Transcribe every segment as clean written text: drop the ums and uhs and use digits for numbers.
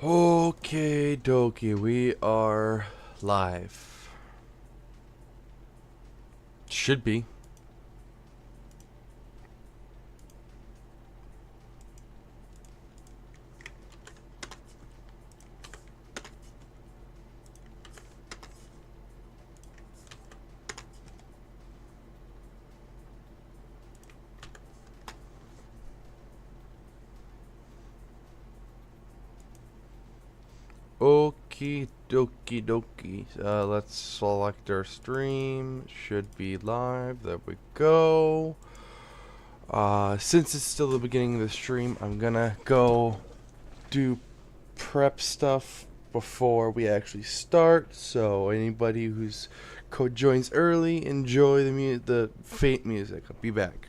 Okay, dokie, we are live. Should be. Okie dokie dokie. Let's select our stream. Should be live. There we go. Since it's still the beginning of the stream, I'm gonna go do prep stuff before we actually start. So anybody who's joins early, enjoy the Fate music. I'll be back.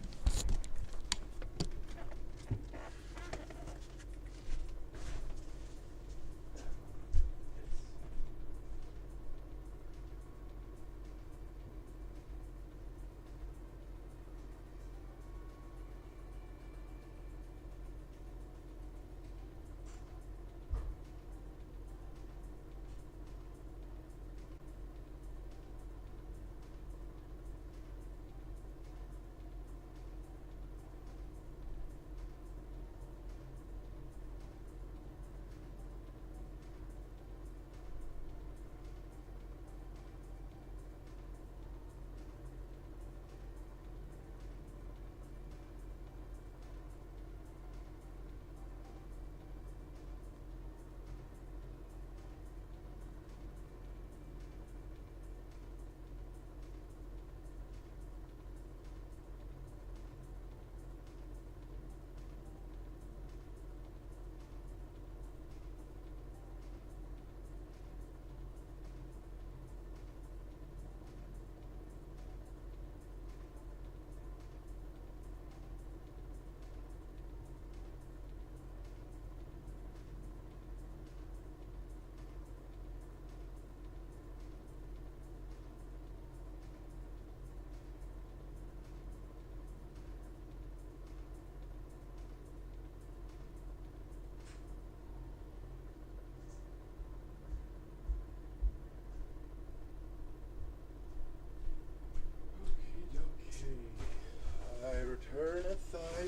I returneth, I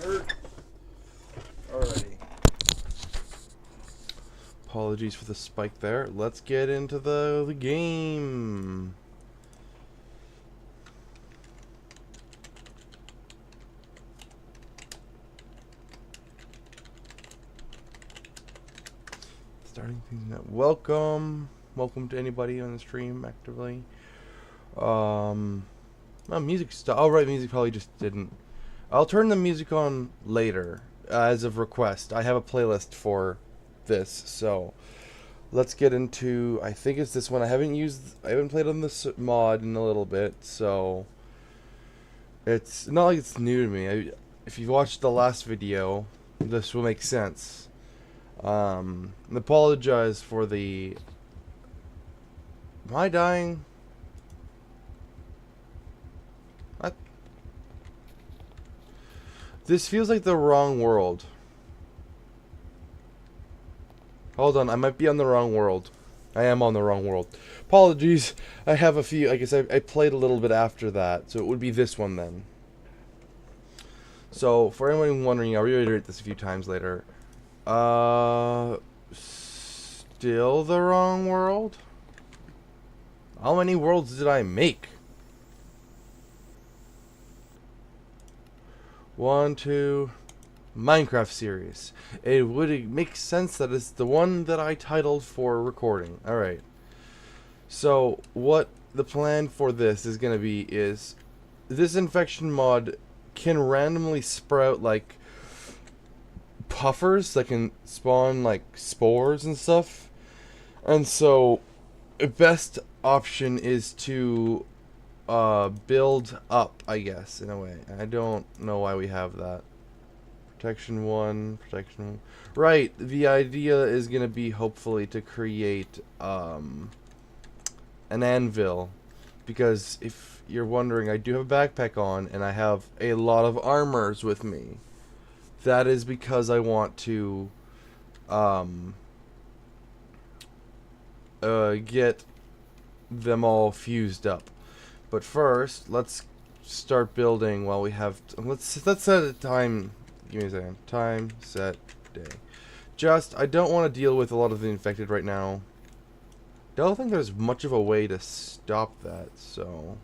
return. Alrighty. Apologies for the spike there. Let's get into the game. Starting things now. Welcome to anybody on the stream actively. Music stuff. Oh, right, music probably just didn't. I'll turn the music on later as of request. I have a playlist for this, so let's get into. I think it's this one. I haven't played on this mod in a little bit, so it's not like it's new to me. If you've watched the last video, this will make sense. Apologize for the. Am I dying? This feels like the wrong world. Hold on, I might be on the wrong world. I am on the wrong world. Apologies. I have a few. I guess I played a little bit after that, so it would be this one then. So, for anyone wondering, I'll reiterate this a few times later. Still the wrong world? How many worlds did I make? 1, 2... Minecraft series. It would make sense that it's the one that I titled for recording. Alright. So, what the plan for this is going to be is... This infection mod can randomly sprout, like, puffers that can spawn, like, spores and stuff. And so, the best option is to build up, I guess, in a way. I don't know why we have that. Protection 1, protection 1. Right, the idea is going to be hopefully to create an anvil. Because if you're wondering, I do have a backpack on and I have a lot of armors with me. That is because I want to get them all fused up. But first, let's start building while we have. Let's set a time. Give me a second. Time set day. I don't want to deal with a lot of the infected right now. Don't think there's much of a way to stop that. So,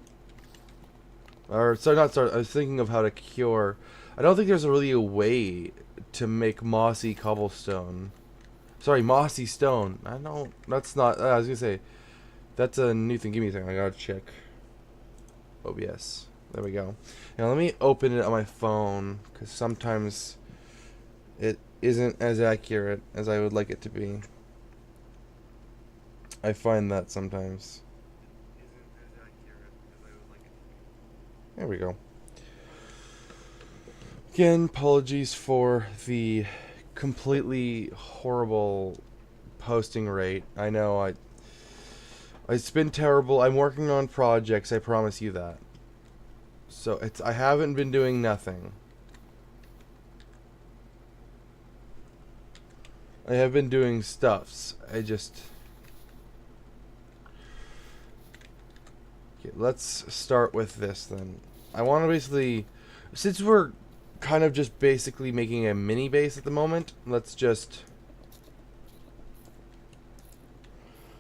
or sorry, not start. I was thinking of how to cure. I don't think there's really a way to make mossy cobblestone. Sorry, mossy stone. I don't. That's not. I was gonna say. That's a new thing. Give me a second. I gotta check. OBS. There we go. Now let me open it on my phone, because sometimes it isn't as accurate as I would like it to be. I find that sometimes. There we go. Again, apologies for the completely horrible posting rate. I know it's been terrible. I'm working on projects, I promise you that. So I haven't been doing nothing. I have been doing stuffs. Okay, let's start with this then. I want to basically, since we're kind of just basically making a mini base at the moment, let's just,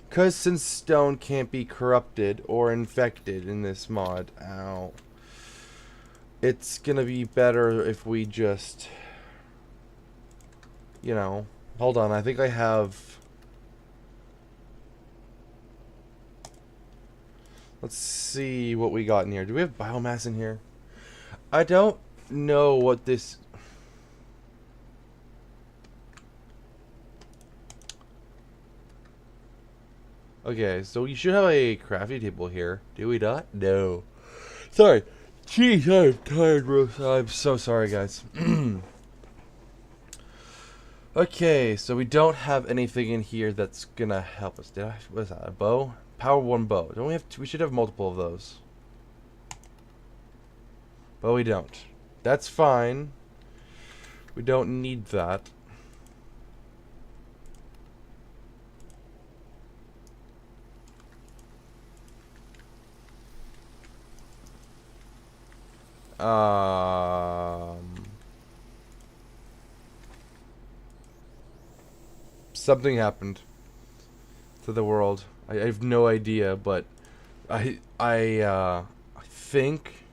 because since stone can't be corrupted or infected in this mod, it's gonna be better if we just, you know, hold on, I think I have, let's see what we got in here. Do we have biomass in here? I don't know what this, okay, so you should have a crafting table here. Do we not? No. Sorry. Jeez, I'm tired, Rose. I'm so sorry, guys. Okay, so we don't have anything in here that's gonna help us. What is that? A bow? Power 1 bow. Don't we have? We should have multiple of those. But we don't. That's fine. We don't need that. Something happened to the world. I have no idea, but I think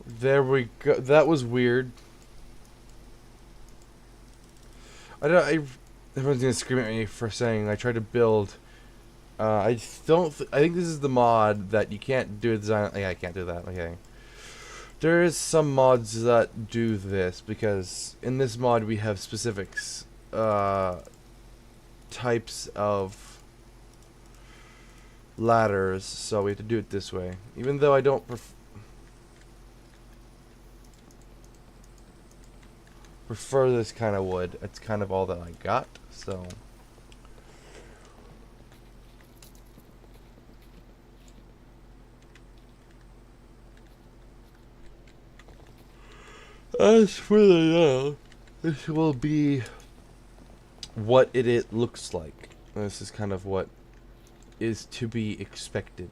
there we go. That was weird. Everyone's gonna scream at me for saying I tried to build. I think this is the mod that you can't do a design. Yeah, I can't do that. Okay. There is some mods that do this, because in this mod we have specifics, types of ladders, so we have to do it this way. Even though I don't prefer this kind of wood, it's kind of all that I got, so. As for the this will be what it looks like. This is kind of what is to be expected.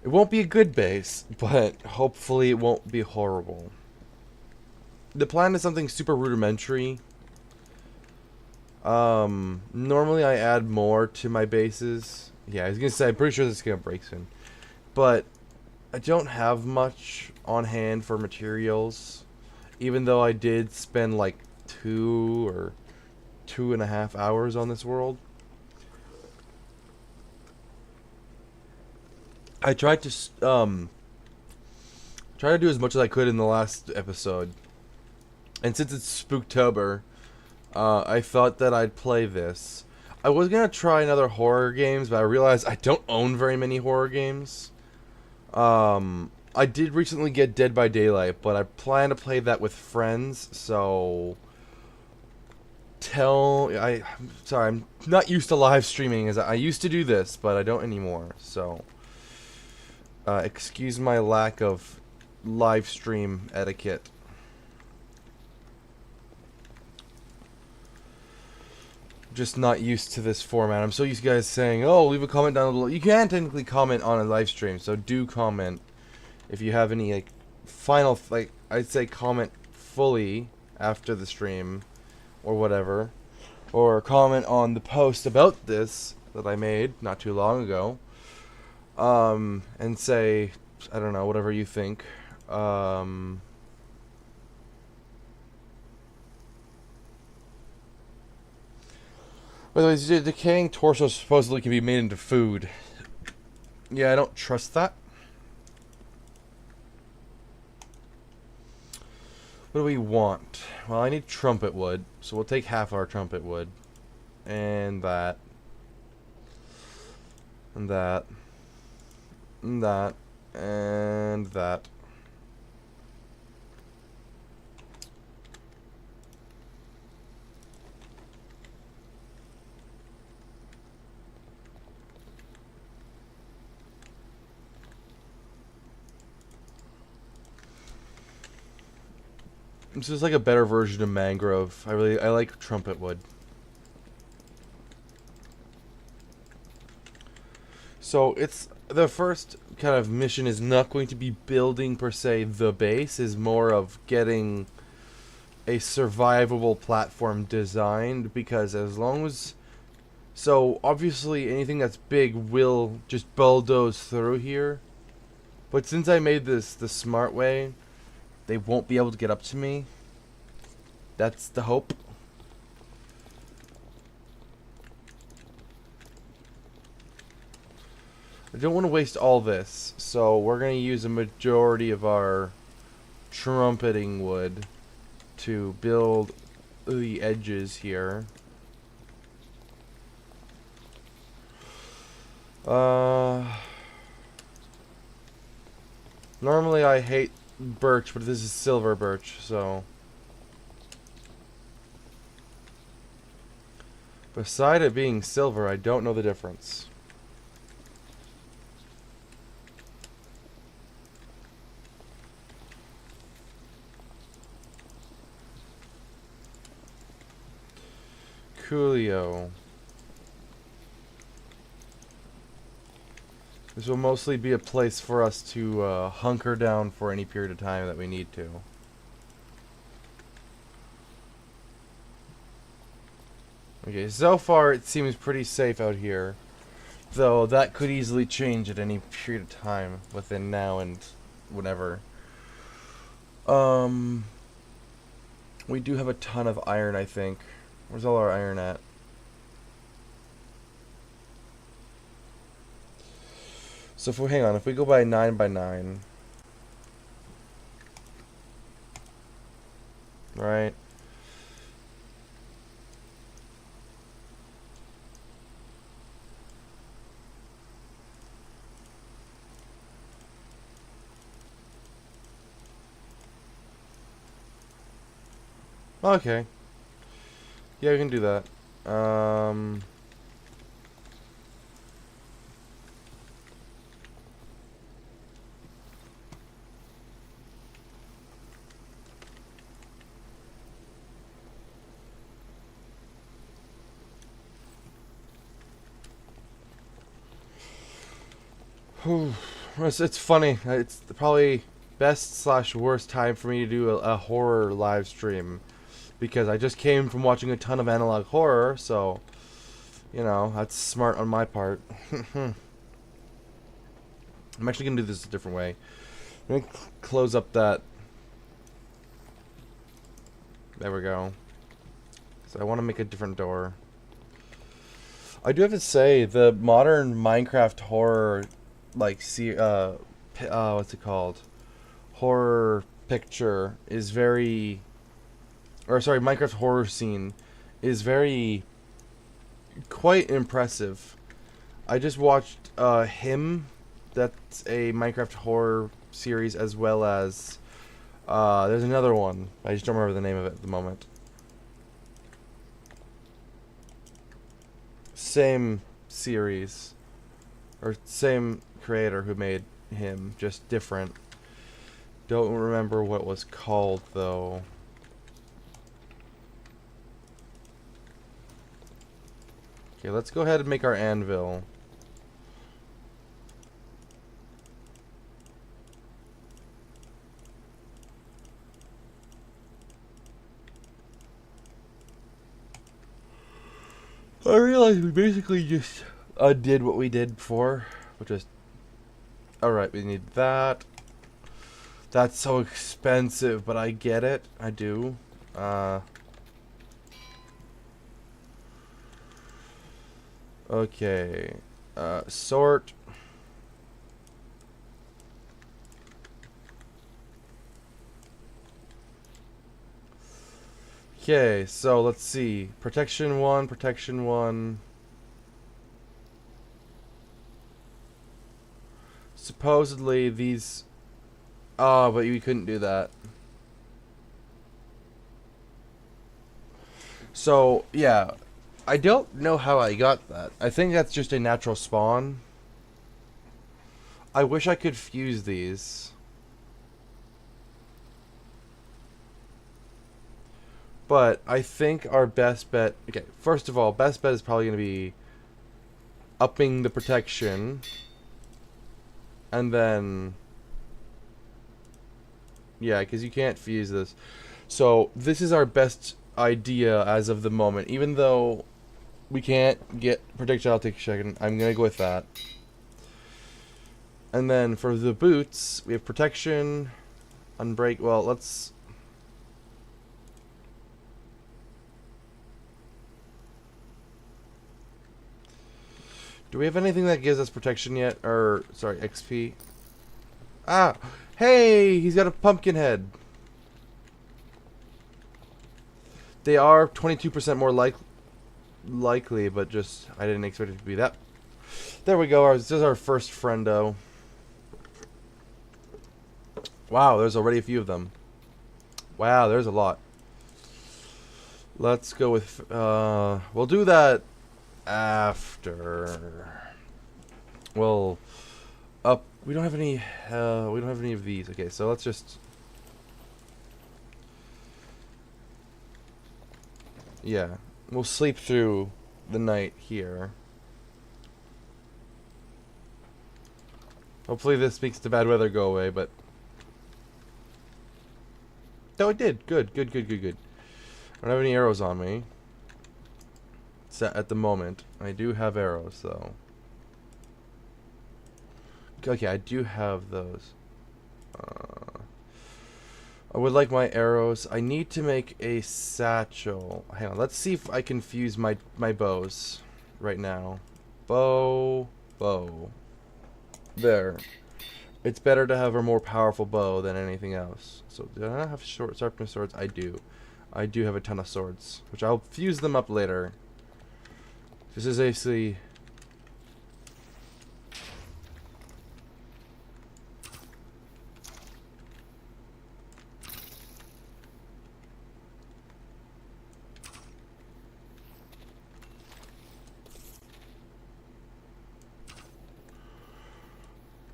It won't be a good base, but hopefully it won't be horrible. The plan is something super rudimentary. Normally I add more to my bases. Yeah, I was gonna say, I'm pretty sure this is gonna break soon. But I don't have much on hand for materials, even though I did spend like 2 or 2.5 hours on this world. I tried to try to do as much as I could in the last episode, and since it's Spooktober, I thought that I'd play this. I was gonna try another horror games, but I realized I don't own very many horror games. I did recently get Dead by Daylight, but I plan to play that with friends, so I'm sorry, I'm not used to live streaming, as I used to do this, but I don't anymore, so Excuse my lack of live stream etiquette. Just not used to this format. I'm so used to guys saying, "Oh, leave a comment down below." You can't technically comment on a live stream, so do comment if you have any like final I'd say comment fully after the stream or whatever, or comment on the post about this that I made not too long ago. And say, I don't know, whatever you think. By the way, the decaying torso supposedly can be made into food. Yeah, I don't trust that. What do we want? Well, I need trumpet wood, so we'll take half our trumpet wood. And that. And that. And that. And that. This is like a better version of mangrove. I like trumpet wood. So it's the first kind of mission is not going to be building per se the base, is more of getting a survivable platform designed, because as long as so obviously anything that's big will just bulldoze through here. But since I made this the smart way, they won't be able to get up to me. That's the hope. I don't want to waste all this, so we're going to use a majority of our trumpeting wood to build the edges here. Normally I hate birch, but this is silver birch, so. Beside it being silver, I don't know the difference. Coolio. This will mostly be a place for us to hunker down for any period of time that we need to. Okay, so far it seems pretty safe out here. Though that could easily change at any period of time within now and whenever. We do have a ton of iron, I think. Where's all our iron at? So if we hang on, if we go by 9 by 9, right? Okay. Yeah, we can do that. It's funny. It's probably best/worst time for me to do a horror live stream, because I just came from watching a ton of analog horror, so you know that's smart on my part. I'm actually gonna do this a different way. I'm gonna close up that. There we go. So I want to make a different door. I do have to say the modern Minecraft horror, like what's it called? Horror picture is very, or sorry, Minecraft horror scene is very quite impressive. I just watched him. That's a Minecraft horror series, as well as there's another one. I just don't remember the name of it at the moment. Same series, or same creator who made him, just different. Don't remember what it was called, though. Okay, let's go ahead and make our anvil. I realized we basically just did what we did before, which is... Alright, we need that. That's so expensive, but I get it. I do. Okay. Sort. Okay, so let's see. Protection 1, protection 1. Supposedly these... Oh, but we couldn't do that. So, yeah. I don't know how I got that. I think that's just a natural spawn. I wish I could fuse these. But I think our best bet... Okay, first of all, best bet is probably going to be upping the protection. And then... Yeah, because you can't fuse this. So, this is our best idea as of the moment. Even though we can't get projectile protection, I'm going to go with that. And then for the boots, we have protection, unbreak... Well, let's... Do we have anything that gives us protection yet? Or, sorry, XP? Ah! Hey! He's got a pumpkin head! They are 22% more likely, but just... I didn't expect it to be that. There we go. This is our first friendo. Wow, there's already a few of them. Wow, there's a lot. Let's go with... we'll do that after. Well, up. We don't have any. We don't have any of these. Okay, so let's just. Yeah, we'll sleep through the night here. Hopefully, this makes the bad weather go away. But no, it did. Good. Good. Good. Good. Good. I don't have any arrows on me. At the moment, I do have arrows though. Okay, I do have those. I would like my arrows. I need to make a satchel. Hang on, let's see if I can fuse my bows right now. Bow. There. It's better to have a more powerful bow than anything else. So, do I not have short sharpness swords? I do. I do have a ton of swords, which I'll fuse them up later. This is basically...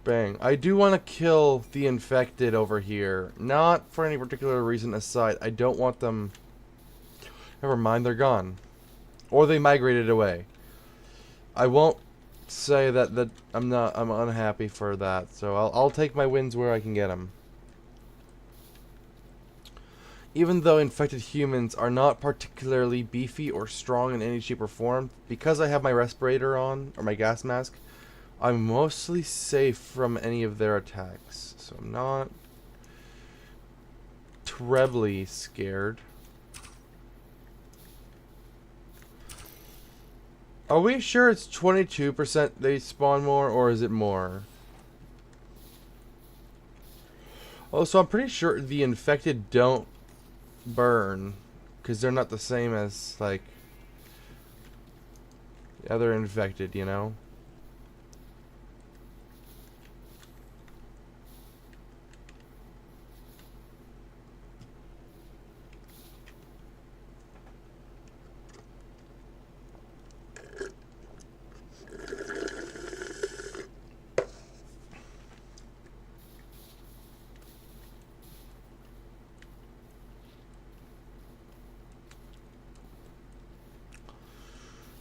Bang. I do want to kill the infected over here. Not for any particular reason aside. I don't want them... Never mind, they're gone. Or they migrated away. I won't say that I'm unhappy for that. So I'll take my wins where I can get them. Even though infected humans are not particularly beefy or strong in any shape or form, because I have my respirator on, or my gas mask, I'm mostly safe from any of their attacks. So I'm not trebly scared. Are we sure it's 22% they spawn more, or is it more? Oh, so I'm pretty sure the infected don't burn, because they're not the same as, like, the other infected, you know?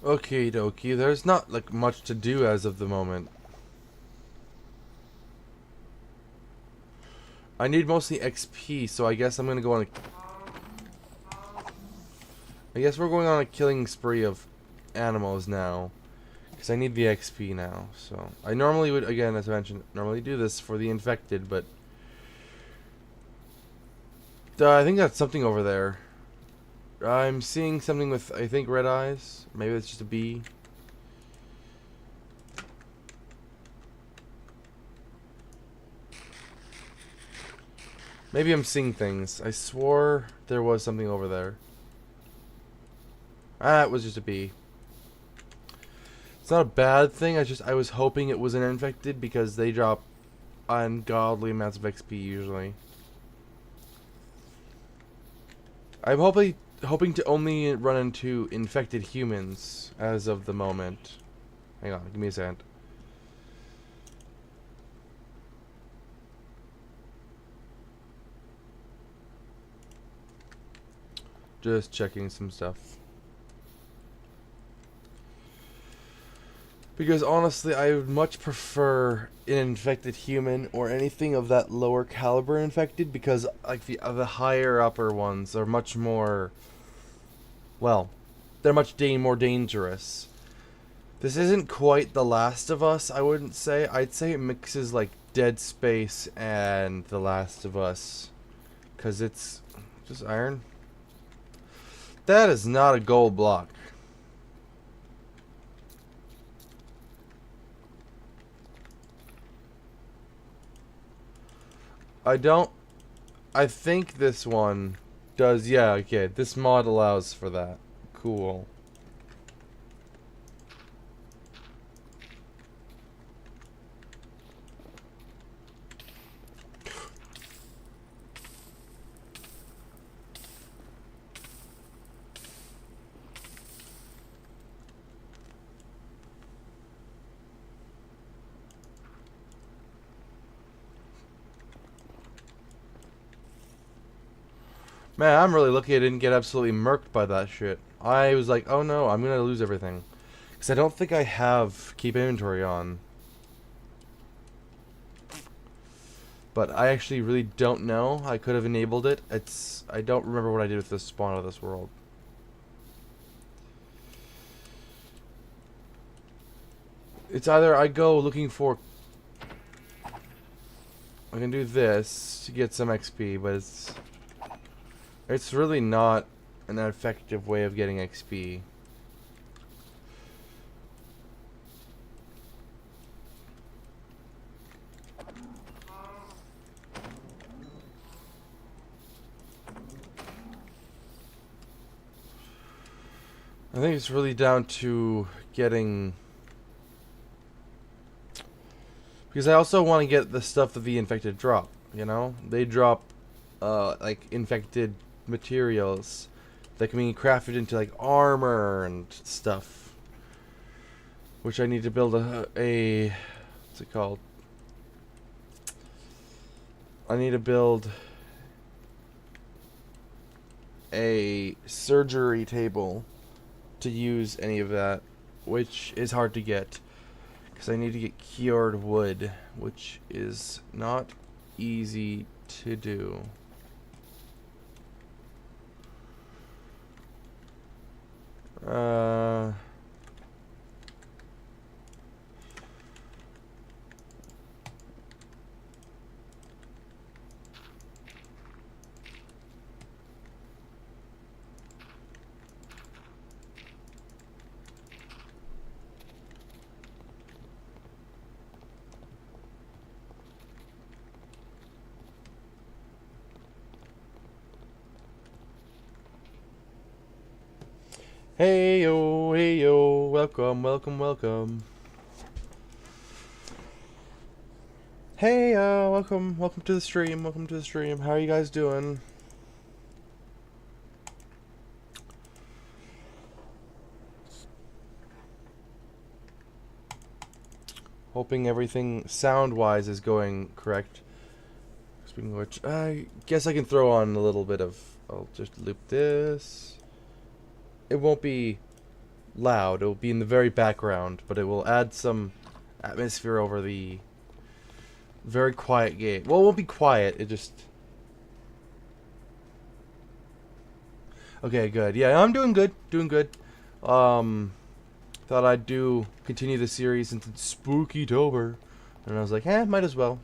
Okay, dokie. There's not like much to do as of the moment. I need mostly XP, so I guess I'm gonna go on a... I guess we're going on a killing spree of animals now. Because I need the XP now, so... I normally would, again, as I mentioned, normally do this for the infected, but... I think that's something over there. I'm seeing something with, I think, red eyes. Maybe it's just a bee. Maybe I'm seeing things. I swore there was something over there. Ah, it was just a bee. It's not a bad thing. I was hoping it was an infected because they drop ungodly amounts of XP usually. I'm hoping to only run into infected humans as of the moment. Hang on, give me a second. Just checking some stuff. Because honestly, I would much prefer an infected human or anything of that lower caliber infected, because like the higher upper ones are much more, well, they're much more dangerous. This isn't quite The Last of Us, I wouldn't say. I'd say it mixes like Dead Space and The Last of Us, cuz it's just iron. That is not a gold block. I think this one does, yeah, okay. This mod allows for that. Cool. Man, I'm really lucky I didn't get absolutely murked by that shit. I was like, oh no, I'm gonna lose everything. Because I don't think I have keep inventory on. But I actually really don't know. I could have enabled it. I don't remember what I did with the spawn of this world. It's either I go looking for... I can do this to get some XP, but it's really not an effective way of getting XP. I think it's really down to getting... Because I also want to get the stuff that the infected drop, you know? They drop, like, infected materials that can be crafted into, like, armor and stuff. Which I need to build a what's it called? I need to build a surgery table to use any of that, which is hard to get. Because I need to get cured wood, which is not easy to do. Hey yo, welcome, welcome, welcome. Hey, welcome to the stream, welcome to the stream. How are you guys doing? Hoping everything sound-wise is going correct. Speaking of which, I guess I can throw on a little bit of... I'll just loop this. It won't be loud. It will be in the very background, but it will add some atmosphere over the very quiet game. Well, it won't be quiet. It just... Okay, good. Yeah, I'm doing good. Doing good. Thought I'd continue the series since it's Spooktober. And I was like, might as well.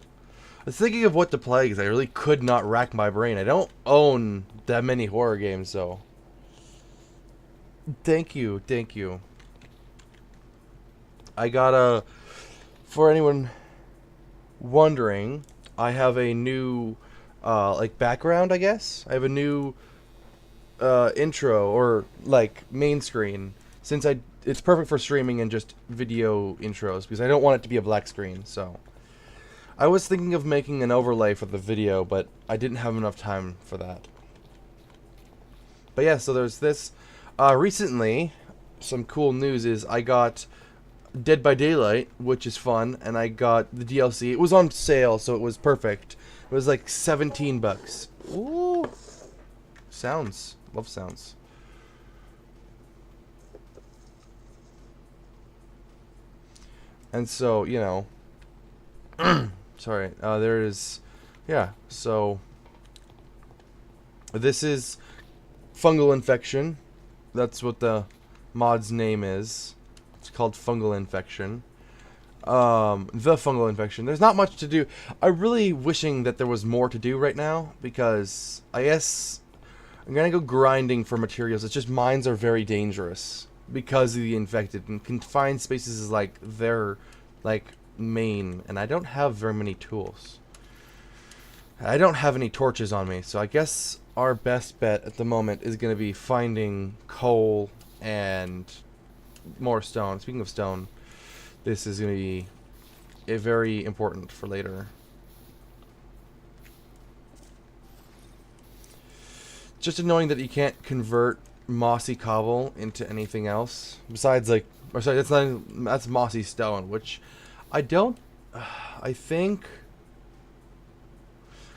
I was thinking of what to play because I really could not rack my brain. I don't own that many horror games, so... Thank you, thank you. I got a... For anyone wondering, I have a new, like, background, I guess? I have a new, intro, or, like, main screen. Since it's perfect for streaming and just video intros, because I don't want it to be a black screen, so... I was thinking of making an overlay for the video, but I didn't have enough time for that. But yeah, so there's this. Recently, some cool news is I got Dead by Daylight, which is fun, and I got the DLC. It was on sale, so it was perfect. It was like 17 bucks. Ooh. Sounds. Love sounds. And so, you know... Sorry, there is... Yeah, so... This is fungal infection. That's what the mod's name is. It's called fungal infection. The fungal infection. There's not much to do. I'm really wishing that there was more to do right now, because I guess I'm gonna go grinding for materials. It's just mines are very dangerous because of the infected, and confined spaces is like their main, and I don't have very many tools. I don't have any torches on me, so I guess our best bet at the moment is going to be finding coal and more stone. Speaking of stone, this is going to be very important for later. Just annoying that you can't convert mossy cobble into anything else besides that's mossy stone, which I don't... I think...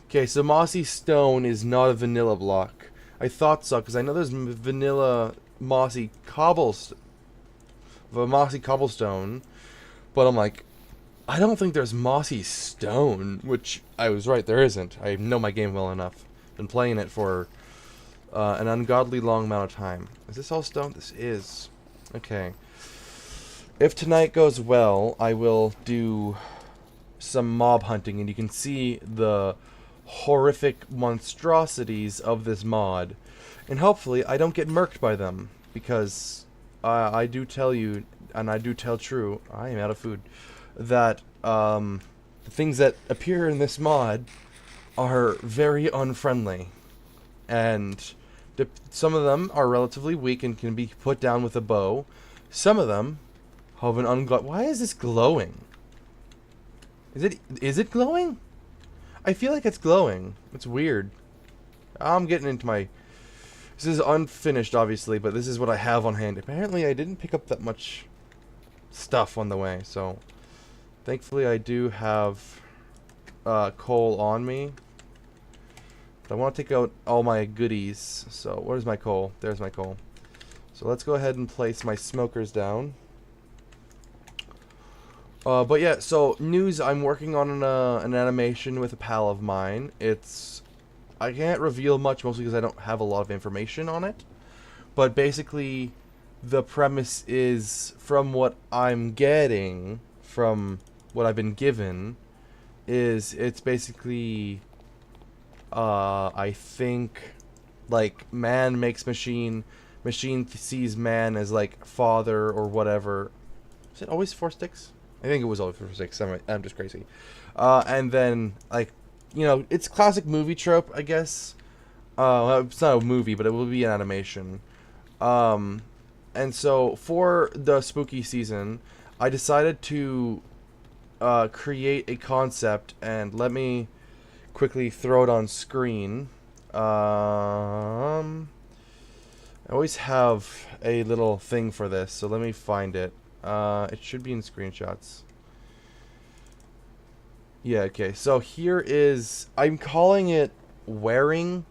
Okay, so mossy stone is not a vanilla block. I thought so, because I know there's vanilla mossy cobblestone. But I'm like, I don't think there's mossy stone, which I was right, there isn't. I know my game well enough. Been playing it for an ungodly long amount of time. Is this all stone? This is. Okay. If tonight goes well, I will do some mob hunting, and you can see the horrific monstrosities of this mod. And hopefully I don't get murked by them, because I do tell you, and I do tell true, I am out of food, that the things that appear in this mod are very unfriendly. And some of them are relatively weak and can be put down with a bow. Some of them have an Why is this glowing? Is it glowing? I feel like it's glowing. It's weird. I'm getting into my... This is unfinished, obviously, but this is what I have on hand. Apparently, I didn't pick up that much stuff on the way, so... Thankfully, I do have coal on me. But I want to take out all my goodies. So, where's my coal? There's my coal. So, let's go ahead and place my smokers down. But yeah, so news, I'm working on an animation with a pal of mine. I can't reveal much, mostly because I don't have a lot of information on it. But basically, the premise is, from what I'm getting, from what I've been given, it's basically, I think, like, man makes machine sees man as, like, father or whatever. Is it always 4 sticks? I think it was always 4 sticks. I'm just crazy. And then, like, you know, it's classic movie trope, I guess. It's not a movie, but it will be an animation. And so, for the spooky season, I decided to create a concept, and let me quickly throw it on screen. I always have a little thing for this, so let me find it. It should be in screenshots. Yeah, okay. So here is... I'm calling it wearing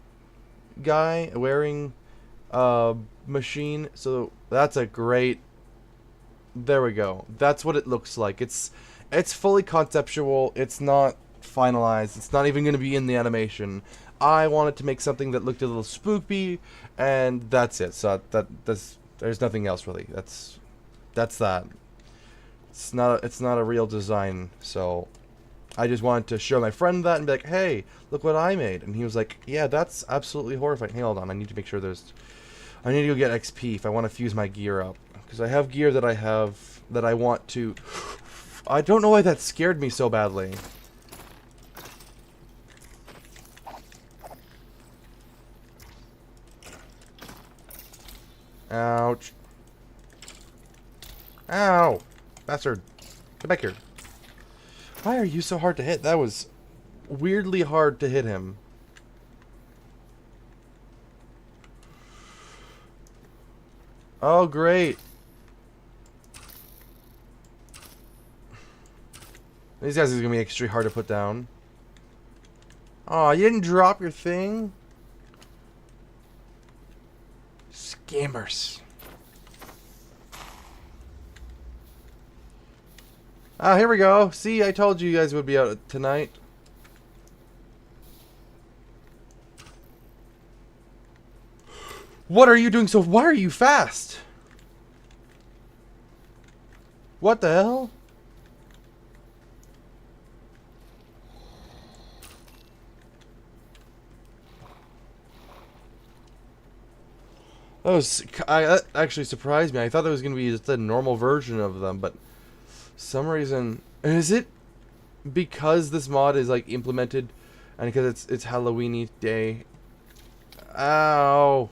machine. So that's a great There we go. That's what it looks like. It's fully conceptual. It's not finalized. It's not even going to be in the animation. I wanted to make something that looked a little spoopy, and that's it. So there's nothing else really. That's that. It's not a real design. So I just wanted to show my friend that and be like, "Hey, look what I made." And he was like, "Yeah, that's absolutely horrifying." Hey, hold on. I need to make sure I need to go get XP if I want to fuse my gear up. Because I have gear that I want to... I don't know why that scared me so badly. Ouch. Ow! Bastard. Get back here. Why are you so hard to hit? That was weirdly hard to hit him. Oh, great. These guys are going to be extremely hard to put down. Oh, you didn't drop your thing? Scammers. Ah, here we go. See, I told you guys would be out tonight. What are you doing so... Why are you fast? What the hell? That actually surprised me. I thought there was going to be just a normal version of them, but some reason... Is it because this mod is like implemented and because it's Halloween-y day? Ow.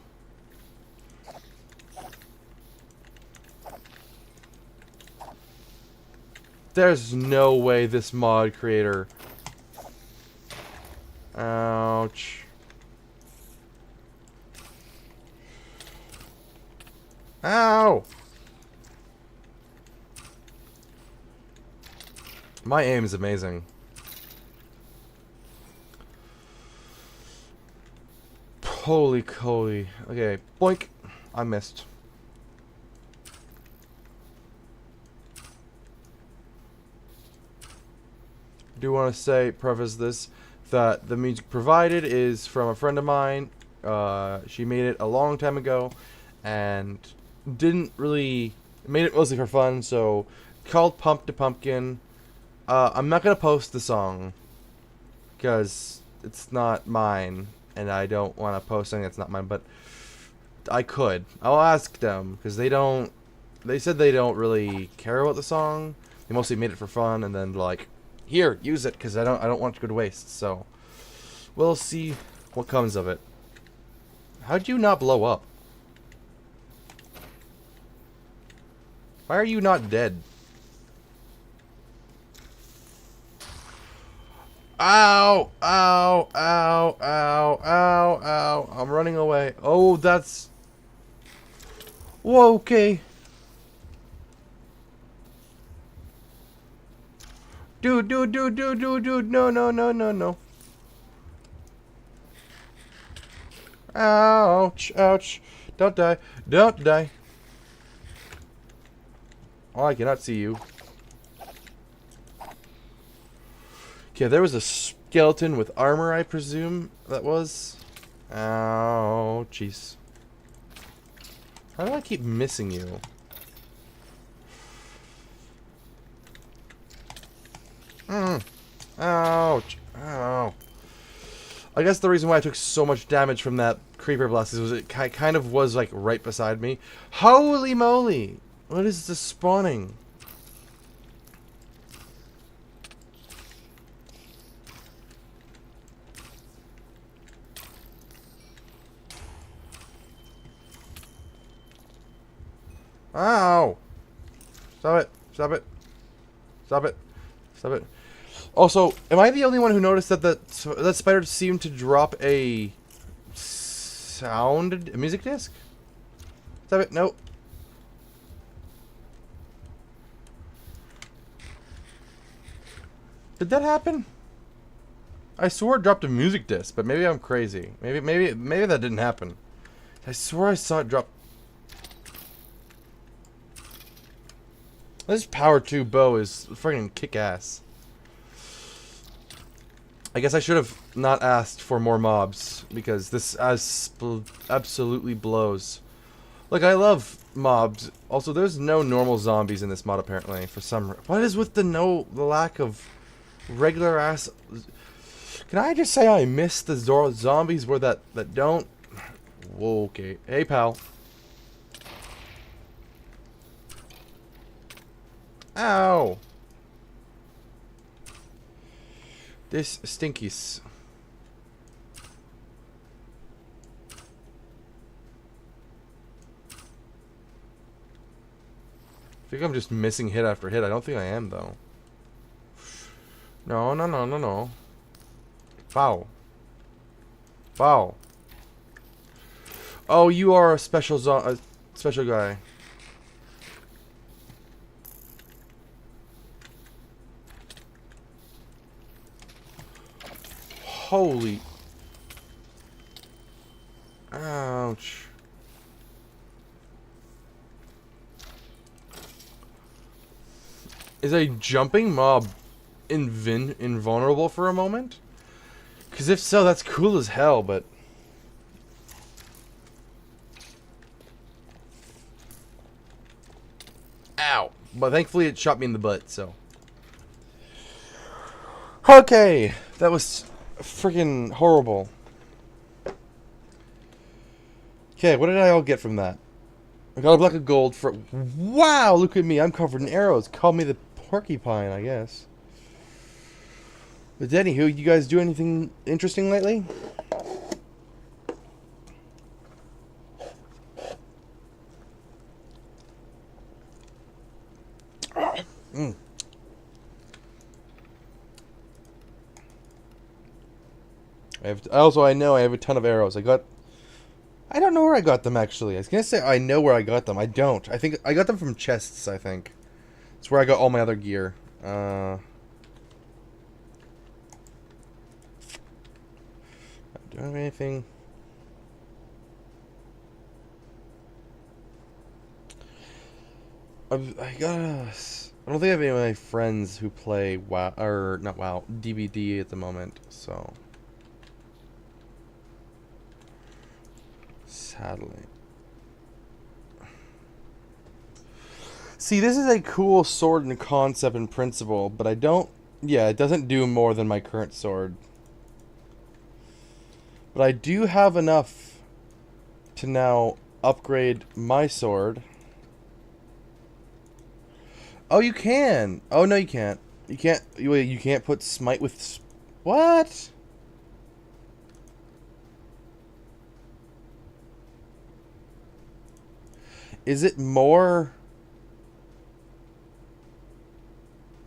There's no way this mod creator... Ouch. Ow! My aim is amazing. Holy coly. Okay, boink. I missed. Do want to preface this, that the music provided is from a friend of mine. She made it a long time ago, and didn't really... Made it mostly for fun, so... Called Pump to Pumpkin. I'm not gonna post the song, because it's not mine, and I don't want to post something that's not mine, but I could. I'll ask them, because they said they don't really care about the song. They mostly made it for fun, and then like, here, use it, because I don't want it to go to waste. So we'll see what comes of it. How'd you not blow up? Why are you not dead? Ow! Ow! Ow! Ow! Ow! Ow! I'm running away. Oh, that's... Whoa, okay. Dude, dude, dude, dude, dude, dude. No, no, no, no, no. Ouch! Ouch! Don't die. Don't die. Oh, I cannot see you. Okay, there was a skeleton with armor, I presume that was. Ow, jeez. How do I keep missing you? Ouch. Ow. I guess the reason why I took so much damage from that creeper blast was it kind of was like right beside me. Holy moly! What is this spawning? Ow! Stop it! Stop it! Stop it! Stop it! Also, am I the only one who noticed that spider seemed to drop a music disc? Stop it! No. Did that happen? I swore it dropped a music disc, but maybe I'm crazy. Maybe that didn't happen. I swore I saw it drop. This power 2 bow is freaking kick-ass. I guess I should have not asked for more mobs, because this absolutely blows. Like, I love mobs. Also, there's no normal zombies in this mod, apparently, for some reason. What is with the lack of regular ass... Can I just say I miss the zombies where that don't... Whoa, okay. Hey, pal. Ow! This stinkies. I think I'm just missing hit after hit. I don't think I am, though. No, no, no, no, no. Foul. Foul. Oh, you are a special special guy. Holy. Ouch. Is a jumping mob invulnerable for a moment? Because if so, that's cool as hell, but... Ow. But thankfully it shot me in the butt, so... Okay. That was freaking horrible. Okay, what did I all get from that? I got a block of gold for... Wow, look at me. I'm covered in arrows. Call me the porcupine, I guess. But anywho, you guys do anything interesting lately? Mm. I know I have a ton of arrows. I don't know where I got them, actually. I was gonna say I know where I got them. I don't. I think I got them from chests, I think. It's where I got all my other gear. I don't have anything. I don't think I have any of my friends who play WoW, or not WoW, DBD at the moment, so... Sadly. See, this is a cool sword in concept and principle, but I don't... Yeah, it doesn't do more than my current sword. But I do have enough to now upgrade my sword. Oh, you can! Oh, no, you can't. You can't... Wait, you can't put smite with... What? Is it more...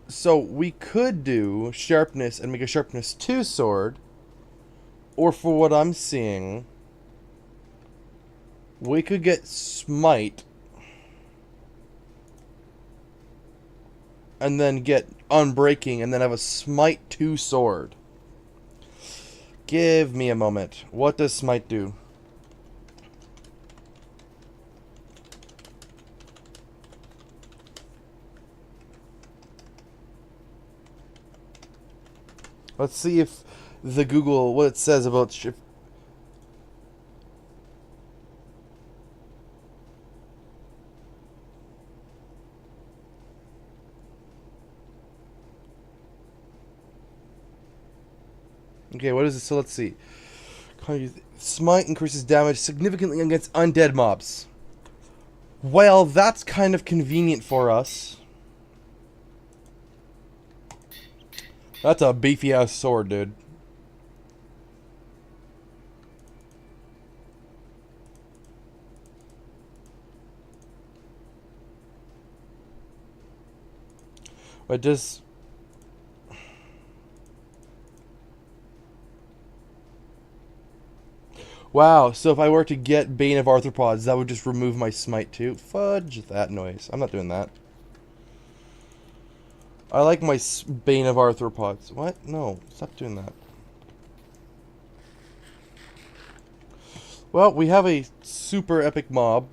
So, we could do sharpness and make a sharpness 2 sword. Or for what I'm seeing, we could get smite. And then get unbreaking and then have a smite 2 sword. Give me a moment. What does smite do? Let's see if the Google, what it says about shift. Okay, what is it? So let's see. Smite increases damage significantly against undead mobs. Well, that's kind of convenient for us. That's a beefy ass sword, dude. But just... Wow, so if I were to get Bane of Arthropods, that would just remove my smite too? Fudge that noise. I'm not doing that. I like my Bane of Arthropods. What? No, stop doing that. Well, we have a super epic mob.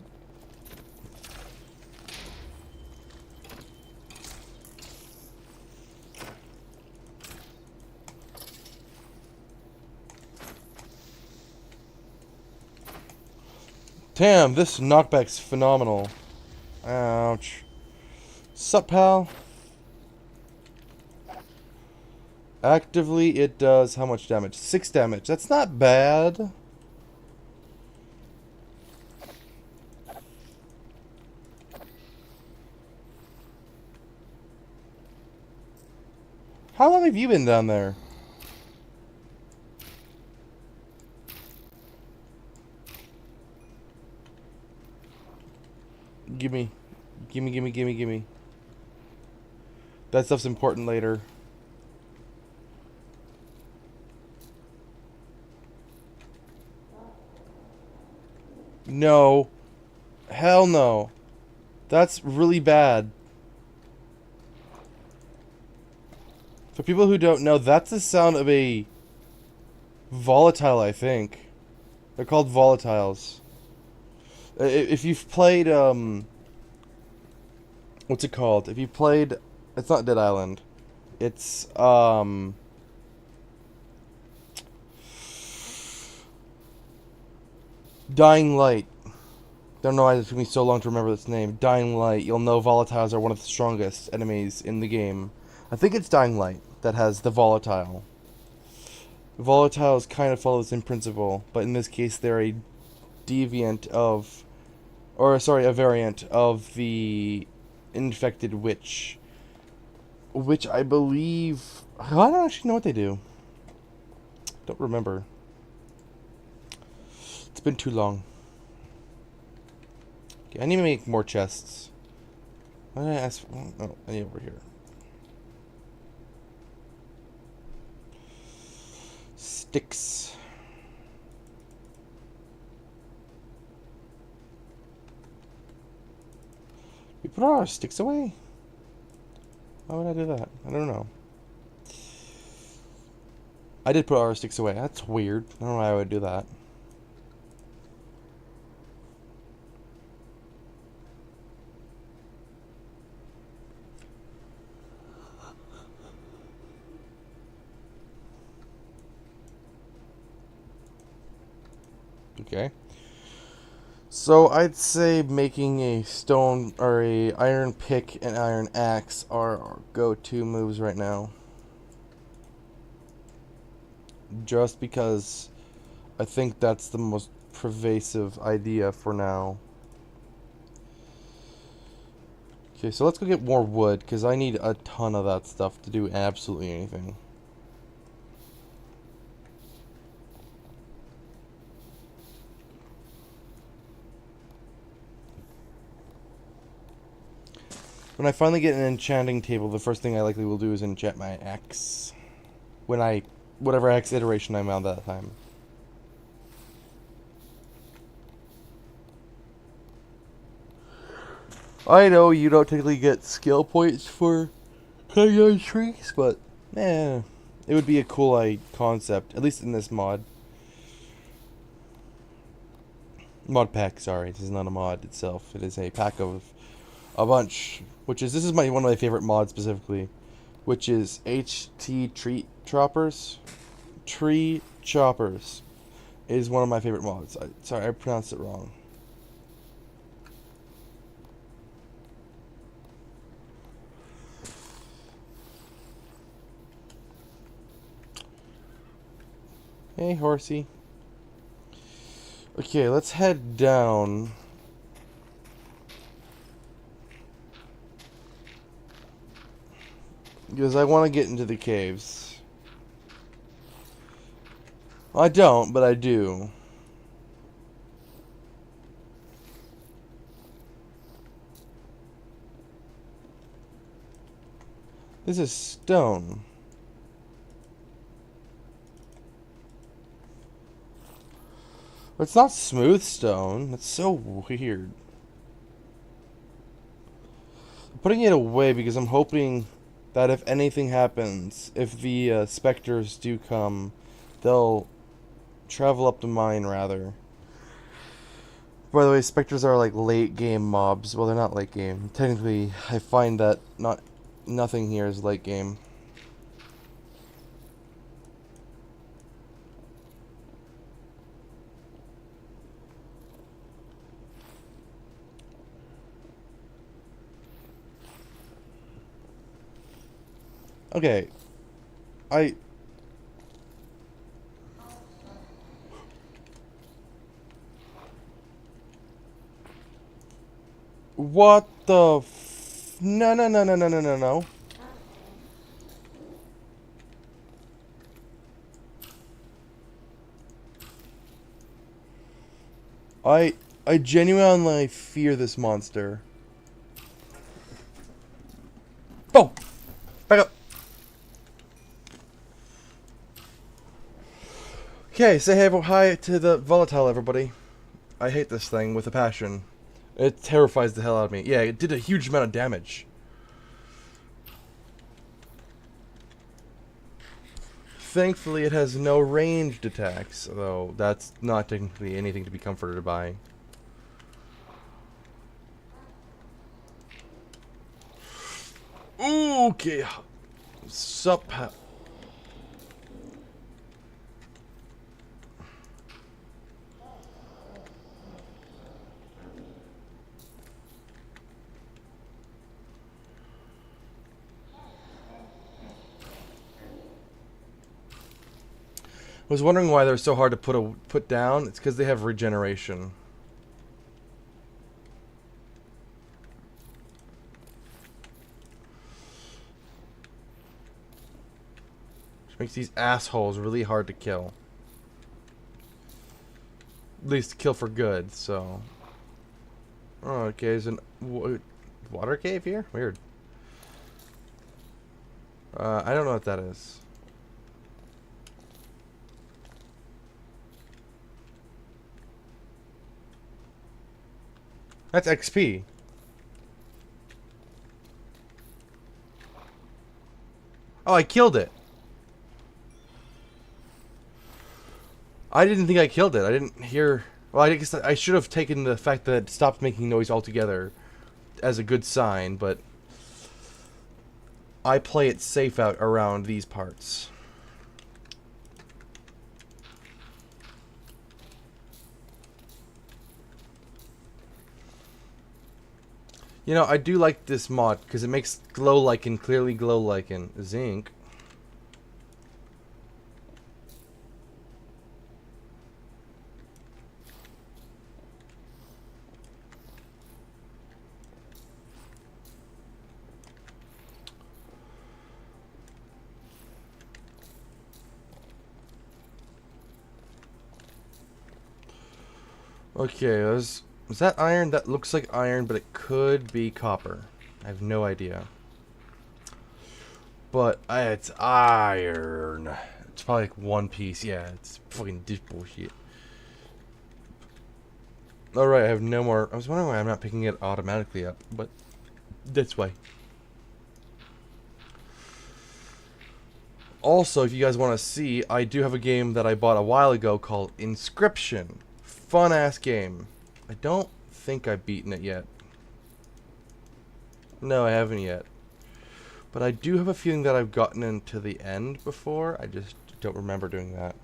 Damn, this knockback's phenomenal. Ouch. Sup, pal? Actively, it does how much damage? 6 damage. That's not bad. How long have you been down there? Gimme. Gimme, gimme, gimme, gimme. That stuff's important later. No. Hell no. That's really bad. For people who don't know, that's the sound of a volatile, I think. They're called volatiles. If you've played, what's it called? If you played, it's not Dead Island. It's, Dying Light. Don't know why it took me so long to remember this name. Dying Light. You'll know volatiles are one of the strongest enemies in the game. I think it's Dying Light that has the volatile. Volatiles kind of follow the same principle, but in this case they're a deviant of, or sorry, a variant of the infected witch. Which I believe, I don't actually know what they do. Don't remember. It's been too long. Okay, I need to make more chests. Why did I ask? Oh, I need over here. Sticks. We put all our sticks away? Why would I do that? I don't know. I did put all our sticks away. That's weird. I don't know why I would do that. Okay. So I'd say making a stone or a iron pick and iron axe are our go-to moves right now. Just because I think that's the most pervasive idea for now. Okay, so let's go get more wood because I need a ton of that stuff to do absolutely anything. When I finally get an enchanting table, the first thing I likely will do is enchant my axe. Whatever axe iteration I'm on that time. I know you don't typically get skill points for cutting down trees, but it would be a cool concept, at least in this mod. Mod pack, sorry, this is not a mod itself. It is a pack of a bunch, this is one of my favorite mods specifically, which is HT Tree Choppers. Tree Choppers is one of my favorite mods. Sorry, I pronounced it wrong. Hey, horsey. Okay, let's head down. Because I want to get into the caves. Well, I don't, but I do. This is stone. But it's not smooth stone. That's so weird. I'm putting it away because I'm hoping that if anything happens, if the specters do come, they'll travel up the mine rather. By the way, specters are like late game mobs. Well, they're not late game. Technically, I find that nothing here is late game. Okay. I... What the No, no, no, no, no, no, no, no. I... I genuinely fear this monster. Oh! Back up! Okay, say hey, hi to the volatile, everybody. I hate this thing with a passion. It terrifies the hell out of me. Yeah, it did a huge amount of damage. Thankfully, it has no ranged attacks, though that's not technically anything to be comforted by. Okay. Sup. I was wondering why they're so hard to put down. It's because they have regeneration. Which makes these assholes really hard to kill. At least kill for good, so... Oh, okay, there's an water cave here? Weird. I don't know what that is. That's XP. Oh, I killed it. I didn't think I killed it. I didn't hear... Well, I guess I should have taken the fact that it stopped making noise altogether as a good sign, but... I play it safe out around these parts. You know, I do like this mod because it makes glow lichen clearly glow lichen. Zinc. Okay, is that iron? That looks like iron, but it could be copper. I have no idea. But it's iron. It's probably like one piece. Yeah, it's fucking dish bullshit. Alright, I have no more. I was wondering why I'm not picking it automatically up, but that's why. Also, if you guys want to see, I do have a game that I bought a while ago called Inscription. Fun ass game. I don't think I've beaten it yet. No, I haven't yet. But I do have a feeling that I've gotten into the end before. I just don't remember doing that.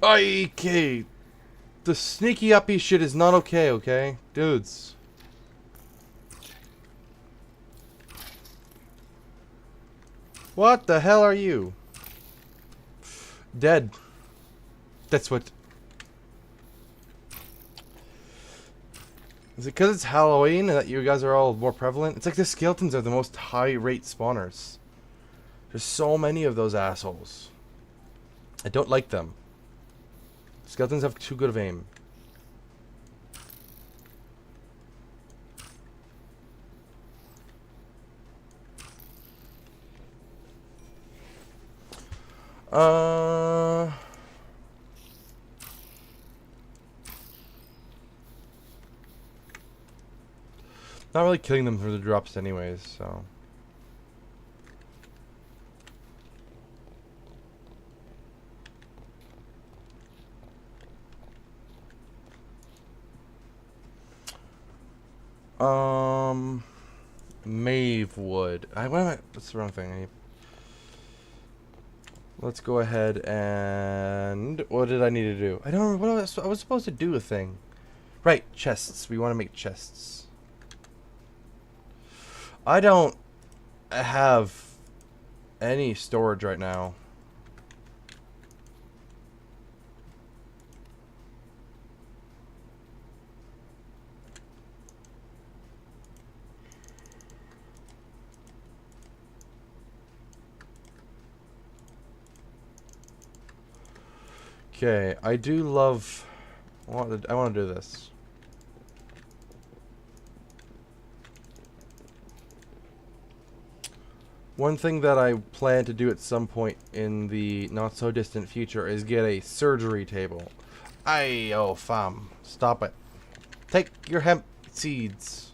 Okay. The sneaky uppy shit is not okay, okay? Dudes. What the hell are you? Dead. That's what... Is it because it's Halloween and that you guys are all more prevalent? It's like the skeletons are the most high-rate spawners. There's so many of those assholes. I don't like them. Skeletons have too good of aim. Not really killing them for the drops anyways, so... Mave wood. What's the wrong thing? Let's go ahead and... What did I need to do? I don't remember. I was supposed to do a thing. Right, chests. We want to make chests. I don't have any storage right now. Okay, I do love... I want to do this. One thing that I plan to do at some point in the not-so-distant future is get a surgery table. Oh, fam. Stop it. Take your hemp seeds.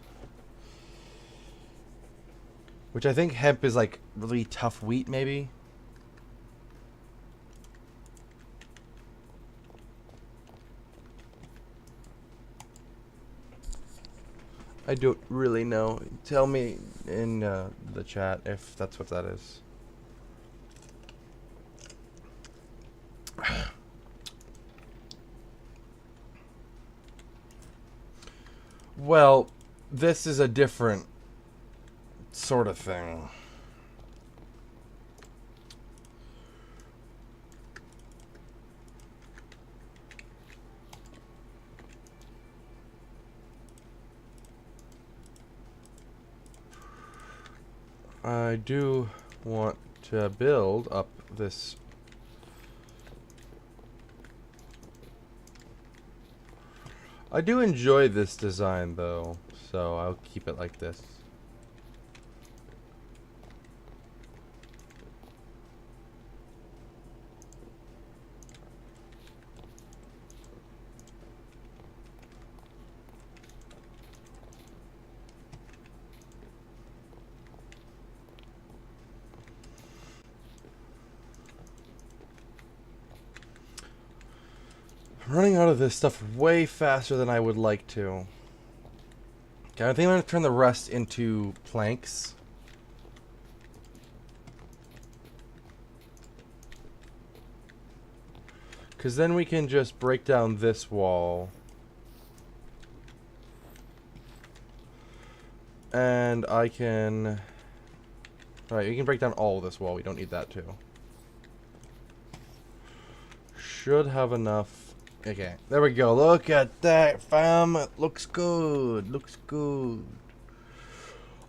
Which I think hemp is like really tough wheat, maybe? I don't really know. Tell me in the chat if that's what that is. Well, this is a different sort of thing. I do want to build up this. I do enjoy this design though, so I'll keep it like this. I'm running out of this stuff way faster than I would like to. Okay, I think I'm going to turn the rest into planks. Because then we can just break down this wall. And I can... Alright, you can break down all of this wall. We don't need that too. Should have enough. Okay, there we go. Look at that, fam. It looks good. Looks good.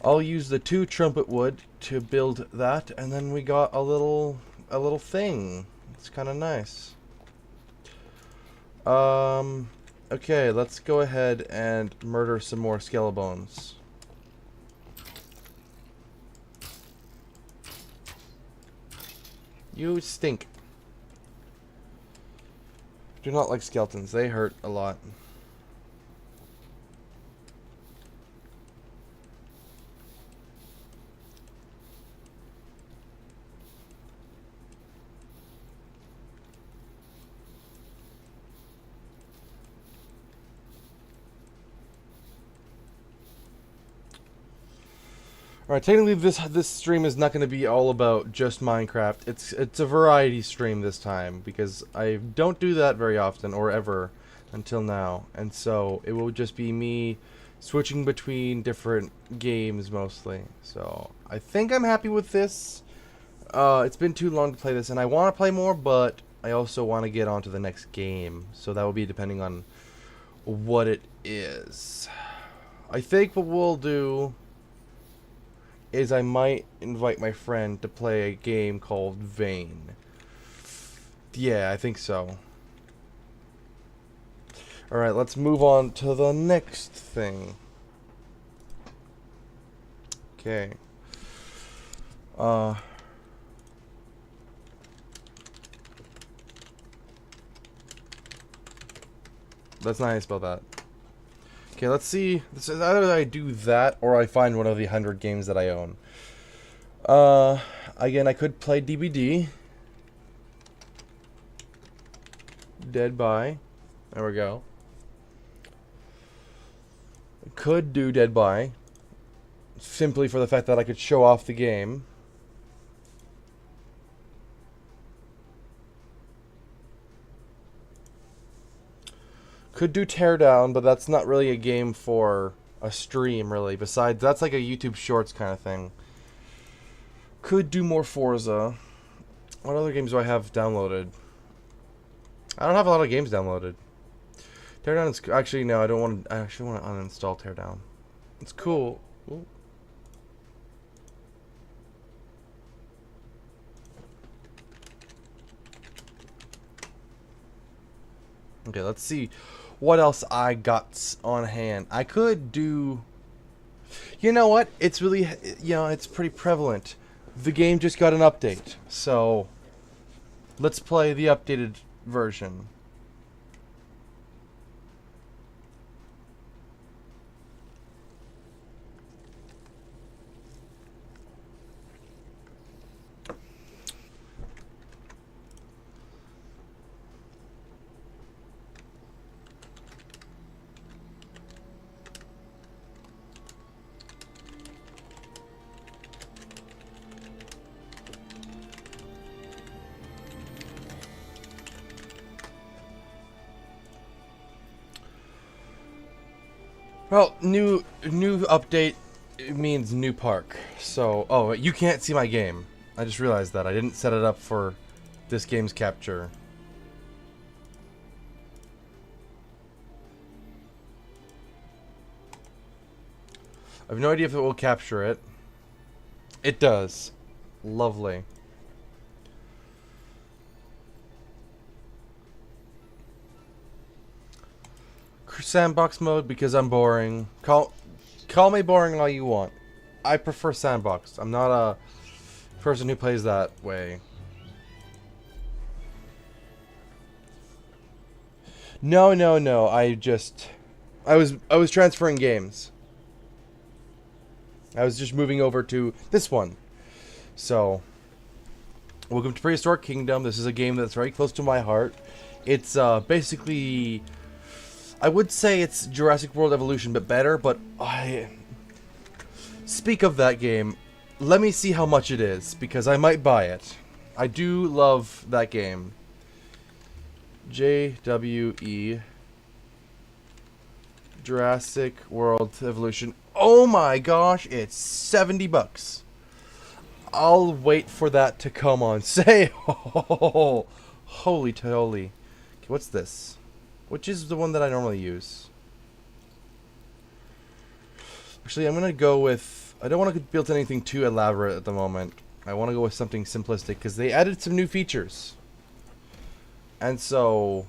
I'll use the 2 trumpet wood to build that, and then we got a little thing. It's kind of nice. Okay, let's go ahead and murder some more skelebones. You stink. Do not like skeletons. They hurt a lot. Alright, technically this stream is not going to be all about just Minecraft. It's a variety stream this time, because I don't do that very often, or ever, until now. And so, it will just be me switching between different games, mostly. So, I think I'm happy with this. It's been too long to play this, and I want to play more, but I also want to get on to the next game. So that will be depending on what it is. I think what we'll do is I might invite my friend to play a game called Vane. Yeah, I think so. Alright, let's move on to the next thing. Okay. That's not how you spell that. Okay, let's see. This is either I do that or I find one of the 100 games that I own. Again, I could play DBD. Dead by. There we go. Could do Dead by, simply for the fact that I could show off the game. Could do Teardown, but that's not really a game for a stream, really. Besides, that's like a YouTube Shorts kind of thing. Could do more Forza. What other games do I have downloaded? I don't have a lot of games downloaded. Teardown is... Actually, no, I don't want to... I actually want to uninstall Teardown. It's cool. Ooh. Okay, let's see what else I got on hand. I could do... You know what? It's really... You know, it's pretty prevalent. The game just got an update. So, let's play the updated version. Well, new update means new park. So, oh, you can't see my game. I just realized that. I didn't set it up for this game's capture. I have no idea if it will capture it. It does. Lovely. Sandbox mode because I'm boring. Call me boring all you want. I prefer sandbox. I'm not a person who plays that way. No. I was transferring games. I was just moving over to this one. So, welcome to Prehistoric Kingdom. This is a game that's very close to my heart. It's basically... I would say it's Jurassic World Evolution, but better, but I... Speak of that game, let me see how much it is, because I might buy it. I do love that game. JWE Jurassic World Evolution. Oh my gosh, it's 70 bucks. I'll wait for that to come on sale. Oh, holy toly. Okay, what's this? Which is the one that I normally use? Actually, I'm going to go with... I don't want to build anything too elaborate at the moment. I want to go with something simplistic, because they added some new features. And so...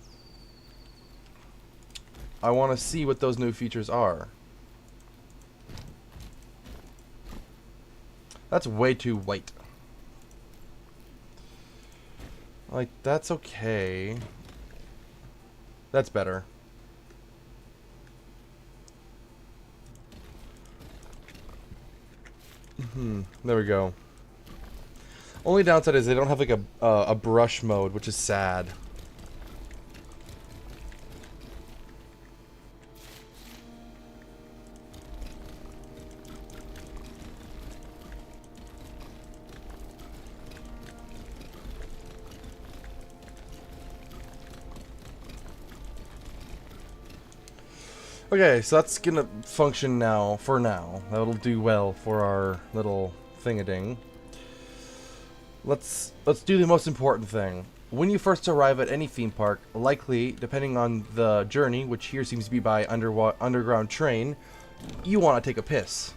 I want to see what those new features are. That's way too white. Like, that's okay. That's better. There we go. Only downside is they don't have like a brush mode, which is sad. Okay, so that's gonna function now, for now. That'll do well for our little thing-a-ding. Let's do the most important thing. When you first arrive at any theme park, likely, depending on the journey, which here seems to be by underground train, you want to take a piss.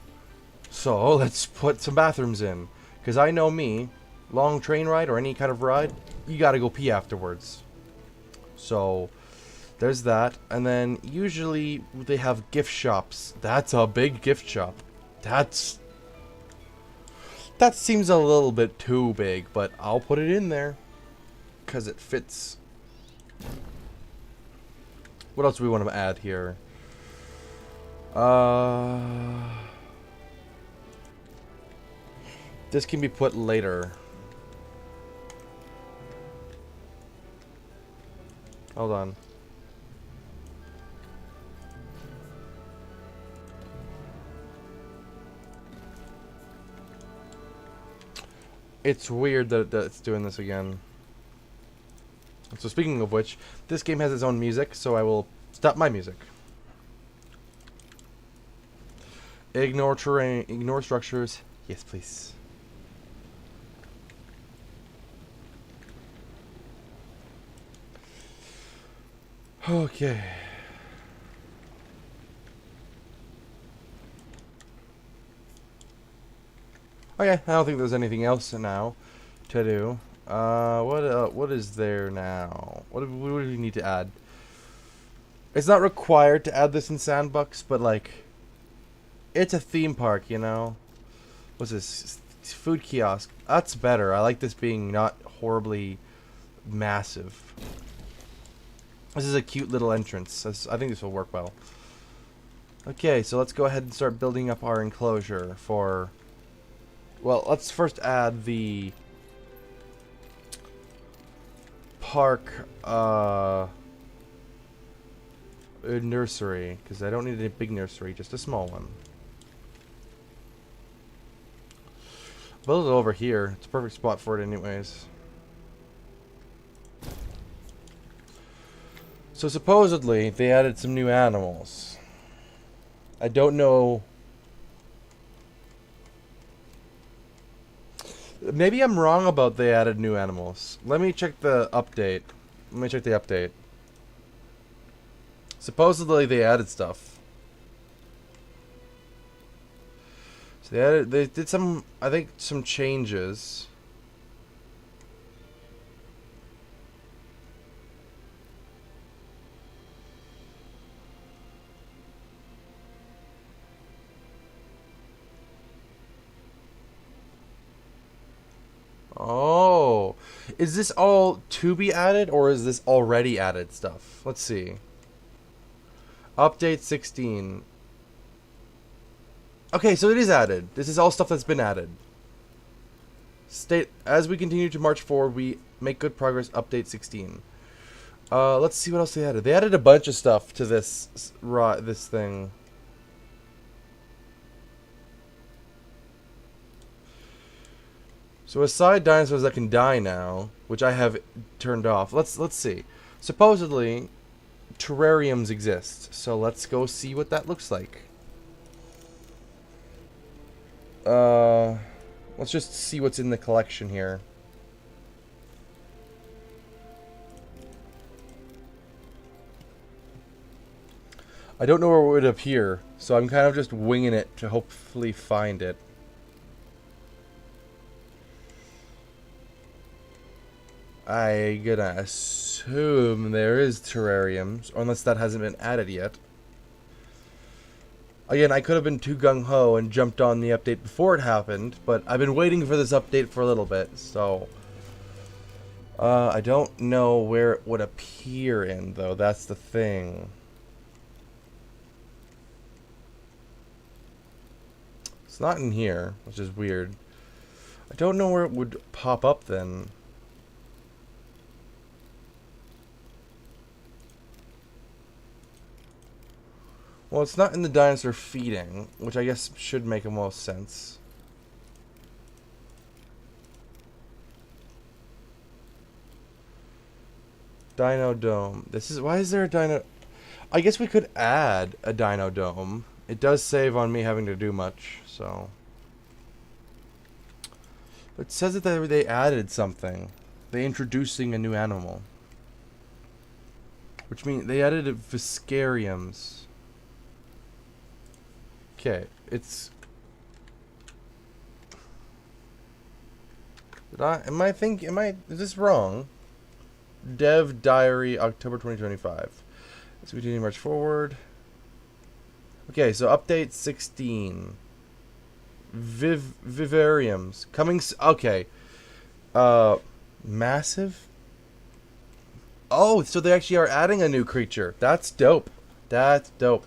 So, let's put some bathrooms in. Because I know me, long train ride or any kind of ride, you gotta go pee afterwards. So... there's that, and then usually they have gift shops. That's a big gift shop. That seems a little bit too big, but I'll put it in there because it fits. What else do we want to add here? This can be put later. Hold on. It's weird that it's doing this again. So speaking of which, this game has its own music, so I will stop my music. Ignore terrain, ignore structures. Yes, please. Okay. Okay, I don't think there's anything else now to do. What is there now? What do we need to add? It's not required to add this in Sandbox, but like, it's a theme park, you know. What's this? Food kiosk. That's better. I like this being not horribly massive. This is a cute little entrance. I think this will work well. Okay, so let's go ahead and start building up our enclosure for... Well, let's first add the park nursery, because I don't need a big nursery, just a small one. Build it over here. It's a perfect spot for it anyways. So supposedly they added some new animals. I don't know. Maybe I'm wrong about they added new animals. Let me check the update. Supposedly they added stuff. So they did some, I think, some changes. Oh, is this all to be added, or is this already added stuff? Let's see. Update 16. Okay, so it is added. This is all stuff that's been added. State, as we continue to march forward, we make good progress. Update 16. Let's see what else they added. They added a bunch of stuff to this thing. So aside dinosaurs that can die now, which I have turned off. Let's see. Supposedly, terrariums exist. So let's go see what that looks like. Let's just see what's in the collection here. I don't know where it would appear, so I'm kind of just winging it to hopefully find it. I'm gonna assume there is terrariums, unless that hasn't been added yet. Again, I could have been too gung-ho and jumped on the update before it happened, but I've been waiting for this update for a little bit, so... I don't know where it would appear in, though. That's the thing. It's not in here, which is weird. I don't know where it would pop up, then. Well, it's not in the dinosaur feeding, which I guess should make the most sense. Dino Dome. This is... Why is there a dino... I guess we could add a Dino Dome. It does save on me having to do much, so... But it says that they added something. They introducing a new animal. Which means they added Viscariums. Okay, it's... is this wrong? Dev Diary, October 2025. Let's continue to march forward. Okay, so update 16. Vivariums. Coming... Okay. Massive? Oh, so they actually are adding a new creature. That's dope. That's dope.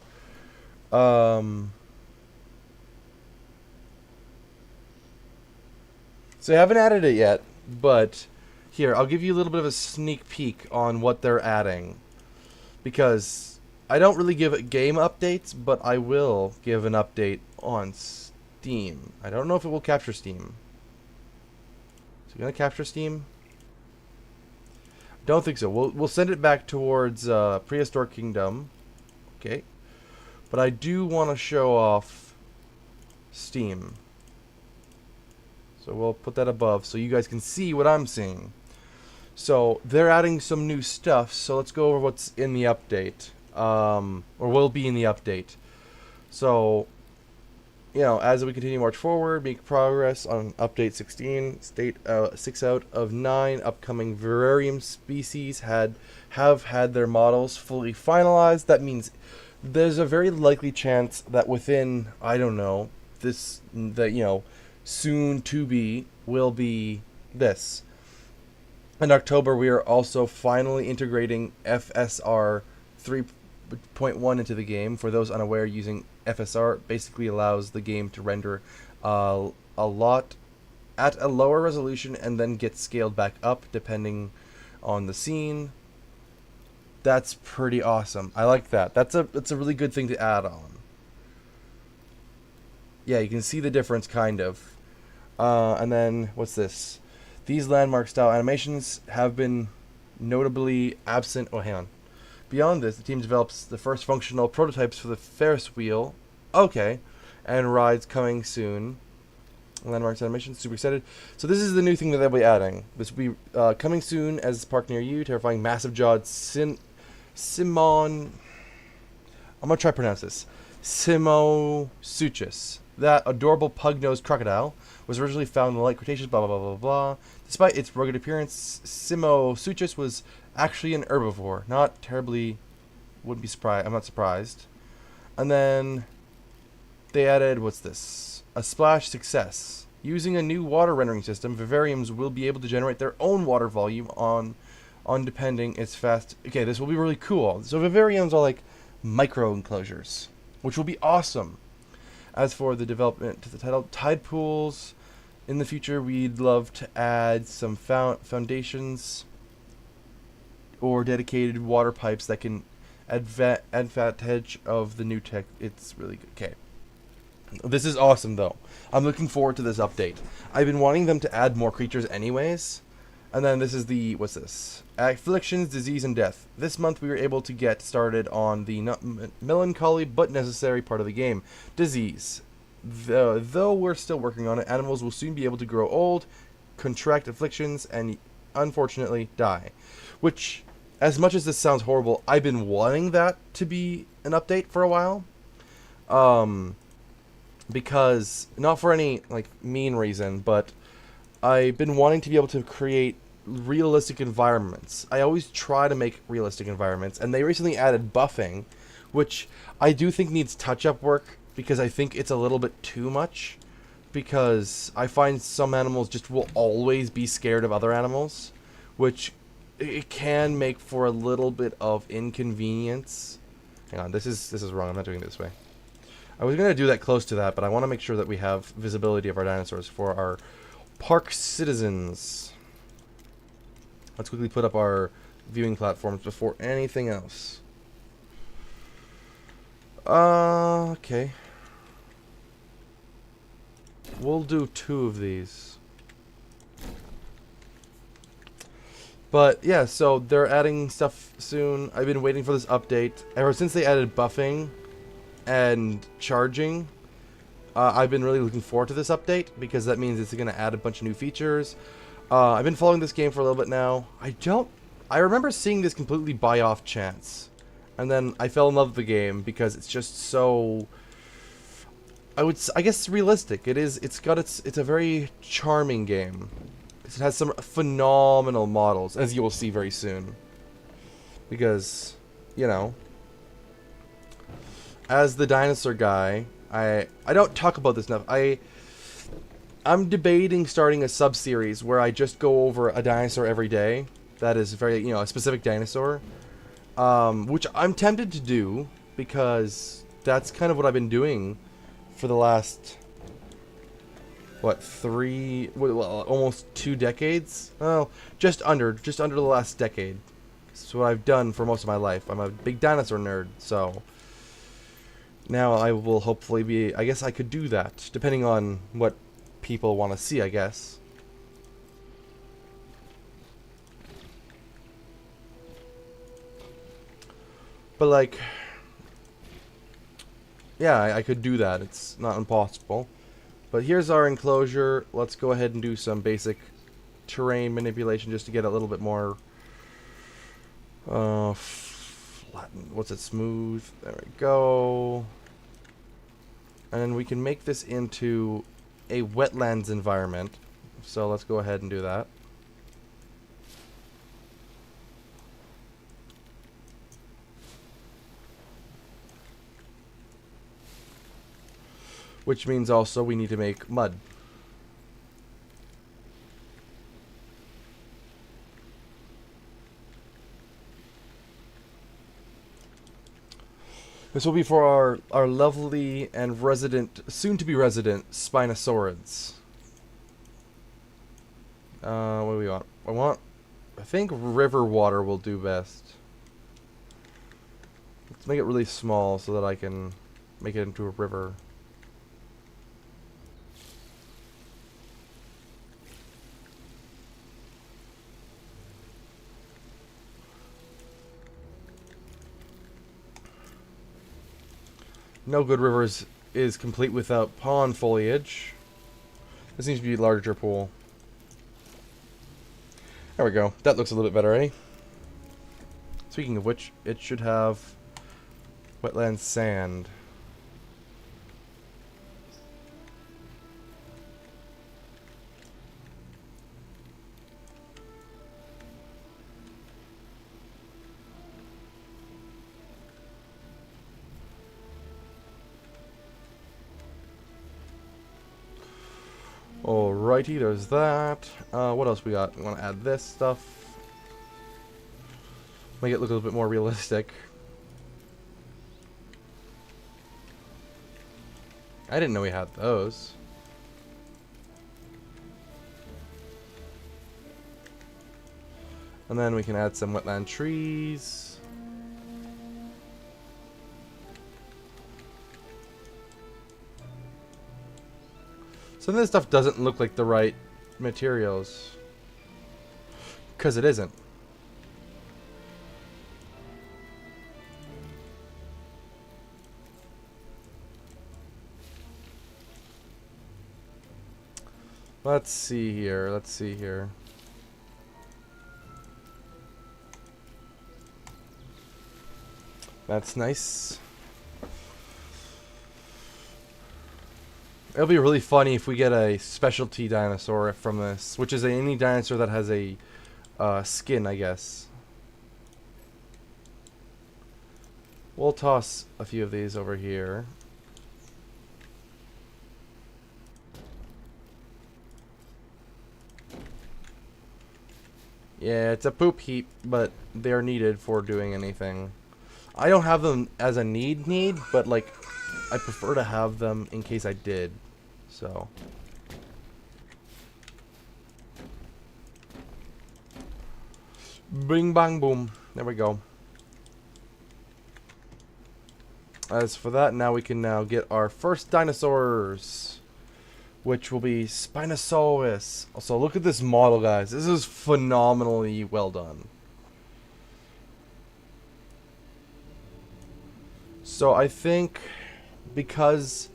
So they haven't added it yet, but here, I'll give you a little bit of a sneak peek on what they're adding. Because I don't really give game updates, but I will give an update on Steam. I don't know if it will capture Steam. So we're gonna capture Steam. Don't think so. We'll send it back towards Prehistoric Kingdom. Okay. But I do want to show off Steam. So we'll put that above so you guys can see what I'm seeing. So they're adding some new stuff. So let's go over what's in the update. Or will be in the update. So, you know, as we continue to march forward, make progress on update 16, 6 out of 9 upcoming vivarium species have had their models fully finalized. That means there's a very likely chance that within, I don't know, soon to be will be this. In October, we are also finally integrating FSR 3.1 into the game. For those unaware, using FSR basically allows the game to render a lot at a lower resolution and then get scaled back up depending on the scene. That's pretty awesome. I like that. That's a really good thing to add on. Yeah, you can see the difference, kind of. And then, what's this? These landmark-style animations have been notably absent. Oh, hang on. Beyond this, the team develops the first functional prototypes for the Ferris wheel. Okay. And rides coming soon. Landmarks animation, super excited. So this is the new thing that they'll be adding. This will be coming soon as park near you. Terrifying massive-jawed Simon... I'm going to try to pronounce this. Simosuchus. That adorable pug-nosed crocodile was originally found in the late Cretaceous, blah, blah, blah, blah, blah. Despite its rugged appearance, Simosuchus was actually an herbivore. Not terribly... Wouldn't be surprised. I'm not surprised. And then they added, what's this? A splash success. Using a new water rendering system, vivariums will be able to generate their own water volume on depending its fast... Okay, this will be really cool. So vivariums are like micro enclosures, which will be awesome. As for the development to the title, tide pools, in the future we'd love to add some foundations or dedicated water pipes that can advantage of the new tech. It's really good. Okay. This is awesome, though. I'm looking forward to this update. I've been wanting them to add more creatures anyways. And then this is the, what's this? Afflictions, disease, and death. This month we were able to get started on the melancholy but necessary part of the game. Disease. Though we're still working on it, animals will soon be able to grow old, contract afflictions, and unfortunately die. Which, as much as this sounds horrible, I've been wanting that to be an update for a while. Because, not for any like mean reason, but I've been wanting to be able to create realistic environments. I always try to make realistic environments, and they recently added buffing, which I do think needs touch-up work, because I think it's a little bit too much, because I find some animals just will always be scared of other animals, which it can make for a little bit of inconvenience. Hang on, this is wrong. I'm not doing it this way. I was going to do that close to that, but I want to make sure that we have visibility of our dinosaurs for our park citizens. Let's quickly put up our viewing platforms before anything else. Okay. We'll do 2 of these. But yeah, so they're adding stuff soon. I've been waiting for this update. Ever since they added buffing and charging, I've been really looking forward to this update, because that means it's going to add a bunch of new features. I've been following this game for a little bit now. I remember seeing this completely by off chance, and then I fell in love with the game because it's just so, I guess, realistic. It's a very charming game. It has some phenomenal models, as you will see very soon. Because, you know, as the dinosaur guy, I don't talk about this enough. I'm debating starting a sub-series where I just go over a dinosaur every day. That is very, a specific dinosaur. Which I'm tempted to do, because that's kind of what I've been doing for the last, almost 2 decades? Well, just under the last decade. It's what I've done for most of my life. I'm a big dinosaur nerd, so now I will hopefully be, I guess I could do that, depending on what people want to see, I guess. But like, yeah, I could do that. It's not impossible. But here's our enclosure. Let's go ahead and do some basic terrain manipulation just to get a little bit more flatten. What's it? Smooth. There we go. And then we can make this into a wetlands environment. So let's go ahead and do that. Which means also we need to make mud. This will be for our lovely and resident, soon-to-be resident, Spinosaurids. What do we want? I think river water will do best. Let's make it really small so that I can make it into a river. No good rivers is complete without pond foliage. This needs to be a larger pool. There we go. That looks a little bit better, eh? Speaking of which, it should have wetland sand. Alrighty, there's that. What else we got? We want to add this stuff. Make it look a little bit more realistic. I didn't know we had those. And then we can add some wetland trees. Some of this stuff doesn't look like the right materials. Because it isn't. Let's see here. Let's see here. That's nice. It'll be really funny if we get a specialty dinosaur from this, which is any dinosaur that has a skin, I guess. We'll toss a few of these over here. Yeah, it's a poop heap, but they're needed for doing anything. I don't have them as a need, but like, I prefer to have them in case I did. So. Bing bang boom. There we go. As for that, now we can now get our first dinosaurs, which will be Spinosaurus. Also, look at this model, guys. This is phenomenally well done. So I think because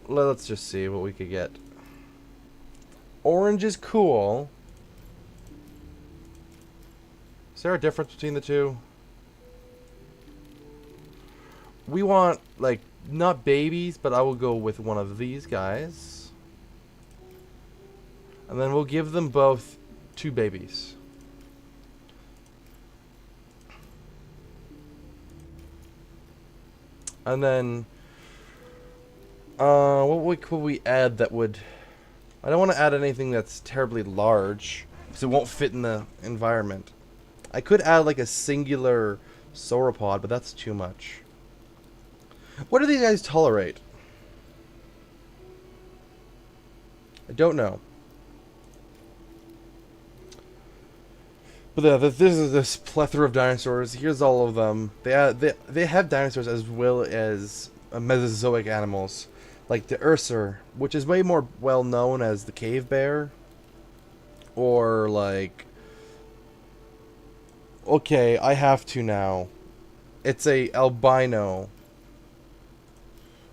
let's just see what we could get. Orange is cool. Is there a difference between the two? We want, like, not babies, but I will go with one of these guys. And then we'll give them both 2 babies. And then, what could we add that would... I don't want to add anything that's terribly large, because it won't fit in the environment. I could add, like, a singular sauropod, but that's too much. What do these guys tolerate? I don't know. But this is this plethora of dinosaurs. Here's all of them. They have dinosaurs as well as Mesozoic animals, like the Ursa, which is way more well known as the cave bear, or like. Okay, I have to now. It's a albino.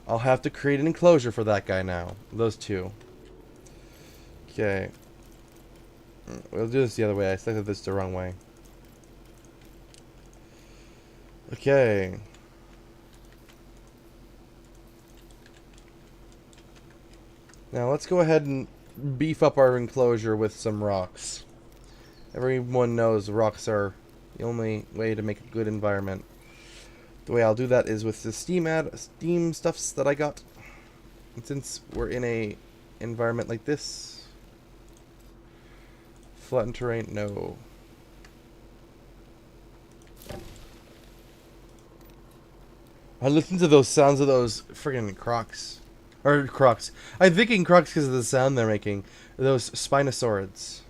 I'll have to create an enclosure for that guy now. Those two. Okay. We'll do this the other way. I selected this the wrong way. Okay. Now let's go ahead and beef up our enclosure with some rocks. Everyone knows rocks are the only way to make a good environment. The way I'll do that is with the steam stuffs that I got. And since we're in a environment like this, flattened terrain, no. I listen to those sounds of those friggin' crocs. Or crocs. I'm thinking crocs because of the sound they're making. Those spinosaurids.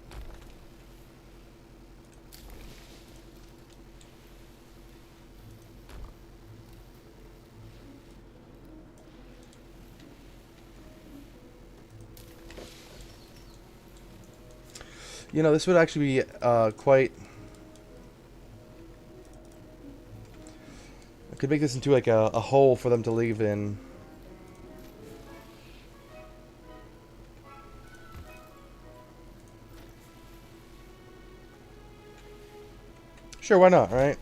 You know, this would actually be quite... I could make this into like a hole for them to live in. Sure, why not, right?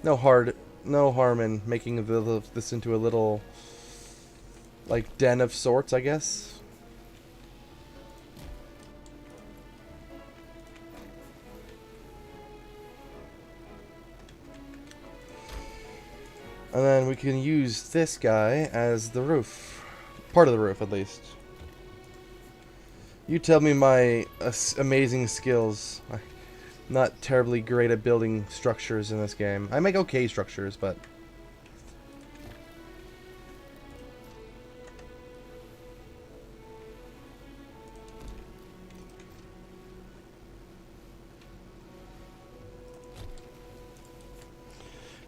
No harm in making this into a little, like, den of sorts, I guess. And then we can use this guy as the roof. Part of the roof, at least. You tell me my amazing skills. I'm not terribly great at building structures in this game. I make okay structures, but...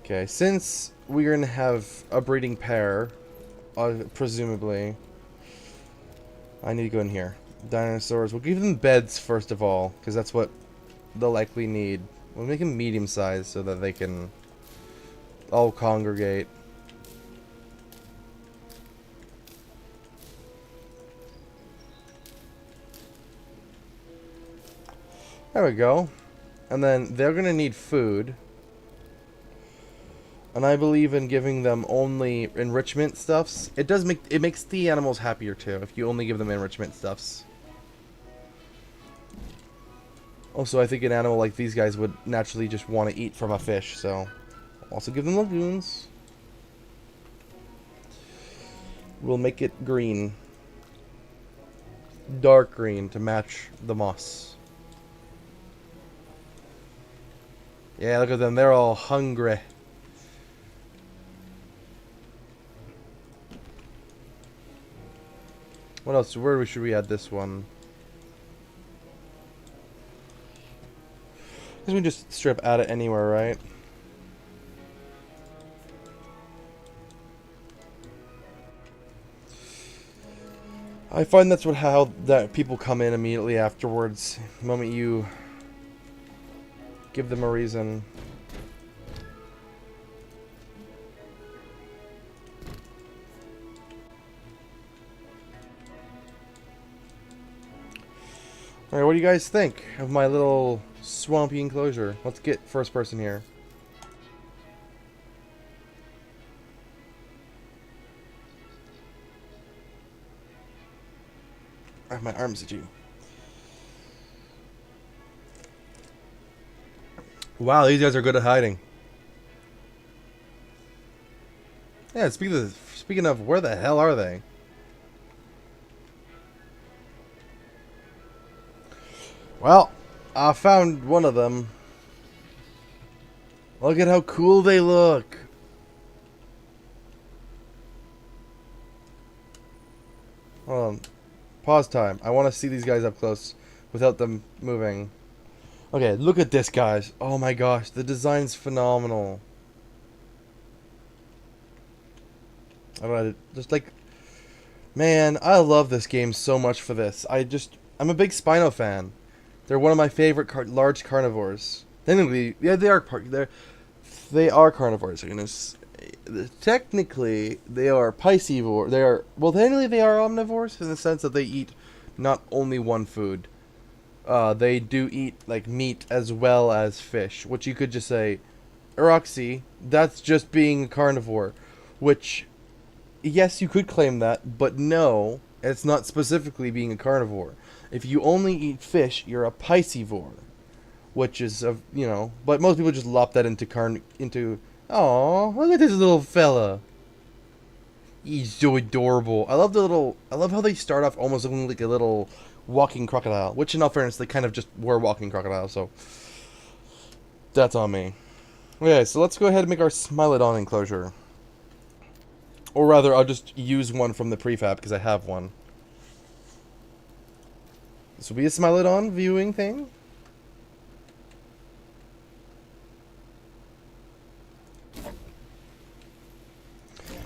Okay, since we're going to have a breeding pair, presumably, I need to go in here. Dinosaurs, we'll give them beds first of all, because that's what they'll likely need. We'll make them medium-sized so that they can all congregate. There we go. And then they're going to need food. And I believe in giving them only enrichment stuffs. It makes the animals happier too if you only give them enrichment stuffs. Also, I think an animal like these guys would naturally just want to eat from a fish, so also give them lagoons. We'll make it green. Dark green to match the moss. Yeah, look at them. They're all hungry. What else? Where should we add this one? I guess we just strip add it anywhere, right? I find that's how people come in immediately afterwards. The moment you give them a reason. Alright, what do you guys think of my little swampy enclosure? Let's get first person here. I have my arms at you. Wow, these guys are good at hiding. Yeah, speaking of, where the hell are they? Well, I found one of them. Look at how cool they look. Hold on. Pause time. I want to see these guys up close without them moving. Okay, look at this, guys. Oh my gosh, the design's phenomenal. I don't know, just like... Man, I love this game so much for this. I'm a big Spino fan. They're one of my favorite large carnivores. Technically, yeah, they are They are carnivores. Technically, they are piscivore. They are well. Technically, they are omnivores in the sense that they eat not only one food. They do eat like meat as well as fish, which you could just say, Erroxxy, that's just being a carnivore. Which, yes, you could claim that, but no, it's not specifically being a carnivore. If you only eat fish, you're a piscivore, which is But most people just lop that into. Oh, look at this little fella. He's so adorable. I love how they start off almost looking like a little walking crocodile. Which, in all fairness, they kind of just were walking crocodiles. So that's on me. Okay, so let's go ahead and make our Smilodon enclosure. Or rather, I'll just use one from the prefab because I have one. This will be a Smilodon viewing thing.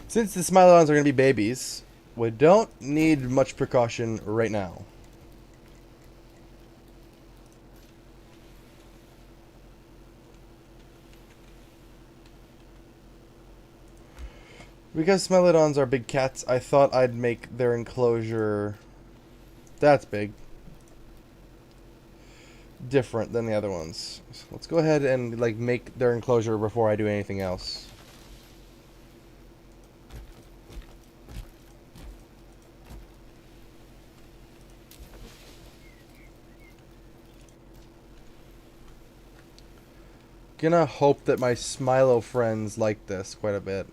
Since the Smilodons are going to be babies, we don't need much precaution right now. Because Smilodons are big cats, I thought I'd make their enclosure that's big. Different than the other ones. So let's go ahead and make their enclosure before I do anything else. Gonna hope that my Smilo friends like this quite a bit.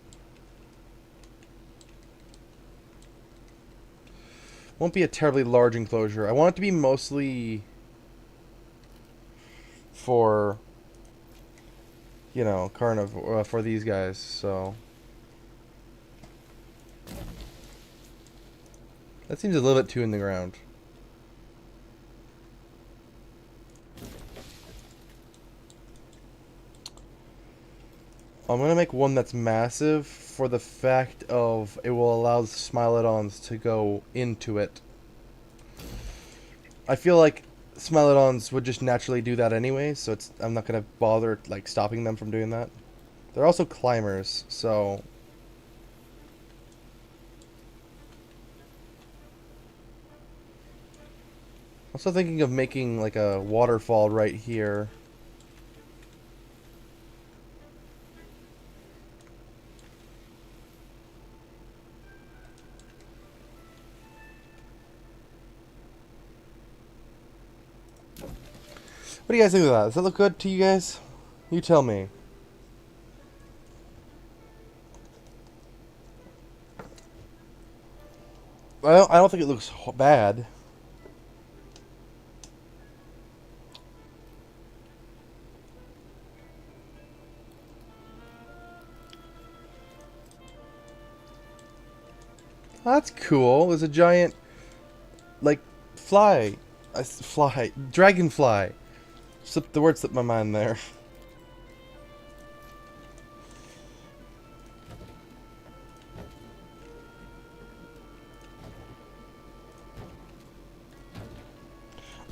Won't be a terribly large enclosure. I want it to be mostly for, carnivore for these guys. So that seems a little bit too in the ground. I'm gonna make one that's massive for the fact of it will allow the Smilodons to go into it. I feel like Smilodons would just naturally do that anyway, so I'm not gonna bother stopping them from doing that. They're also climbers, so also thinking of making a waterfall right here. What do you guys think of that? Does that look good to you guys? You tell me. I don't think it looks bad. That's cool. There's a giant, dragonfly. The word slipped my mind there.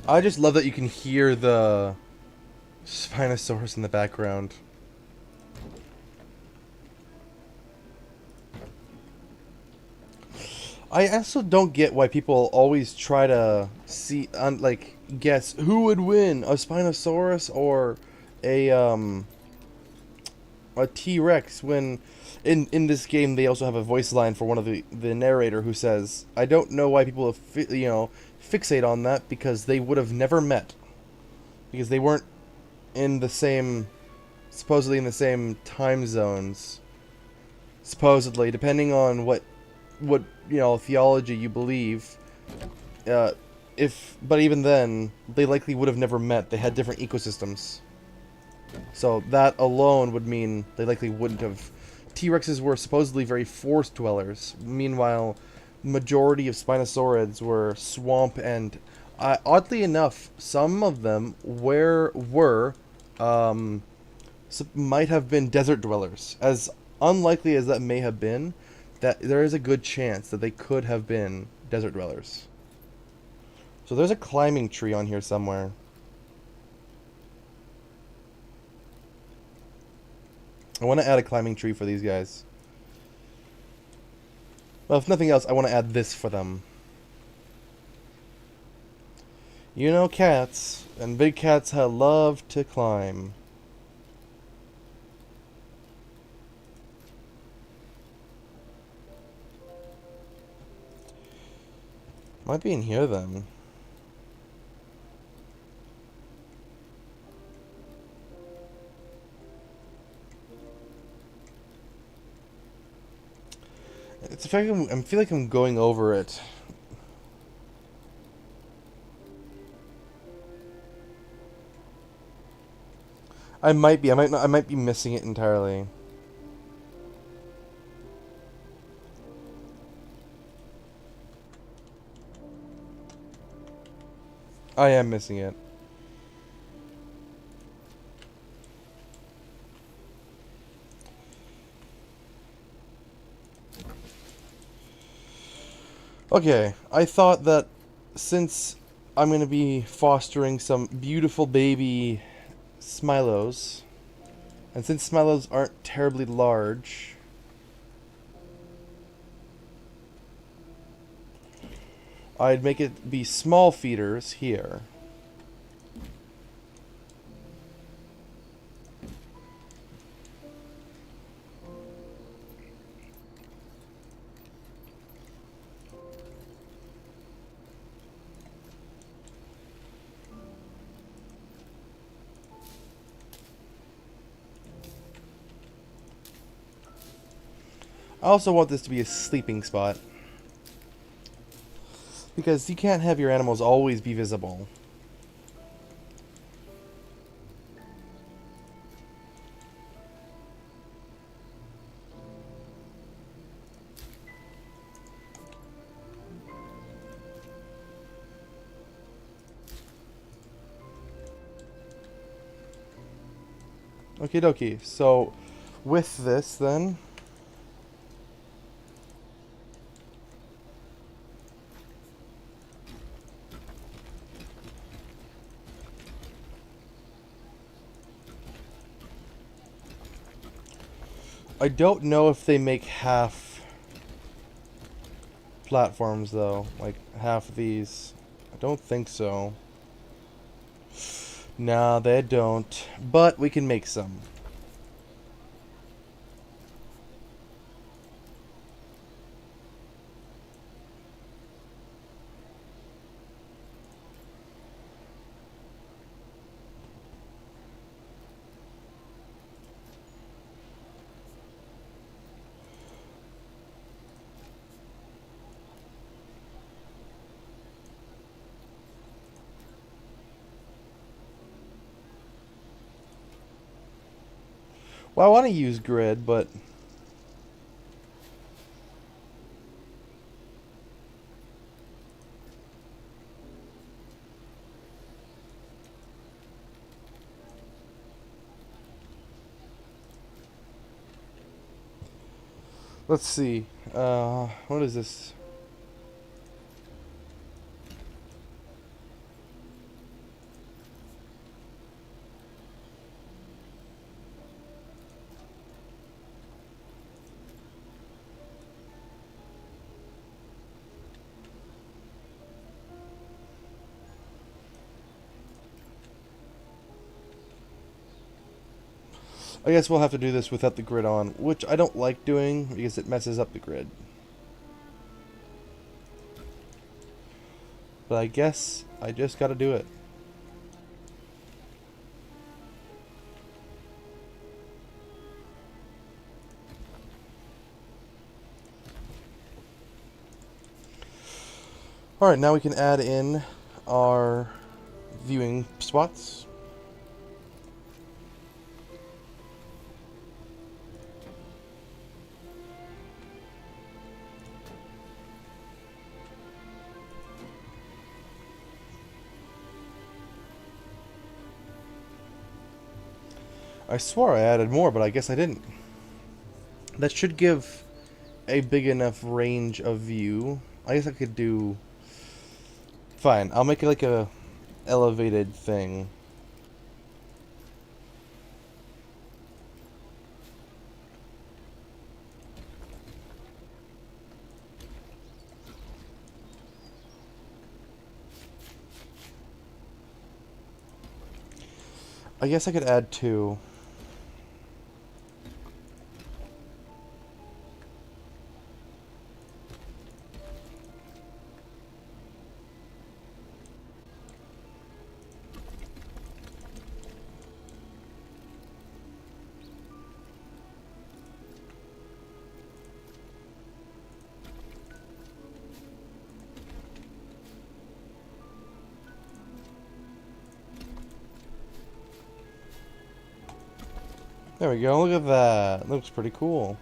I just love that you can hear the Spinosaurus in the background. I also don't get why people always try to guess who would win, a Spinosaurus or a T-Rex, when in this game they also have a voice line for one of the narrator who says, I don't know why people fixate on that, because they would have never met, because they weren't supposedly in the same time zones, supposedly, depending on what theology you believe. But even then, they likely would have never met. They had different ecosystems, so that alone would mean they likely wouldn't have. T-Rexes were supposedly very forest dwellers. Meanwhile, majority of Spinosaurids were swamp, and oddly enough, some of them might have been desert dwellers. As unlikely as that may have been, that there is a good chance that they could have been desert dwellers. So there's a climbing tree on here somewhere. I want to add a climbing tree for these guys. Well, if nothing else, I want to add this for them. You know cats, and big cats love to climb. Might be in here then. It's a fact I feel like I'm going over it. I might be. I might not. I might be missing it entirely. I am missing it. Okay, I thought that since I'm going to be fostering some beautiful baby Smilos, and since Smilos aren't terribly large, I'd make it be small feeders here. I also want this to be a sleeping spot, because you can't have your animals always be visible. Okie dokie, so with this then, I don't know if they make half platforms though, like half of these. I don't think so. Nah, they don't, but we can make some. Well, I want to use grid, but let's see. What is this? I guess we'll have to do this without the grid on, which I don't like doing because it messes up the grid. But I guess I just gotta do it. Alright, now we can add in our viewing spots. I swore I added more, but I guess I didn't. That should give a big enough range of view. I guess I could do... Fine, I'll make it like a elevated thing. I guess I could add 2. There we go, look at that. Looks pretty cool.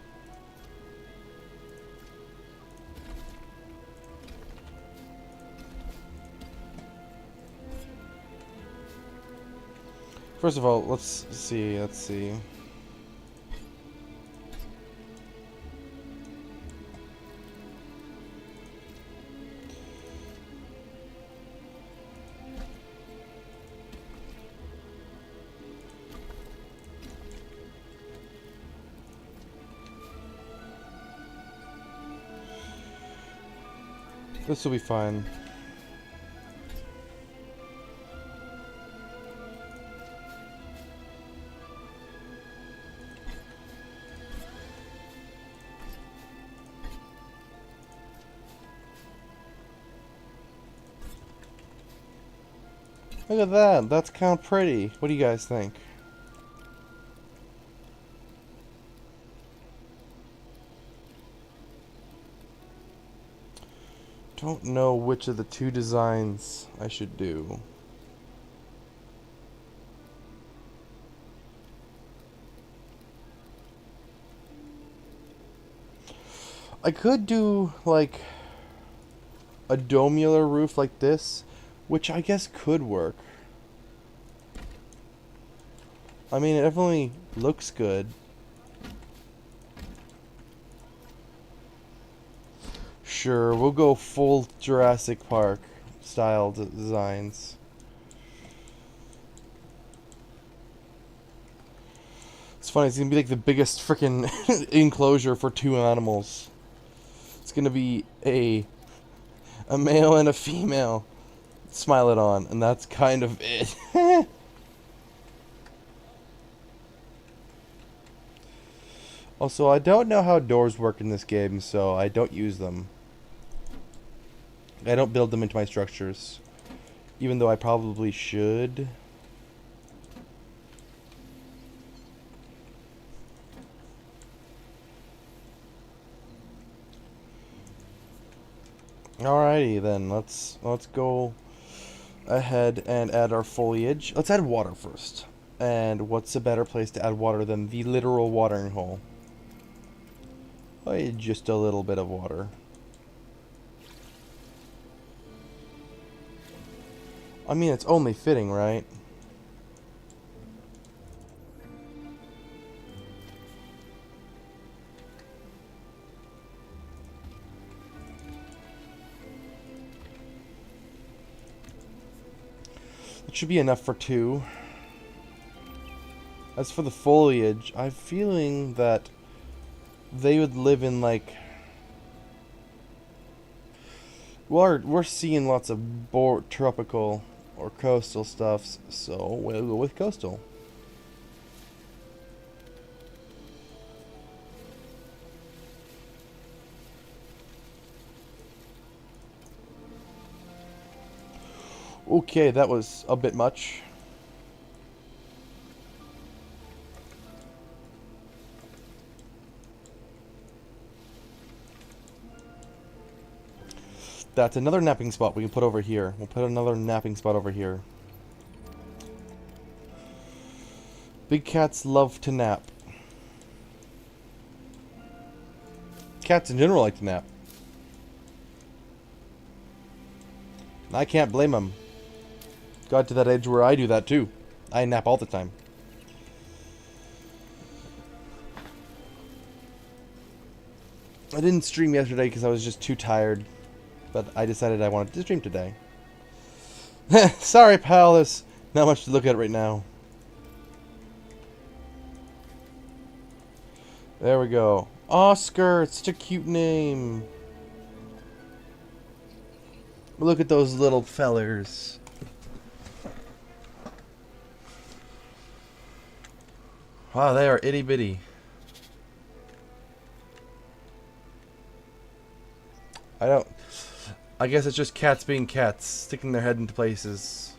First of all, let's see. This will be fine. Look at that. That's kind of pretty. What do you guys think? Don't know which of the 2 designs I should do. I could do like a domular roof like this, which I guess could work. I mean, it definitely looks good. Sure, we'll go full Jurassic Park style designs. It's funny, it's gonna be like the biggest freaking enclosure for 2 animals. It's gonna be a male and a female. Smile it on, and that's kind of it. Also, I don't know how doors work in this game, so I don't use them. I don't build them into my structures, even though I probably should. Alrighty then, let's go ahead and add our foliage. Let's add water first. And what's a better place to add water than the literal watering hole? Oh, just a little bit of water. I mean, it's only fitting, right? It should be enough for 2. As for the foliage, I'm feeling that they would live in like... We're seeing lots of tropical or coastal stuffs, so we'll go with coastal. Okay, that was a bit much. That's another napping spot we can put over here. We'll put another napping spot over here. Big cats love to nap. Cats in general like to nap. I can't blame them. Got to that age where I do that too. I nap all the time. I didn't stream yesterday because I was just too tired. But I decided I wanted to stream today. Sorry, pal. There's not much to look at right now. There we go. Oscar. It's such a cute name. Look at those little fellers. Wow, they are itty bitty. I don't. I guess it's just cats being cats, sticking their head into places.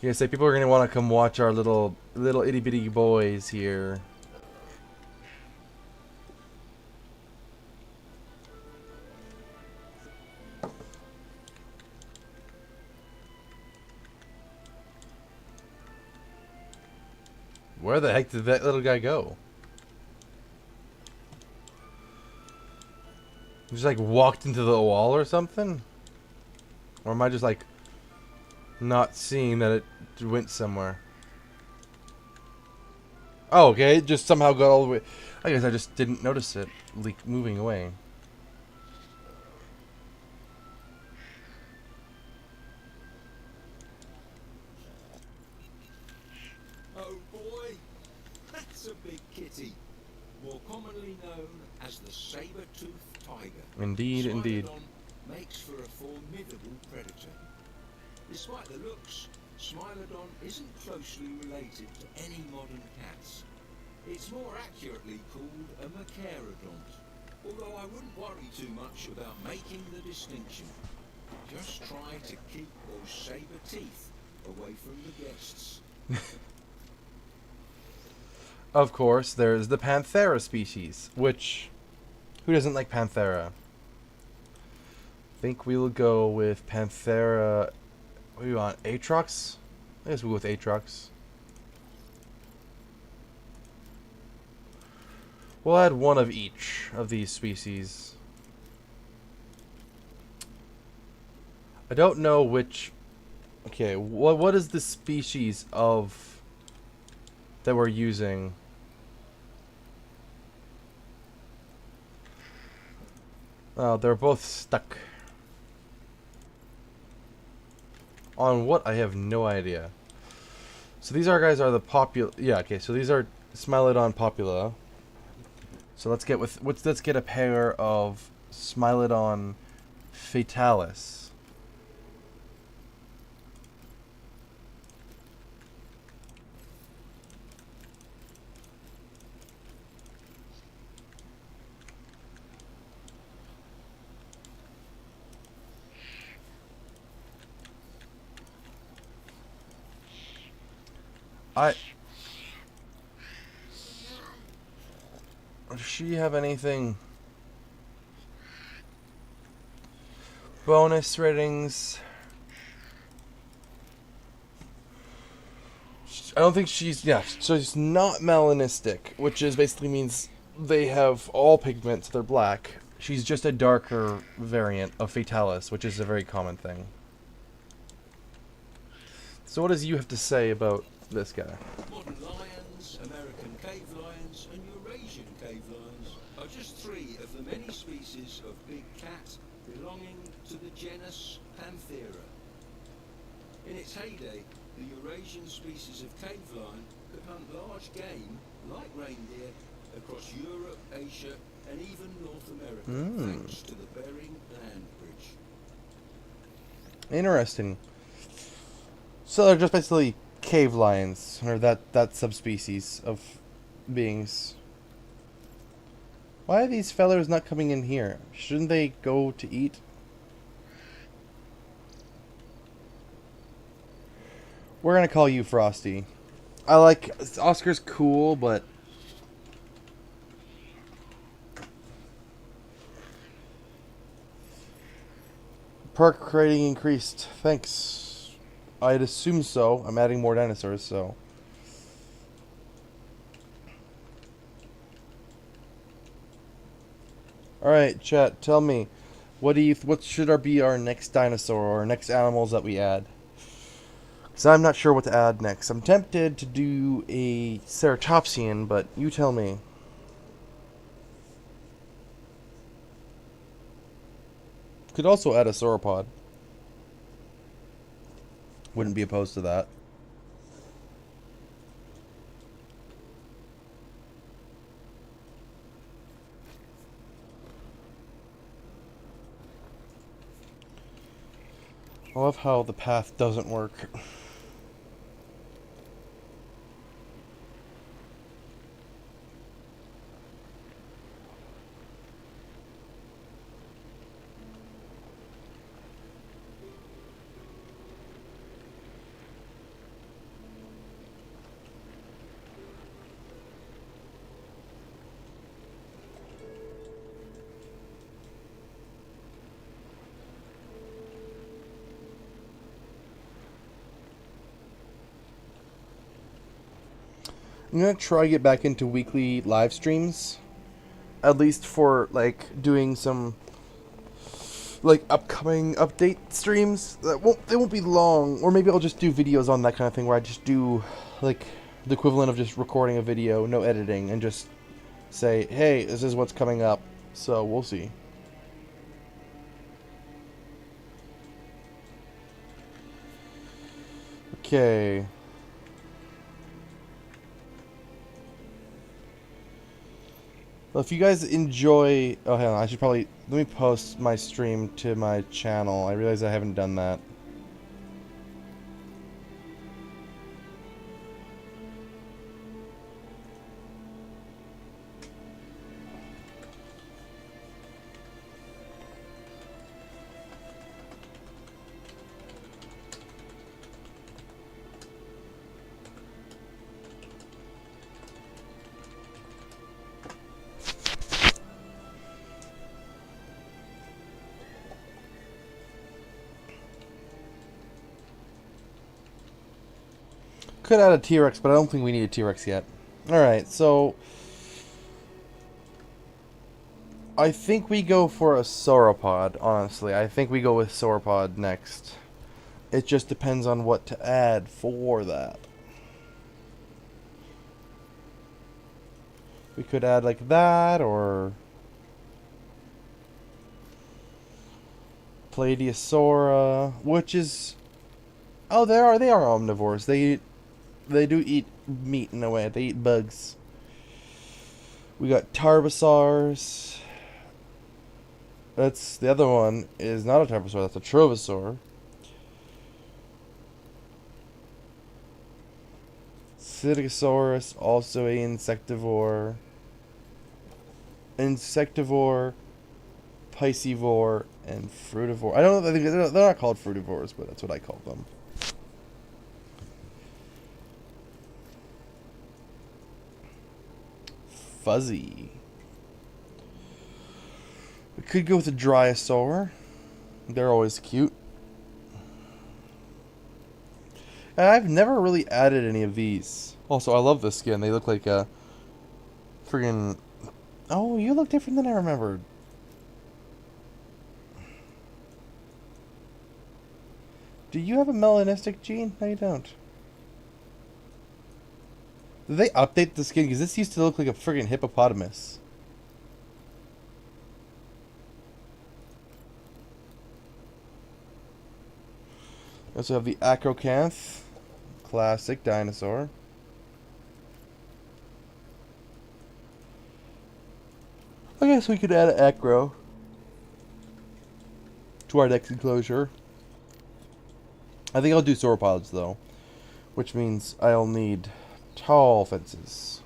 Yeah, say people are gonna want to come watch our little itty bitty boys here. Where the heck did that little guy go? He just like walked into the wall or something? Or am I just like not seeing that it went somewhere? Oh, okay, it just somehow got all the way. I guess I just didn't notice it moving away. Oh boy, that's a big kitty. More commonly known as the saber-toothed tiger. Indeed, indeed. Smilodon makes for a formidable predator. Despite the looks, Smilodon isn't closely related to any modern cats. It's more accurately called a macarodont, although I wouldn't worry too much about making the distinction. Just try to keep those saber teeth away from the guests. Of course, there's the Panthera species, which... Who doesn't like Panthera? I think we will go with Panthera... What do you want? Erroxxy? I guess we'll go with Erroxxy. We'll add one of each of these species. I don't know which... Okay, what is the species of... that we're using? Oh, they're both stuck. On what? I have no idea. So these guys are the popular... Yeah, okay, so these are Smilodon popula. So let's get a pair of Smilodon fatalis. Does she have anything? Bonus ratings. I don't think she's... Yeah, so she's not melanistic, which is basically means they have all pigments, they're black. She's just a darker variant of fatalis, which is a very common thing. So what does you have to say about this guy? Modern lions, American cave lions, and Eurasian cave lions are just three of the many species of big cat belonging to the genus Panthera. In its heyday, the Eurasian species of cave lion could hunt large game, like reindeer, across Europe, Asia, and even North America, thanks to the Bering Land Bridge. Interesting. So they're just basically cave lions, or that subspecies of beings. Why are these fellows not coming in here? Shouldn't they go to eat? We're gonna call you Frosty. I like... Oscar's cool, but... Perk rating increased. Thanks. I'd assume so. I'm adding more dinosaurs, so... Alright, chat, tell me. What should be our next dinosaur, or next animals that we add? Because I'm not sure what to add next. I'm tempted to do a ceratopsian, but you tell me. Could also add a sauropod. Wouldn't be opposed to that. I love how the path doesn't work. I'm gonna try to get back into weekly live streams, at least for like doing some like upcoming update streams. They won't be long, or maybe I'll just do videos on that kind of thing where I just do like the equivalent of just recording a video, no editing, and just say, hey, this is what's coming up. So we'll see. Okay. Well, if you guys enjoy... Oh, hang on. I should probably... Let me post my stream to my channel. I realize I haven't done that. Could add a T-Rex, but I don't think we need a T-Rex yet. Alright, so... I think we go for a sauropod, honestly. I think we go with sauropod next. It just depends on what to add for that. We could add like that, or... Plateosaura, which is... Oh, they are omnivores. They do eat meat in a way. They eat bugs. We got Tarbosaurs. That's the other one is not a Tarbosaur. That's a Trovosaur. Psittacosaurus, also a insectivore. Insectivore, Piscivore, and Frutivore. I don't know. I think they're not called frutivores, but that's what I call them. Fuzzy. We could go with a Dryosaur. They're always cute. And I've never really added any of these. Also, I love this skin. They look like a friggin'... Oh, you look different than I remembered. Do you have a melanistic gene? No, you don't. Did they update the skin? Because this used to look like a friggin' hippopotamus. We also have the Acrocanth. Classic dinosaur. I guess we could add an Acro to our next enclosure. I think I'll do sauropods though, which means I'll need tall fences.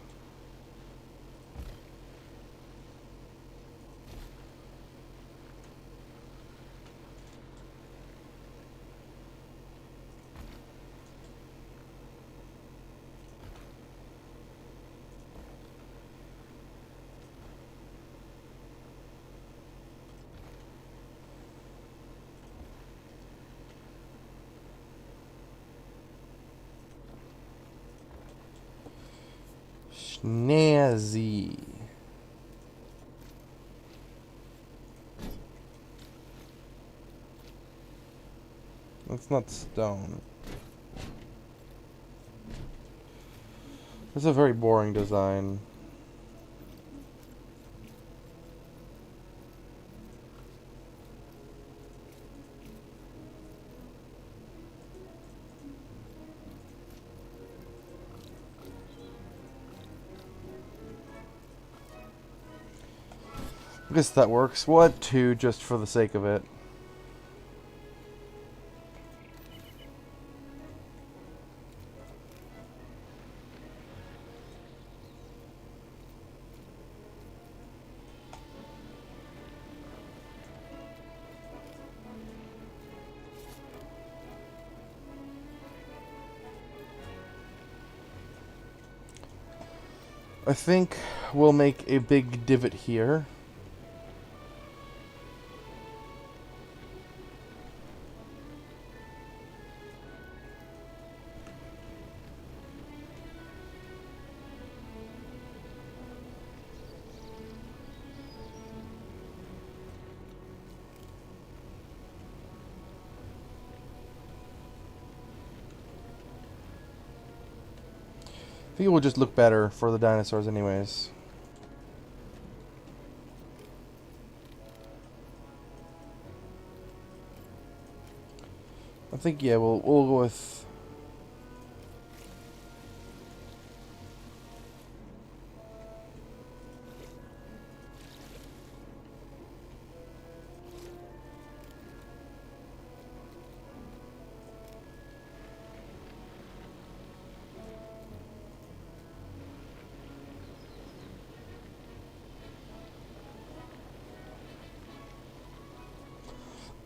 Snazzy. That's not stone. That's a very boring design. I guess that works. We'll add two just for the sake of it. I think we'll make a big divot here. I think it will just look better for the dinosaurs anyways. I think, yeah, we'll go with...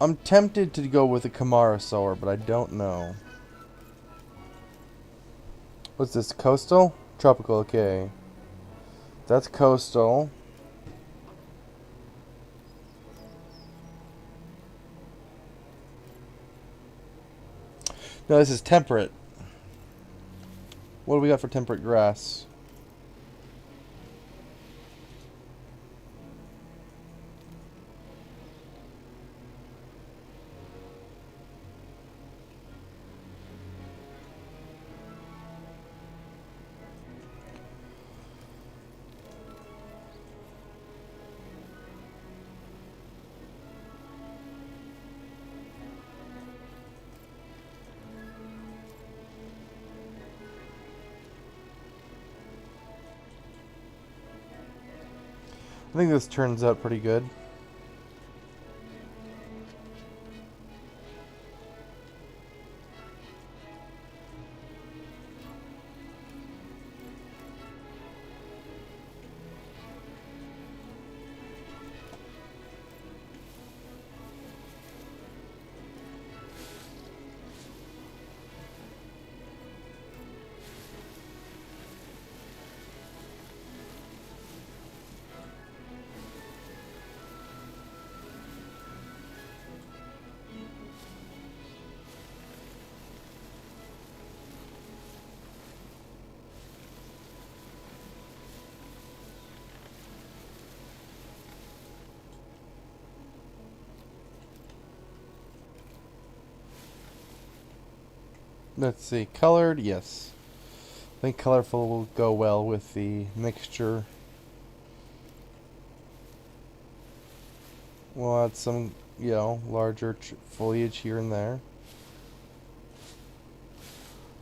I'm tempted to go with a Camarasaur, but I don't know. What's this, coastal? Tropical, okay. That's coastal. No, this is temperate. What do we got for temperate grass? I think this turns out pretty good. Let's see, colored, yes. I think colorful will go well with the mixture. We'll add some, larger foliage here and there.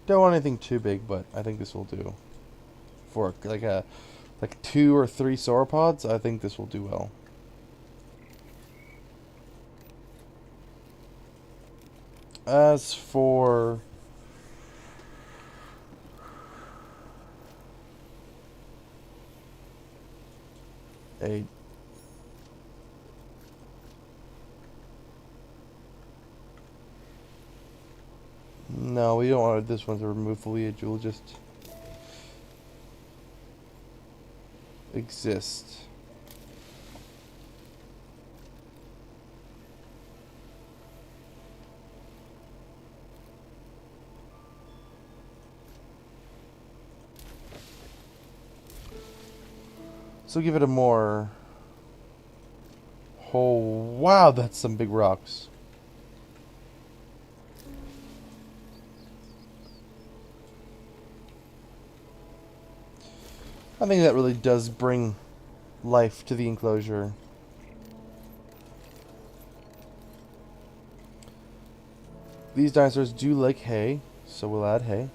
Don't want anything too big, but I think this will do. For like 2 or 3 sauropods, I think this will do well. As for a no, we don't want this one to remove foliage. It will just exist. So give it a more... Oh, wow, that's some big rocks. I think that really does bring life to the enclosure. These dinosaurs do like hay, so we'll add hay.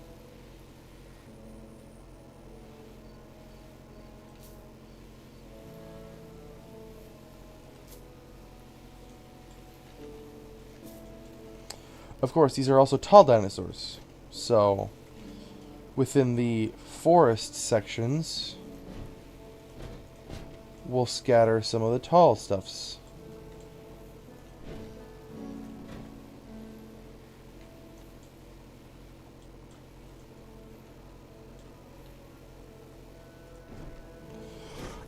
Of course, these are also tall dinosaurs. So, within the forest sections, we'll scatter some of the tall stuffs.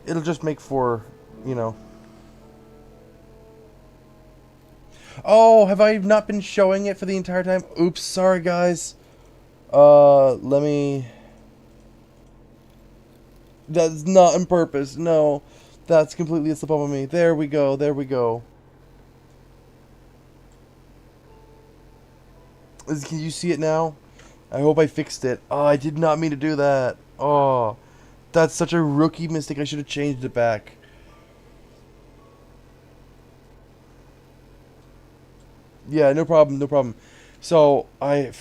it'll just make for, you know. Oh, have I not been showing it for the entire time? Oops, sorry guys. Let me... That's not on purpose, no. That's completely a slip up on me. There we go, there we go. Can you see it now? I hope I fixed it. Oh, I did not mean to do that. Oh, that's such a rookie mistake. I should have changed it back. Yeah, no problem, no problem. So, I'm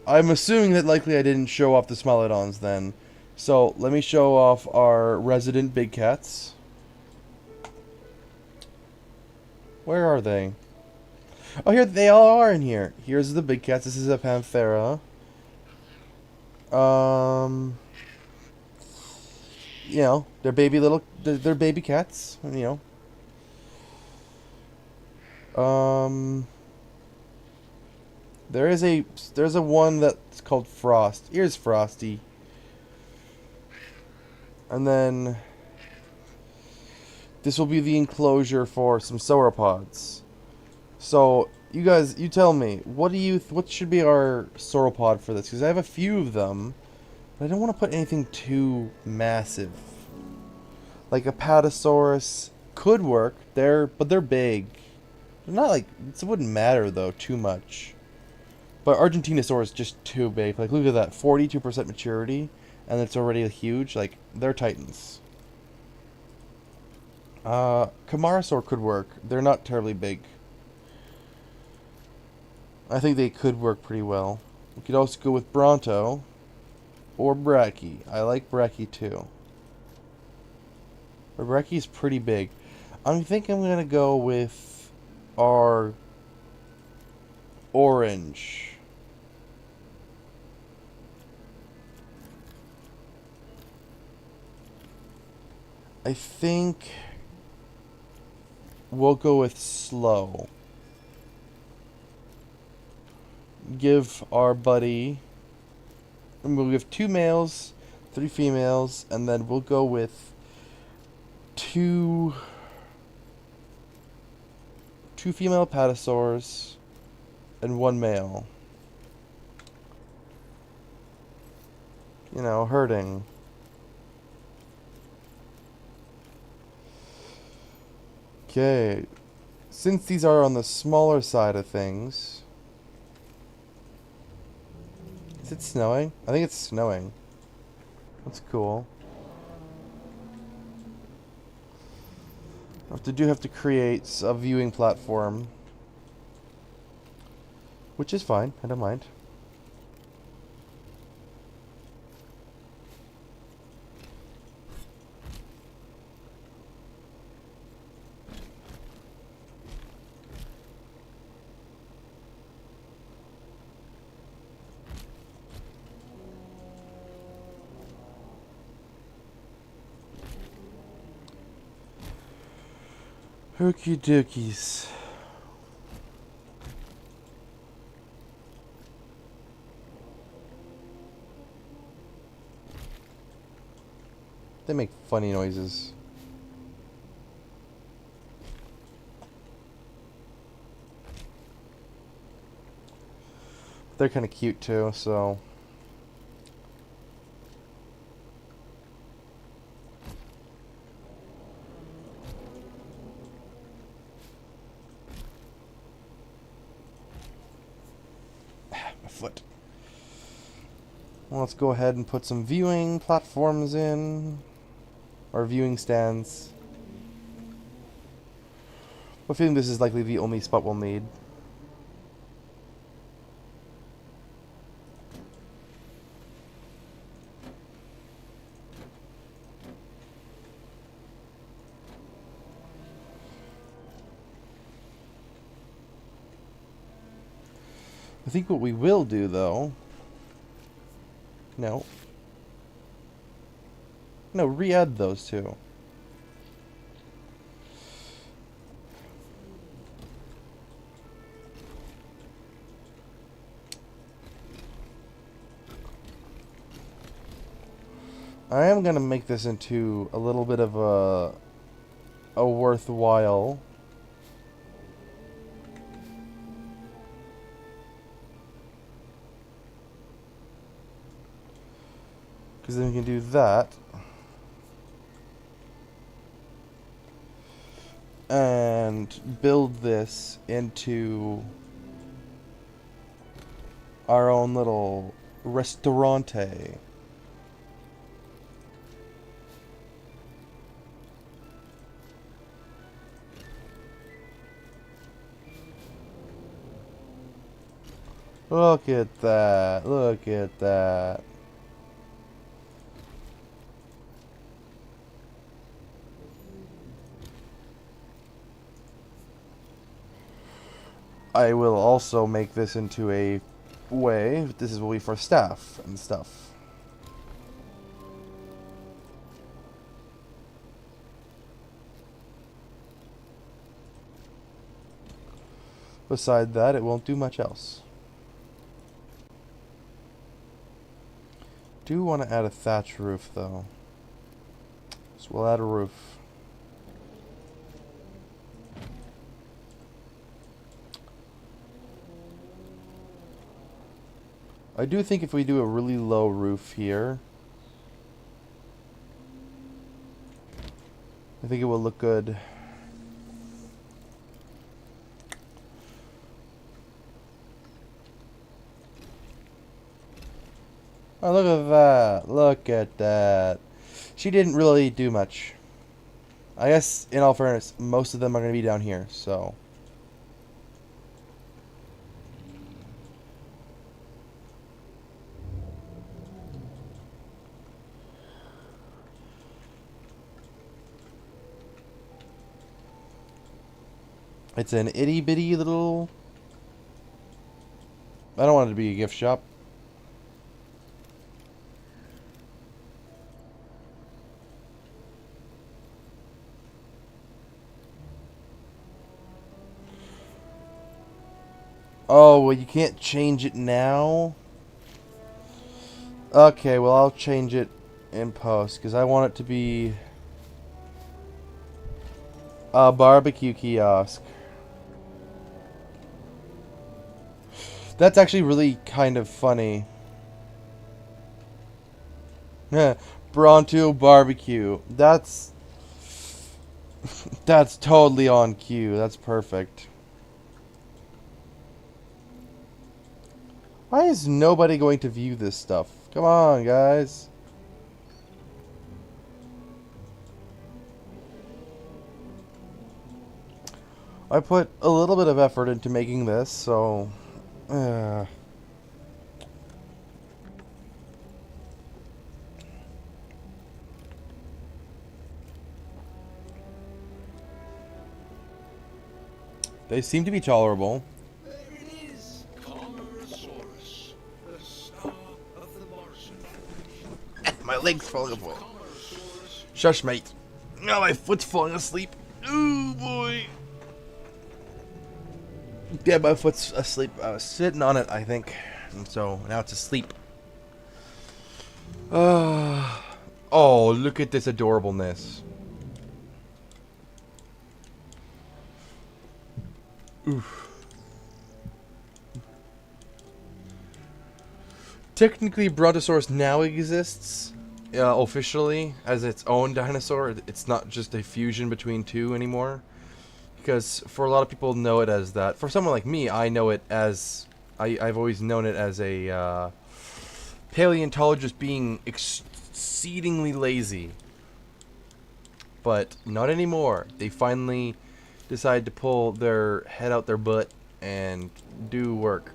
assuming that likely I didn't show off the Smilodons then. So, let me show off our resident big cats. Where are they? Oh, here they all are in here. Here's the big cats. This is a Panthera. You know, they're baby cats. You know. There's a one that's called Frost. Here's Frosty. And then this will be the enclosure for some sauropods. So, you guys, you tell me, what should be our sauropod for this? Because I have a few of them, but I don't want to put anything too massive. Like a Patasaurus could work. But they're big. They're not like, it wouldn't matter though too much. But Argentinosaurus is just too big. Like, look at that, 42% maturity, and it's already huge. Like, they're titans. Camarasaur could work. They're not terribly big. I think they could work pretty well. We could also go with Bronto or Brachy. I like Brachy too. But Brachy's pretty big. I think I'm gonna go with our orange. I think we'll go with slow. Give our buddy, and we'll give 2 males, 3 females, and then we'll go with two female patasaurs and 1 male. You know, herding. Okay, since these are on the smaller side of things. Is it snowing? I think it's snowing. That's cool. I have to create a viewing platform. Which is fine, I don't mind. Okie dokies. They make funny noises. They're kind of cute too, so... foot. Well, let's go ahead and put some viewing platforms in, or viewing stands. I think this is likely the only spot we'll need. I think what we will do, though... No, re-add those two. I am gonna make this into a little bit of a worthwhile. Because then we can do that. And build this into our own little restaurante. Look at that. Look at that. I will also make this into a way. This will be for staff and stuff. Beside that, it won't do much else. Do want to add a thatch roof, though. So we'll add a roof. I do think if we do a really low roof here, I think it will look good. Oh, look at that. Look at that. She didn't really do much. I guess, in all fairness, most of them are going to be down here, so. It's an itty bitty little. I don't want it to be a gift shop. Oh, well, you can't change it now? Okay, well, I'll change it in post, because I want it to be a barbecue kiosk. That's actually really kind of funny. Bronto barbecue. That's totally on cue. That's perfect. Why is nobody going to view this stuff? Come on, guys. I put a little bit of effort into making this, so. They seem to be tolerable. There it is, Carnosaurus, the star of the Morrison Formation. My leg's falling apart. Carnosaurus. Shush, mate. Now my foot's falling asleep. Ooh, boy. Yeah, my foot's asleep. I was sitting on it, I think. And so now it's asleep. Oh, look at this adorableness. Oof. Technically, Brontosaurus now exists officially as its own dinosaur. It's not just a fusion between two anymore. Because for a lot of people know it as that. For someone like me, I know it as... I've always known it as a paleontologist being exceedingly lazy. But not anymore. They finally decide to pull their head out their butt and do work.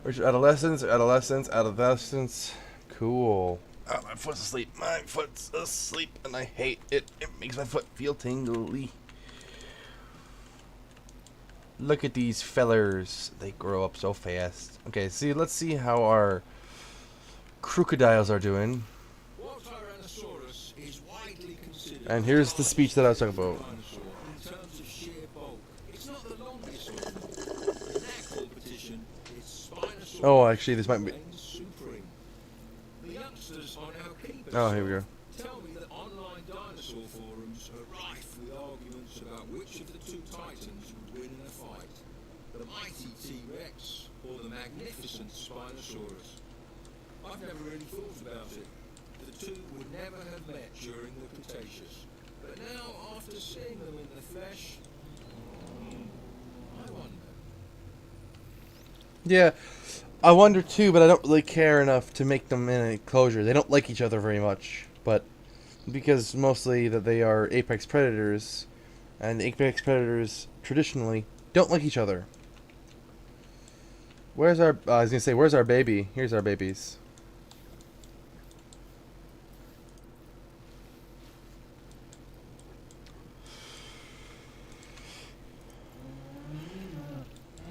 Which adolescence. Cool. Oh, my foot's asleep. My foot's asleep, and I hate it. It makes my foot feel tingly. Look at these fellers. They grow up so fast. Okay, see, let's see how our crocodiles are doing. Tyrannosaurus is widely considered And here's the speech that I was talking about. dinosaur in terms of not the longest of them. In that competition, its Spinosaurus Oh, actually, this might be. reigns supreme. The youngsters on our keeper Oh, here we go. tell me that online dinosaur forums are rife with arguments about which of the two titans would win in a fight. The mighty T-Rex or the magnificent Spinosaurus. I've never really thought about it. The two would never have met during the Cretaceous. But now, after seeing them in the flesh, I wonder. Yeah, I wonder too, but I don't really care enough to make them in an enclosure. They don't like each other very much, but because mostly that they are apex predators, and apex predators traditionally don't like each other. Where's our? I was gonna say, where's our baby? Here's our babies.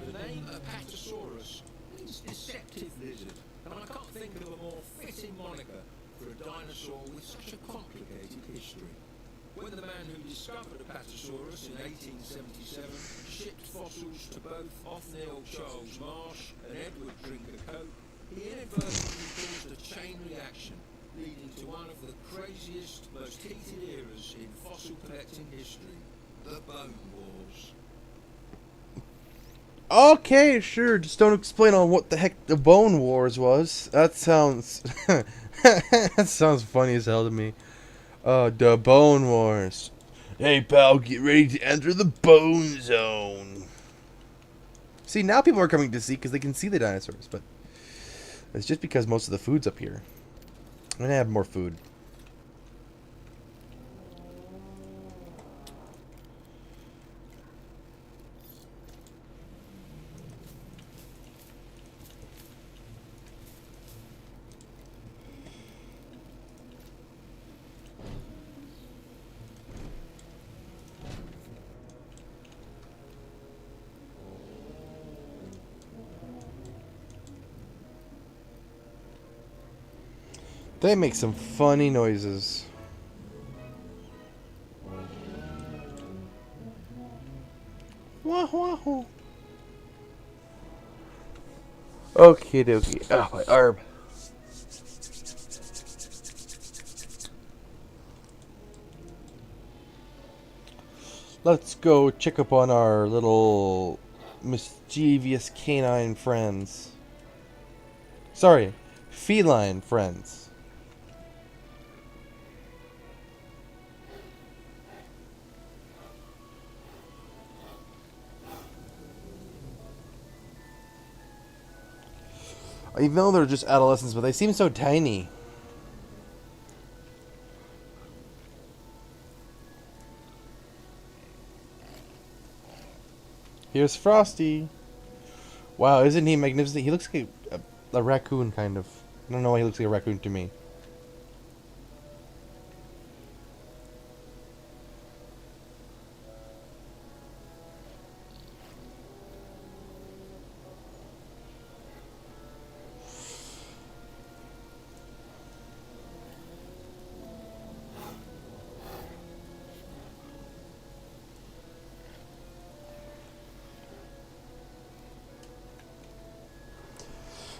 The name Apatosaurus means deceptive lizard, and I can't think of a more fitting moniker for a dinosaur with such a complicated history. When the man who discovered Apatosaurus in 1877 shipped fossils to both Othniel Charles Marsh and Edward Drinker Cope, he inadvertently caused a chain reaction, leading to one of the craziest, most heated eras in fossil collecting history, the Bone Wars. Okay, sure. Just don't explain on what the heck the Bone Wars was. That sounds that sounds funny as hell to me. The Bone Wars. Hey pal, get ready to enter the Bone Zone. See, now people are coming to see because they can see the dinosaurs, but it's just because most of the food's up here. I'm gonna have more food. They make some funny noises. Wah wah wah. Okie dokie. Oh, my arm. Let's go check up on our little mischievous canine friends. Sorry, feline friends. Even though they're just adolescents, but they seem so tiny. Here's Frosty. Wow, isn't he magnificent? He looks like a raccoon, kind of. I don't know why he looks like a raccoon to me.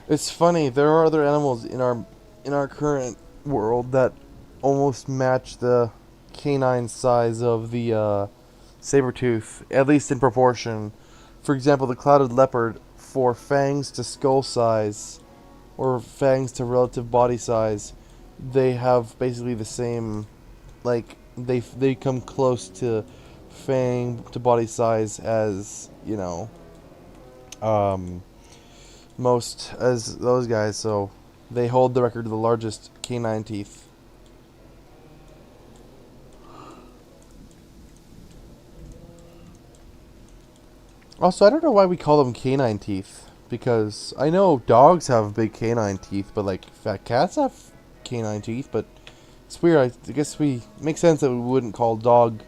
It's funny. There are other animals in our current world that almost match the canine size of the saber-tooth, at least in proportion. For example, the clouded leopard, for fangs to skull size, or fangs to relative body size, they have basically the same. Like they come close to fang to body size as most as those guys, so they hold the record of the largest canine teeth. Also, I don't know why we call them canine teeth, because I know dogs have big canine teeth, but like fat cats have canine teeth, but it's weird. I guess we makes sense that we wouldn't call dog,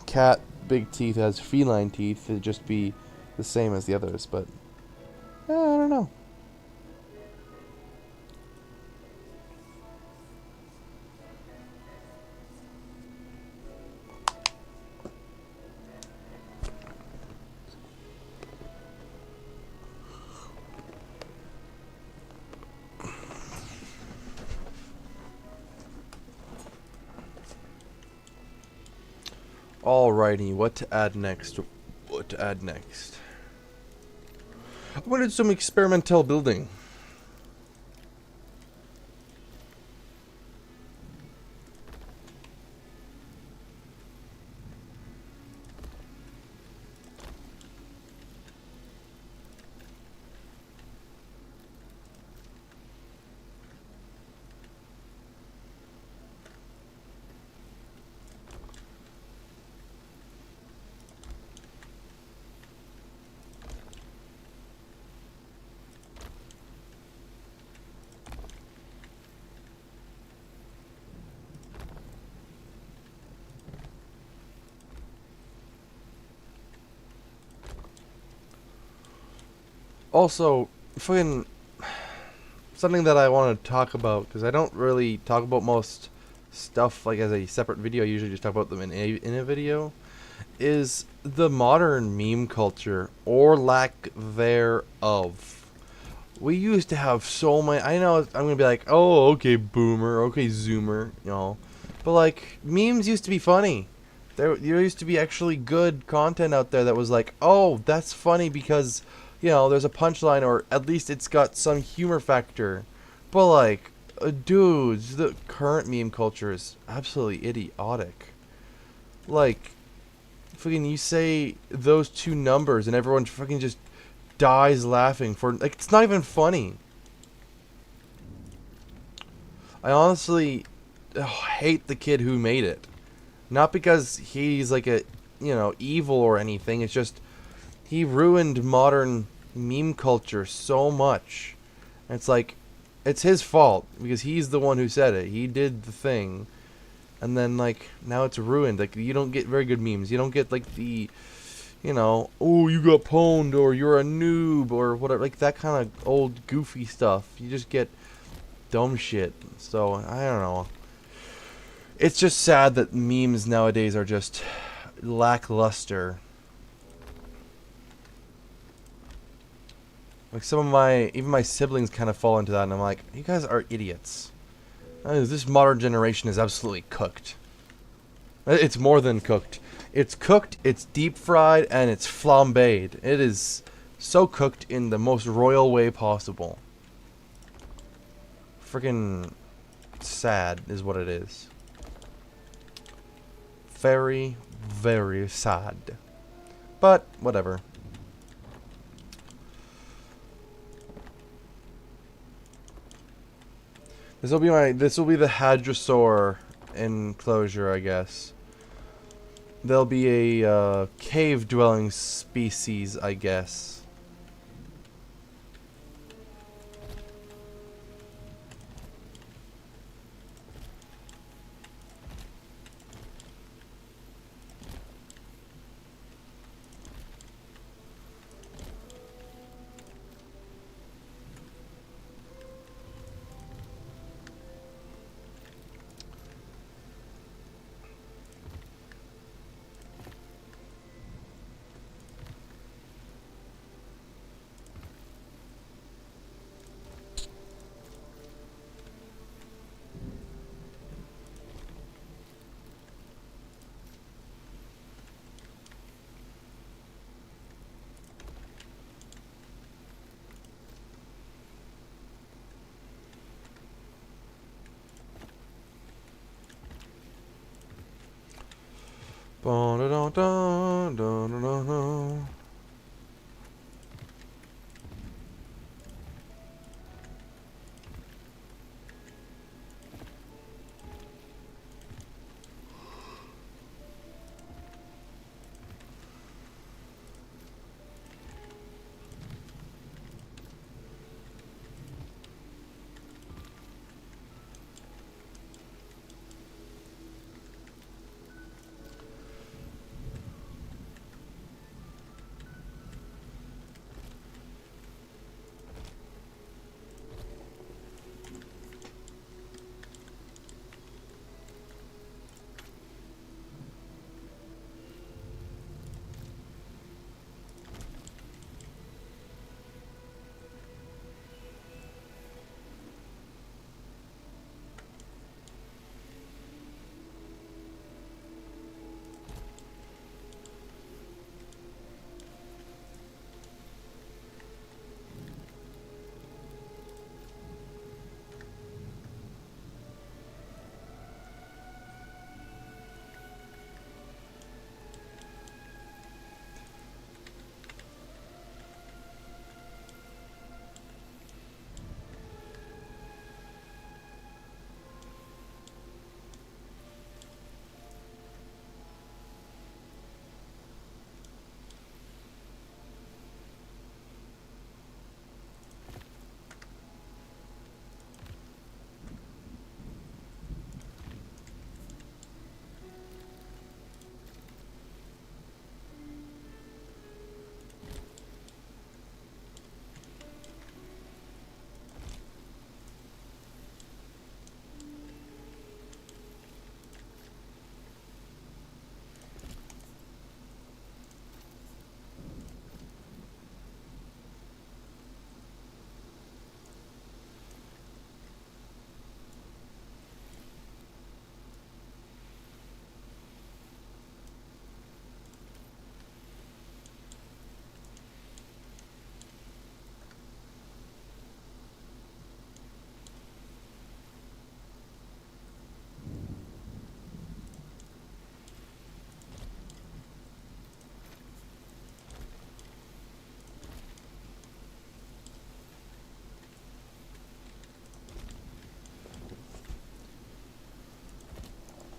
cat big teeth as feline teeth. It'd just be the same as the others, but I don't know. Alrighty, what to add next? What to add next? I wanted some experimental building. Also, fucking something that I want to talk about, because I don't really talk about most stuff like as a separate video. I usually just talk about them in a video. Is the modern meme culture, or lack thereof. We used to have so many. I know I'm gonna be like, oh, okay, boomer, okay, zoomer, you know, but like memes used to be funny. There used to be actually good content out there that was like, oh, that's funny because, you know, there's a punchline or at least it's got some humor factor. But like, dudes, the current meme culture is absolutely idiotic. Like, fucking, you say those two numbers and everyone fucking just dies laughing for like it's not even funny. I honestly hate the kid who made it. Not because he's like a, you know, evil or anything. It's just he ruined modern meme culture so much. And it's like it's his fault because he's the one who said it. He did the thing. And then like now it's ruined. Like you don't get very good memes. You don't get like the, you know, oh, you got pwned or you're a noob or whatever, like that kind of old goofy stuff. You just get dumb shit. So, I don't know. It's just sad that memes nowadays are just lackluster. Like some of even my siblings kind of fall into that, and I'm like, you guys are idiots. This modern generation is absolutely cooked. It's more than cooked. It's cooked, it's deep fried, and it's flambéed. It is so cooked in the most royal way possible. Freaking sad is what it is. Very, very sad. But, whatever. This will be the hadrosaur enclosure, I guess. There'll be a cave-dwelling species, I guess.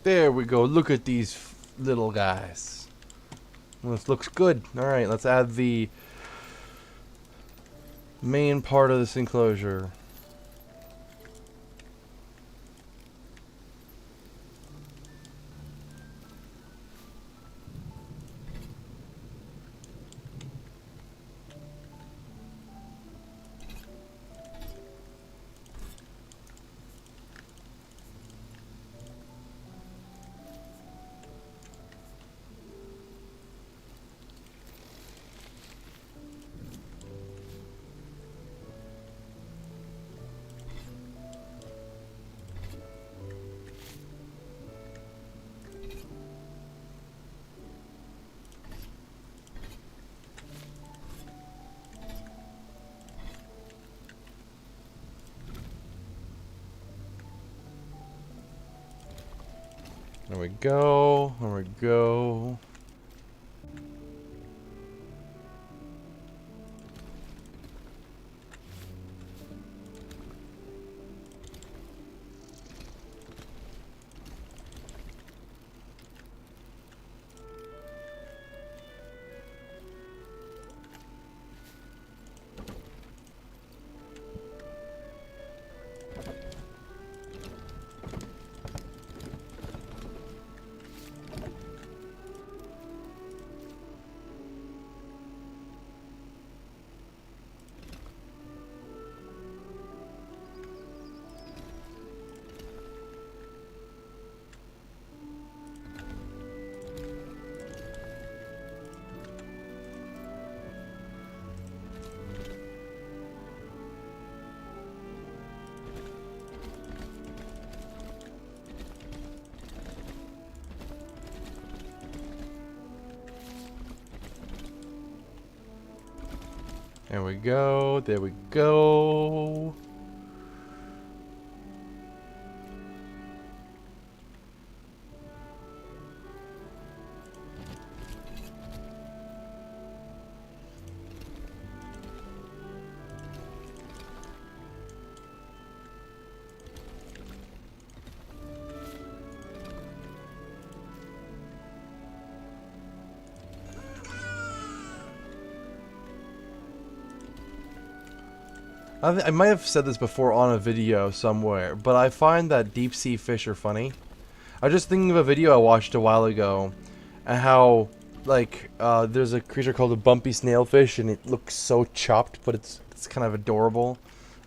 There we go. Look at these little guys. Well, this looks good. Alright, let's add the main part of this enclosure. There we go. There we go. There we go. There we go. I might have said this before on a video somewhere, but I find that deep sea fish are funny. I was just thinking of a video I watched a while ago, and how, like, there's a creature called a bumpy snailfish, and it looks so chopped, but it's kind of adorable.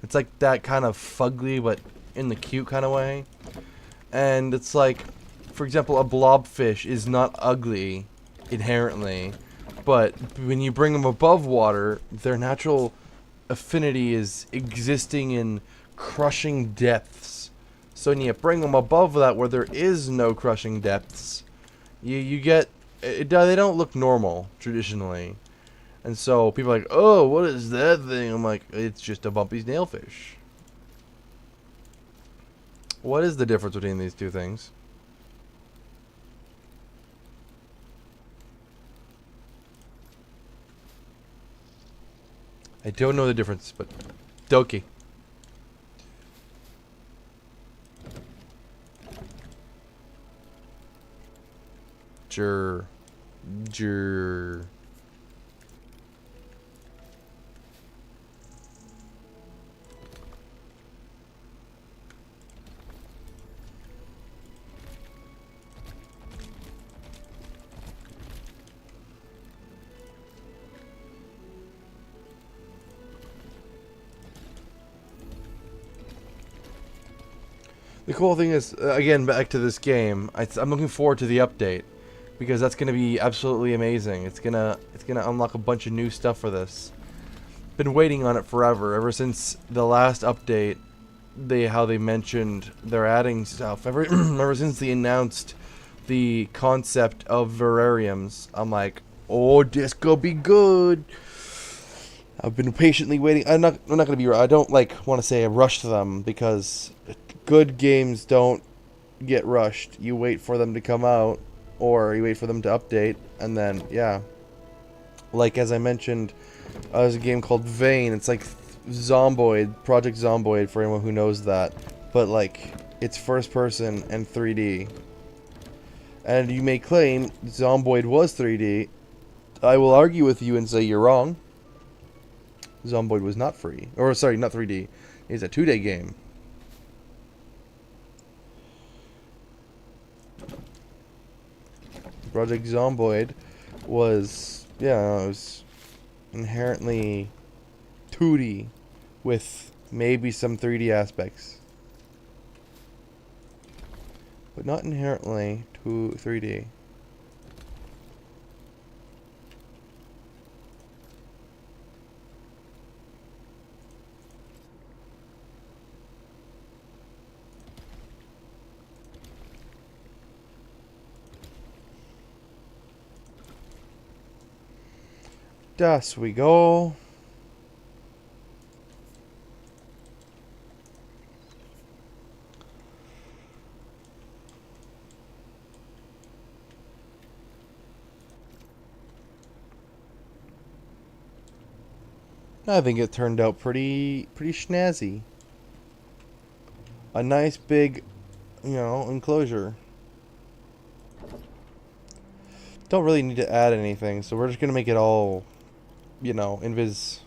It's like that kind of fugly, but in the cute kind of way. And it's like, for example, a blobfish is not ugly inherently, but when you bring them above water, their natural affinity is existing in crushing depths. So when you bring them above that where there is no crushing depths, you get it, they don't look normal traditionally. And so people are like, oh, what is that thing? I'm like, it's just a bumpy snailfish. What is the difference between these two things? I don't know the difference, but Doki. Jur. The cool thing is, again, back to this game, I'm looking forward to the update, because that's going to be absolutely amazing. It's gonna unlock a bunch of new stuff for this. Been waiting on it forever, ever since the last update. How they mentioned they're adding stuff. Ever since they announced the concept of Verariums, I'm like, oh, this could be good. I've been patiently waiting. I'm not gonna be. I don't want to say I rushed them, because good games don't get rushed. You wait for them to come out, or you wait for them to update, and then yeah. Like as I mentioned, there's a game called Vane. It's like Zomboid, Project Zomboid for anyone who knows that, but like it's first person and 3D. and you may claim Zomboid was 3D. I will argue with you and say you're wrong. Zomboid was not free. Or, sorry, not 3D. It's a 2-day game. Project Zomboid was, yeah, it was inherently 2D with maybe some 3D aspects. But not inherently 3D. Thus we go. I think it turned out pretty snazzy. A nice big, enclosure. Don't really need to add anything, so we're just gonna make it all, invisa.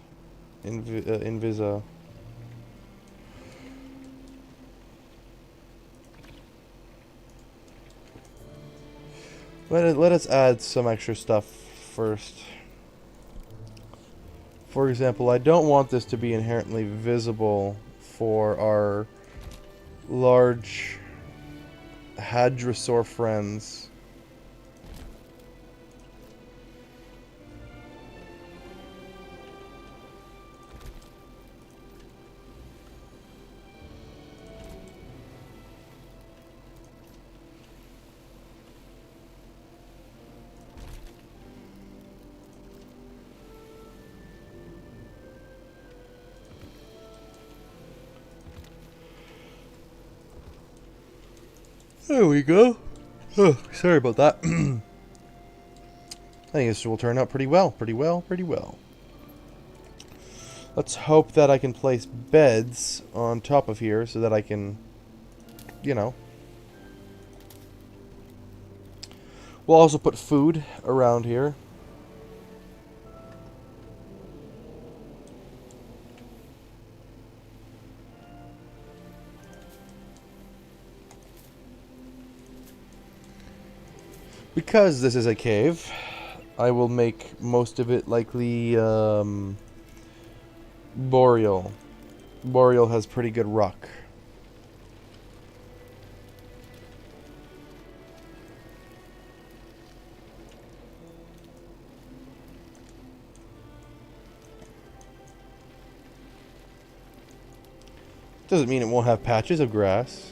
Let us add some extra stuff first. For example, I don't want this to be inherently visible for our large hadrosaur friends. There we go. Oh, sorry about that. I think this will turn out pretty well. Pretty well. Let's hope that I can place beds on top of here so that I can, We'll also put food around here. Because this is a cave, I will make most of it likely boreal. Boreal has pretty good rock. Doesn't mean it won't have patches of grass.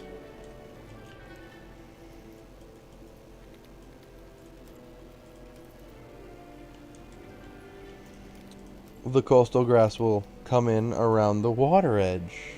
The coastal grass will come in around the water edge.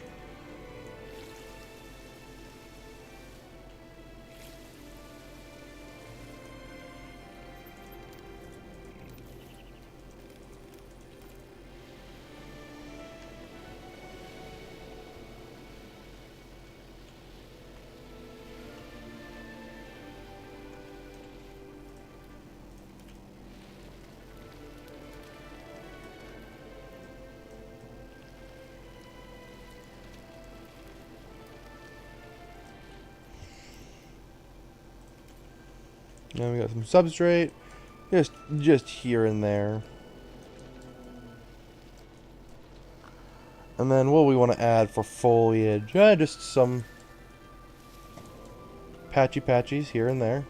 Now we got some substrate, just here and there. And then what we want to add for foliage, just some patches here and there.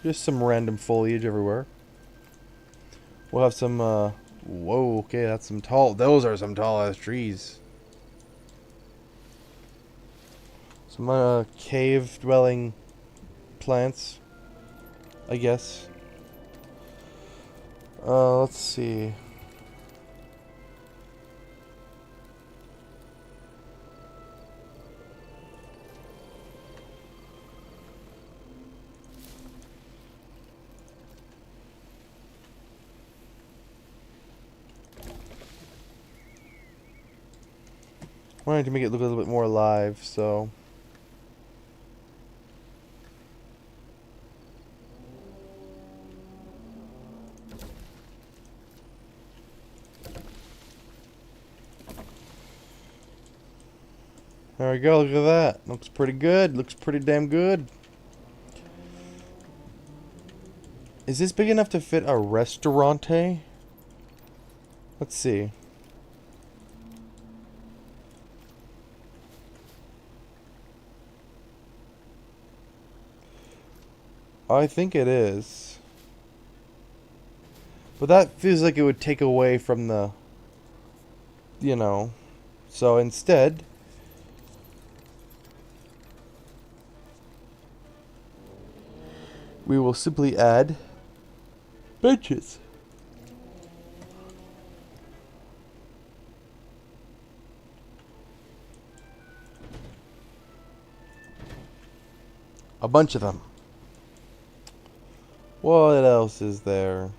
Just some random foliage everywhere. We'll have some, whoa, okay, that's some tall, those are some tall ass trees. Some cave dwelling plants, I guess. Let's see. Wanted to make it look a little bit more alive, so. There we go, look at that. Looks pretty good. Looks pretty damn good. Is this big enough to fit a restaurante? Let's see. I think it is. But that feels like it would take away from the, you know. So instead, we will simply add benches. A bunch of them. What else is there?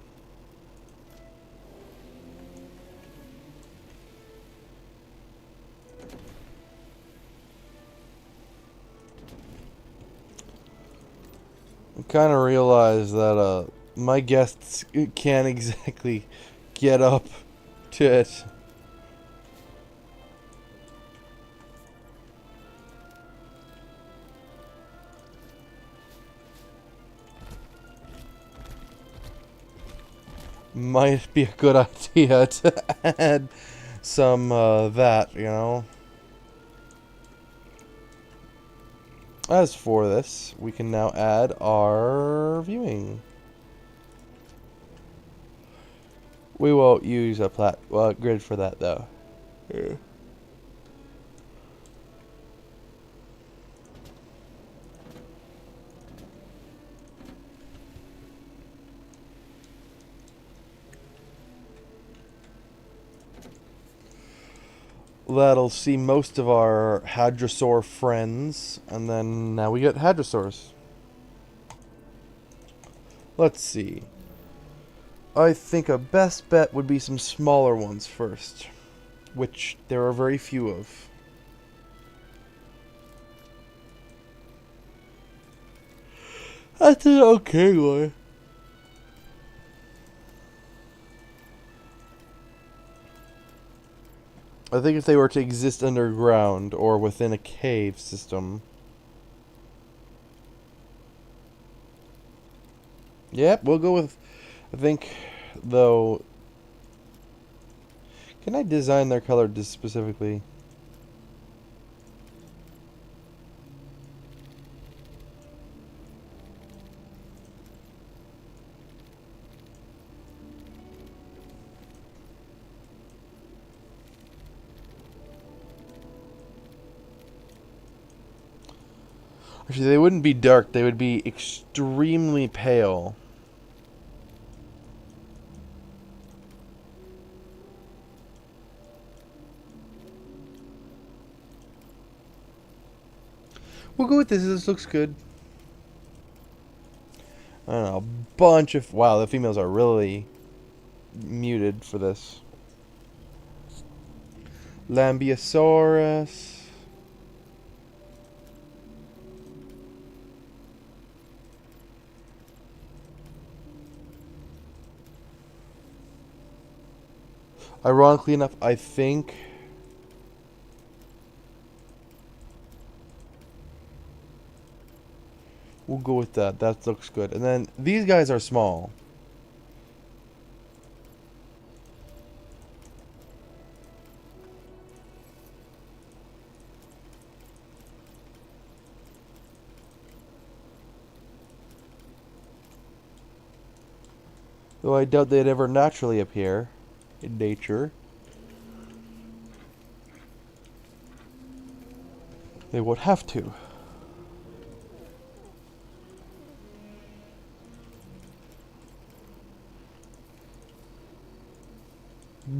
I kind of realize that my guests can't exactly get up to it. Might be a good idea to add some that, you know. As for this, we can now add our viewing. We won't use a grid for that though. Yeah. That'll see most of our hadrosaur friends, and then now we get hadrosaurs. Let's see. I think a best bet would be some smaller ones first, which there are very few of. That's an okay one. I think if they were to exist underground or within a cave system. Yep, we'll go with, I think, though. Can I design their color just specifically? Actually, they wouldn't be dark. They would be extremely pale. We'll go with this. This looks good. I don't know. A bunch of... Wow, the females are really muted for this. Lambeosaurus. Ironically enough, I think we'll go with that. That looks good. And then these guys are small. Though I doubt they'd ever naturally appear in nature. They would have to.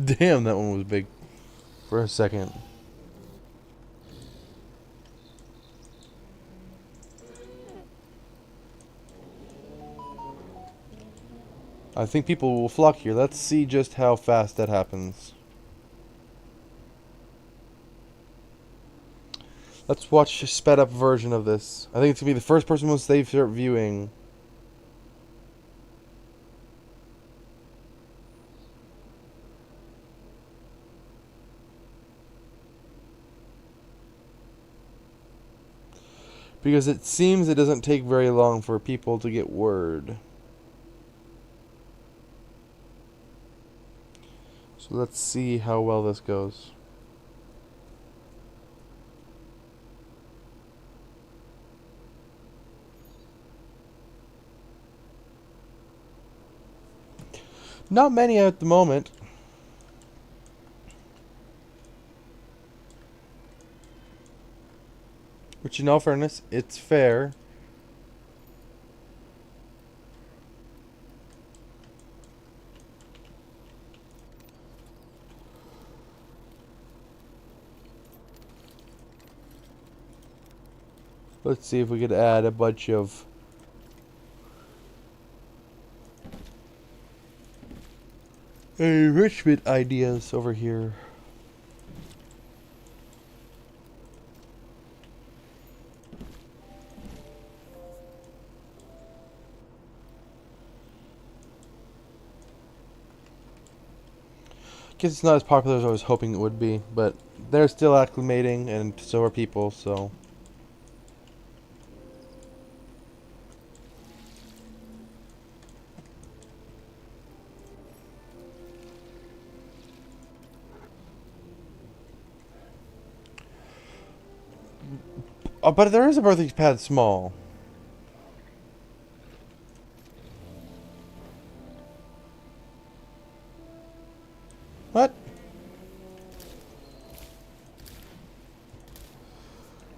Damn, that one was big for a second. I think people will flock here. Let's see just how fast that happens. Let's watch a sped up version of this. I think it's gonna be the first person once they start viewing. Because it seems it doesn't take very long for people to get word. So let's see how well this goes. Not many at the moment. Which, in all fairness, it's fair. Let's see if we could add a bunch of enrichment ideas over here. Guess it's not as popular as I was hoping it would be, but they're still acclimating, and so are people, so. Oh, but there is a birthing pad small. What?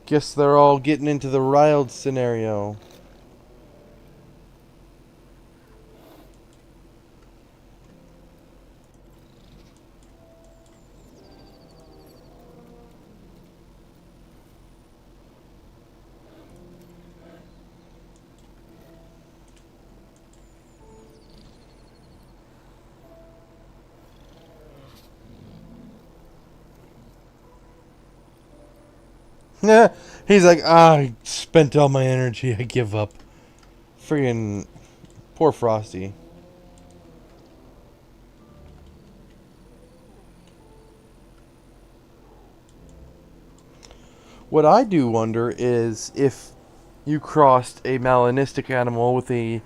Guess they're all getting into the riled scenario. He's like, I spent all my energy. I give up. Friggin' poor Frosty. What I do wonder is if you crossed a melanistic animal with a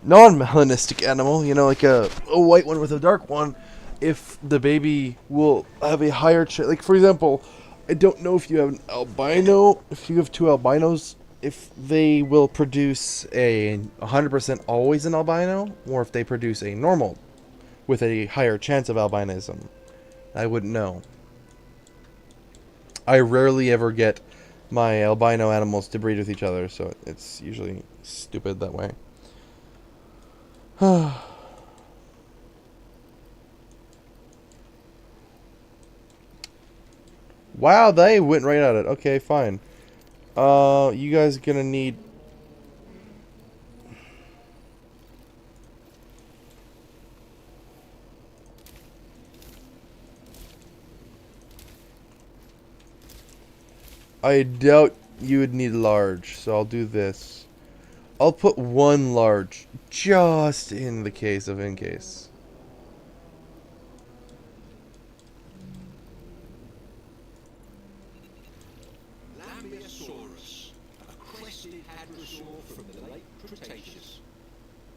non-melanistic animal, you know, like a white one with a dark one, if the baby will have a higher chance. Like, for example, I don't know if you have an albino, if you have two albinos, if they will produce a 100% always an albino, or if they produce a normal with a higher chance of albinism. I wouldn't know. I rarely ever get my albino animals to breed with each other, so it's usually stupid that way. Wow, they went right at it. Okay, fine. You guys gonna need... I doubt you would need large, so I'll do this. I'll put one large, just in the case of in case. Lambeosaurus, a crested hadrosaur from the late Cretaceous.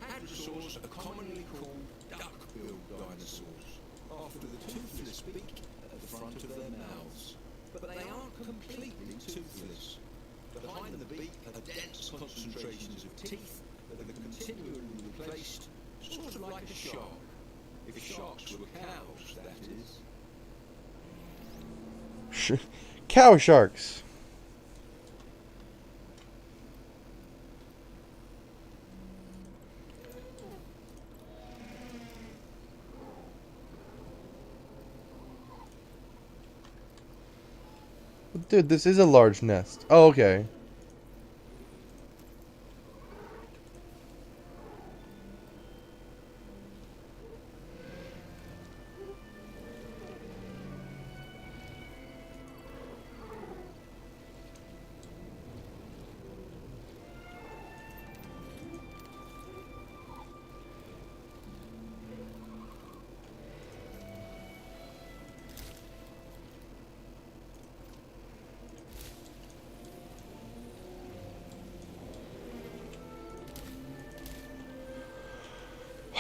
Hadrosaurs are commonly called duck-billed dinosaurs, after the toothless beak at the front of their mouths. But they aren't completely toothless. Behind the beak are dense concentrations of teeth that are continually replaced, sort of like a shark. If sharks were cows, that is. Cow sharks. Dude, this is a large nest. Oh, okay.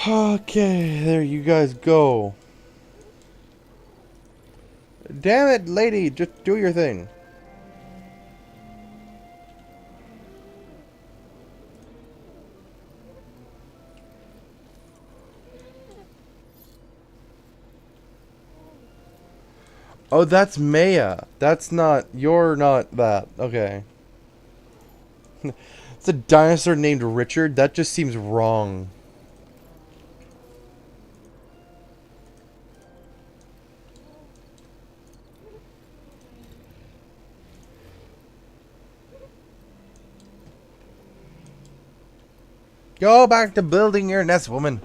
Okay, there you guys go. Damn it, lady, just do your thing. Oh, that's Maya. That's not. You're not that. Okay. It's a dinosaur named Richard? That just seems wrong. Go back to building your nest, woman.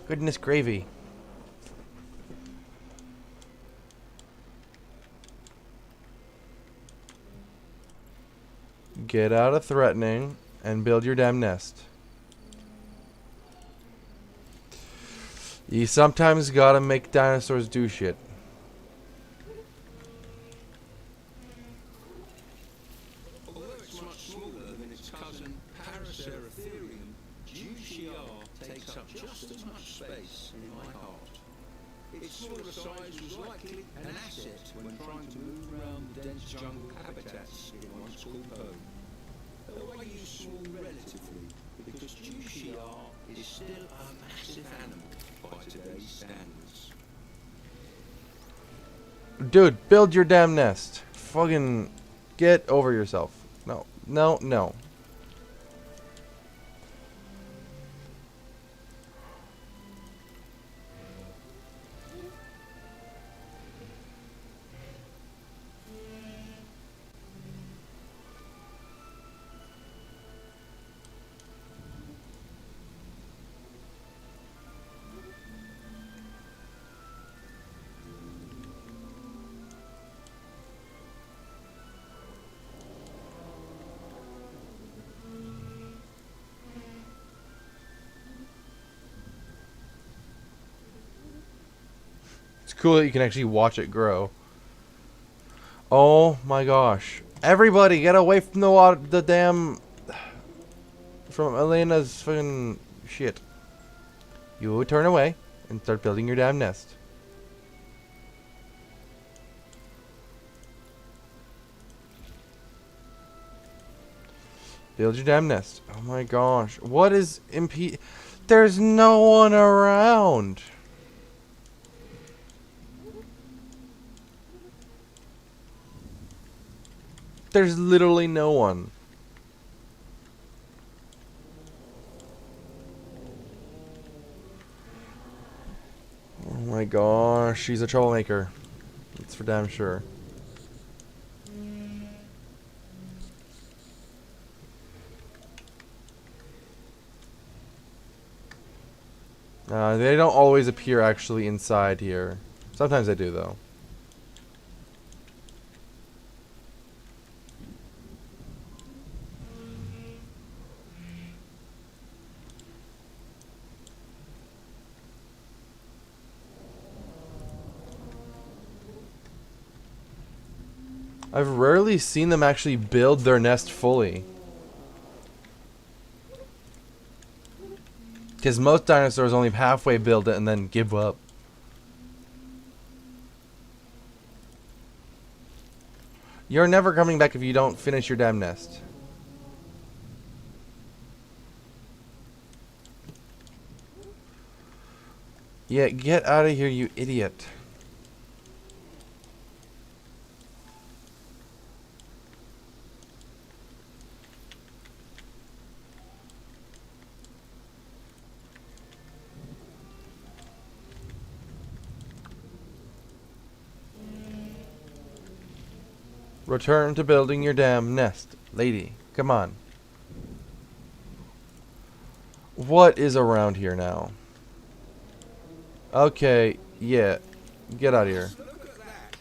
Goodness gravy. Get out of threatening and build your damn nest. You sometimes gotta make dinosaurs do shit. Although it's much smaller than its cousin Paraceratherium, GCR takes up just as much space in my heart. Its smaller size was likely an asset when trying to move around the dense jungle habitats it once called home. Though I use small relatively, because GCR is still a massive animal by today's standards. Dude, build your damn nest. Fucking get over yourself. No, no, no. It's cool that you can actually watch it grow. Oh my gosh. Everybody get away from the water, the damn... From Elena's fucking shit. You turn away and start building your damn nest. Build your damn nest. Oh my gosh. What is There's no one around. There's literally no one. Oh my gosh, she's a troublemaker. That's for damn sure. They don't always appear actually inside here. Sometimes they do though. I've rarely seen them actually build their nest fully. Because most dinosaurs only halfway build it and then give up. You're never coming back if you don't finish your damn nest. Yeah, get out of here, you idiot. Return to building your damn nest, lady. Come on. What is around here now? Okay, yeah. Get out of here. Look at that!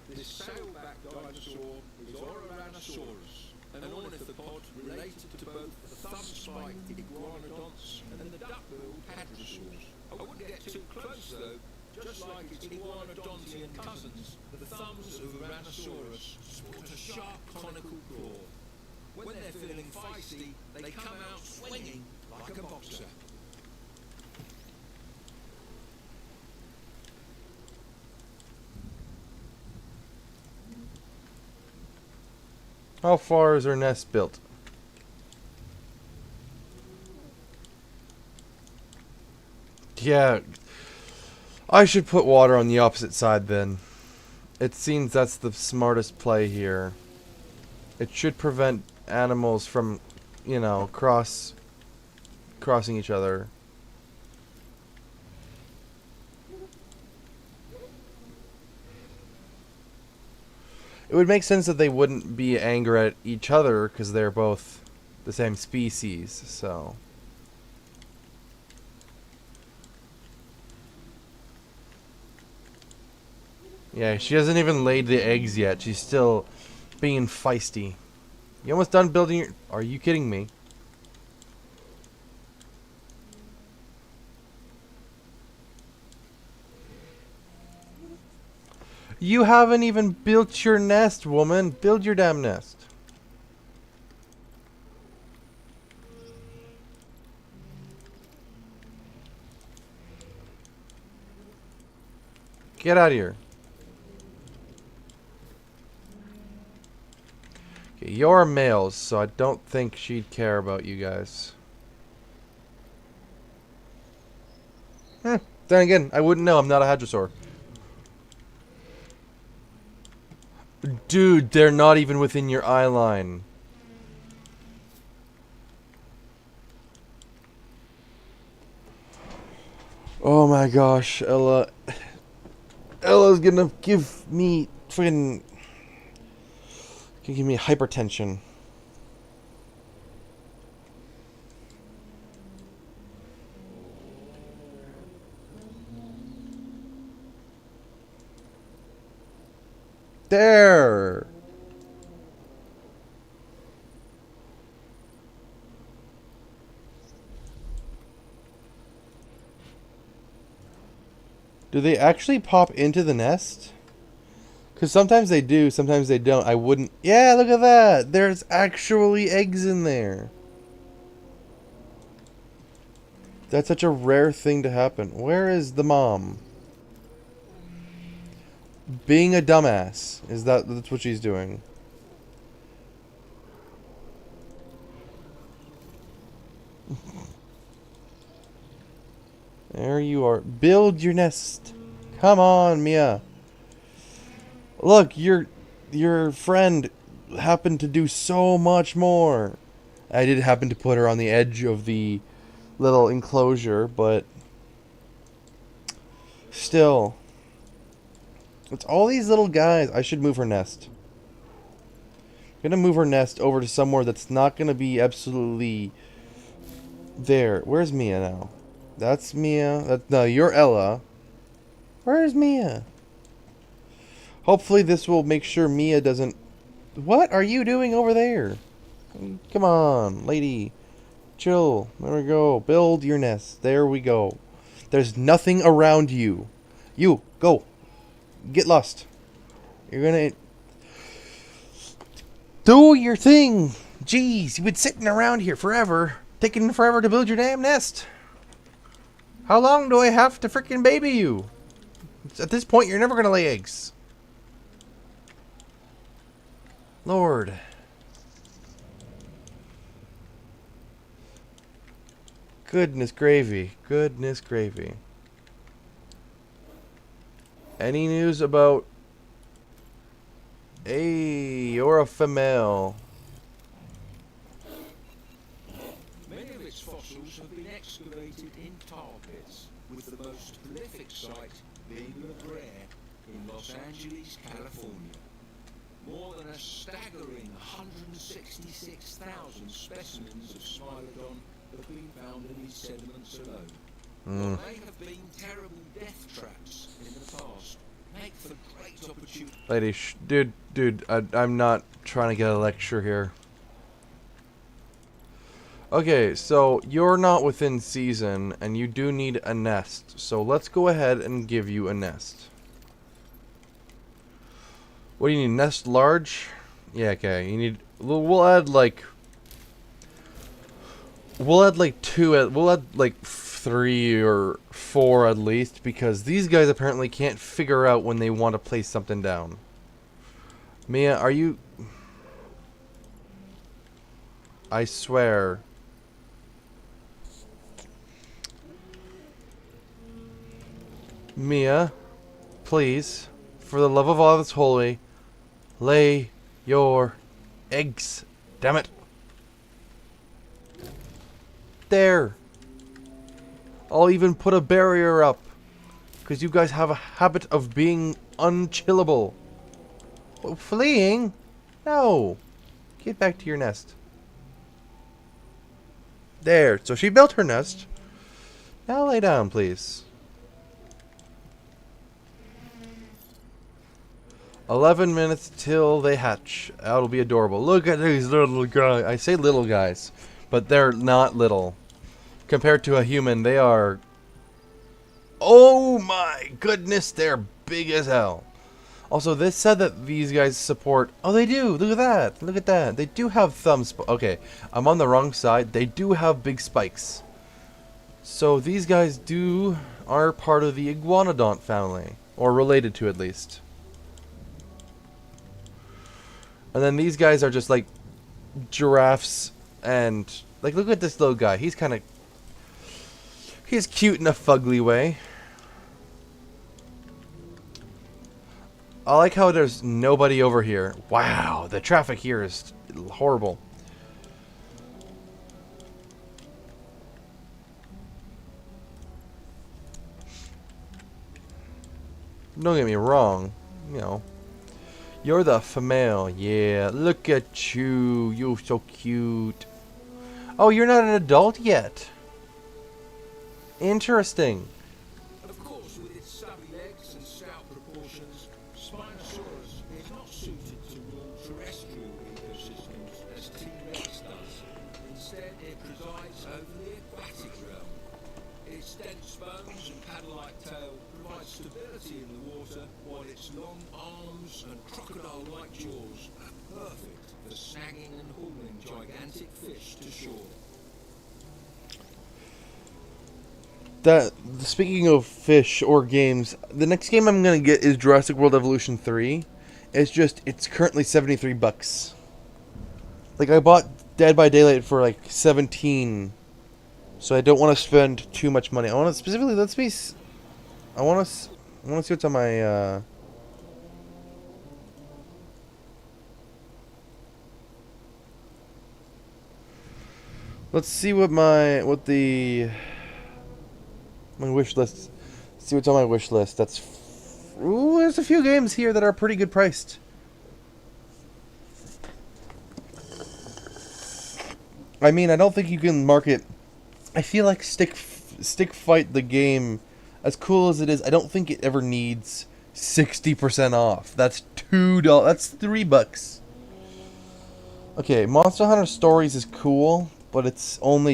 This sailback dinosaur is Ororanosaurus, an ornithopod related to both the thumb-spiked iguanodonts and the duck-billed hadrosaurs. I wouldn't get too close though. Just like its iguanodontian cousins, the thumbs of Uranosaurus sport a sharp conical claw. When they're feeling feisty, they come out swinging like a boxer. How far is her nest built? Yeah, I should put water on the opposite side then. It seems that's the smartest play here. It should prevent animals from, you know, crossing each other. It would make sense that they wouldn't be angry at each other because they're both the same species, so. Yeah, she hasn't even laid the eggs yet. She's still being feisty. You almost done building your... Are you kidding me? You haven't even built your nest, woman. Build your damn nest. Get out of here. Okay, you're males, so I don't think she'd care about you guys. Then again, I wouldn't know. I'm not a hadrosaur. Dude, they're not even within your eye line. Oh my gosh, Ella. Ella's gonna give me freaking... Can give me hypertension. There. Do they actually pop into the nest? Because sometimes they do, sometimes they don't. I wouldn't... Yeah, look at that. There's actually eggs in there. That's such a rare thing to happen. Where is the mom? Being a dumbass. That's what she's doing. There you are. Build your nest. Come on, Mia. Look, your friend happened to do so much more. I did happen to put her on the edge of the little enclosure, but still. It's all these little guys. I should move her nest. I'm gonna move her nest over to somewhere that's not gonna be absolutely there. Where's Mia now? That's Mia. No, you're Ella. Where's Mia? Hopefully this will make sure Mia doesn't... What are you doing over there? Come on, lady. Chill. There we go. Build your nest. There we go. There's nothing around you. You, go. Get lost. You're gonna... Do your thing. Jeez, you've been sitting around here forever. Taking forever to build your damn nest. How long do I have to freaking baby you? At this point, you're never gonna lay eggs. Lord. Goodness gravy. Goodness gravy. Any news about... Hey, you're a female. Many of its fossils have been excavated in tar pits, with the most prolific site being La Brea in Los Angeles, California. More than a staggering 166,000 specimens of Smilodon have been found in these sediments alone. While they have been terrible death traps in the past, make for great opportunity. Lady, dude, I'm not trying to get a lecture here. Okay, so you're not within season, and you do need a nest. So let's go ahead and give you a nest. What do you need? Nest large? Yeah, okay. You need... We'll add like... We'll add like 3 or 4 at least, because these guys apparently can't figure out when they want to place something down. Mia, are you... I swear. Mia, please, for the love of all that's holy, lay your eggs. Damn it. There. I'll even put a barrier up. Because you guys have a habit of being unchillable. Oh, fleeing? No. Get back to your nest. There. So she built her nest. Now lay down, please. 11 minutes till they hatch. That'll be adorable. Look at these little guys. I say little guys, but they're not little. Compared to a human, they are... Oh my goodness, they're big as hell. Also, this said that these guys support... Oh, they do! Look at that! Look at that! They do have thumbs... Okay, I'm on the wrong side. They do have big spikes. So these guys are part of the iguanodont family. Or related to, at least. And then these guys are just like giraffes and... Like, look at this little guy. He's kind of... He's cute in a fugly way. I like how there's nobody over here. Wow, the traffic here is horrible. Don't get me wrong, you know. You're the female, yeah. Look at you, you're so cute. Oh, you're not an adult yet. Interesting. Of course, with its stubby legs and stout proportions, Spinosaurus is not suited to rule terrestrial ecosystems as T-Rex does. Instead, it presides over the aquatic realm. Its dense bones and paddle-like tail provide stability in the water, while its long arms and crocodile-like jaws are perfect for snagging and hauling gigantic fish to shore. Speaking of fish or games, the next game I'm gonna get is Jurassic World Evolution 3. It's currently $73. Like, I bought Dead by Daylight for like 17, so I don't want to spend too much money. I want to specifically, I want to see what's on my let's see what my wish list. See what's on my wish list. There's a few games here that are pretty good priced. I mean, I don't think you can market. I feel like Stick Fight, the game, as cool as it is, I don't think it ever needs 60% off. That's $2. That's $3. Okay, Monster Hunter Stories is cool, but it's don't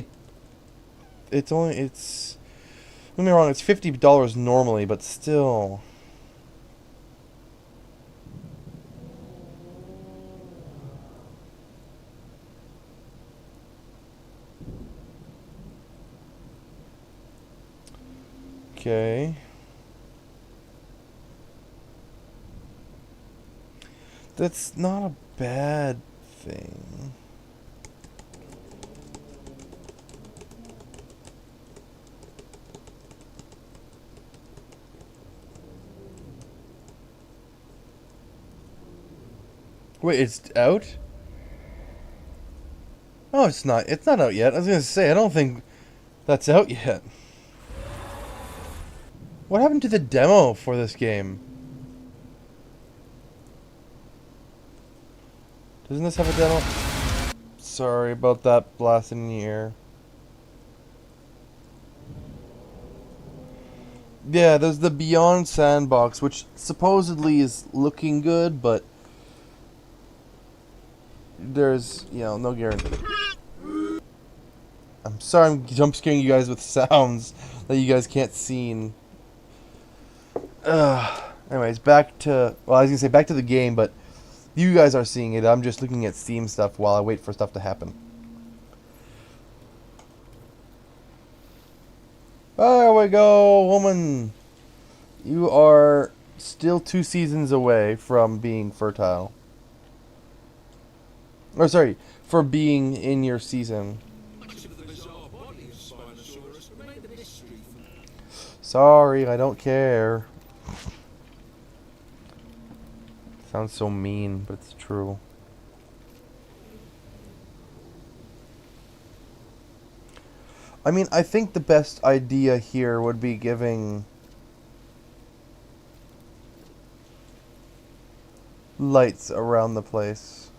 get me wrong, it's $50 normally, but still. Okay. That's not a bad thing. Wait, it's out? Oh, it's not. It's not out yet. I was gonna say, I don't think that's out yet. What happened to the demo for this game? Doesn't this have a demo? Sorry about that blast in the ear. Yeah, there's the Beyond Sandbox, which supposedly is looking good, but there's, no guarantee. I'm sorry I'm jump scaring you guys with sounds that you guys can't see. Anyways, back to the game, but you guys are seeing it. I'm just looking at Steam stuff while I wait for stuff to happen. There we go, woman. You are still 2 seasons away from being fertile. Or sorry, for being in your season. Much of the bizarre body of Spinosaurus remained a mystery for me. Sorry, I don't care. Sounds so mean, but it's true. I mean, I think the best idea here would be giving lights around the place.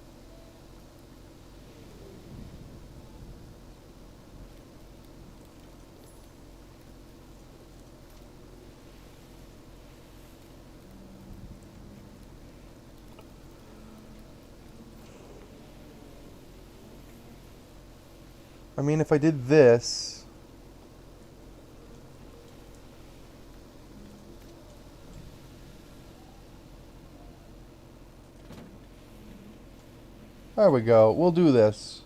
I mean, if I did this... There we go. We'll do this.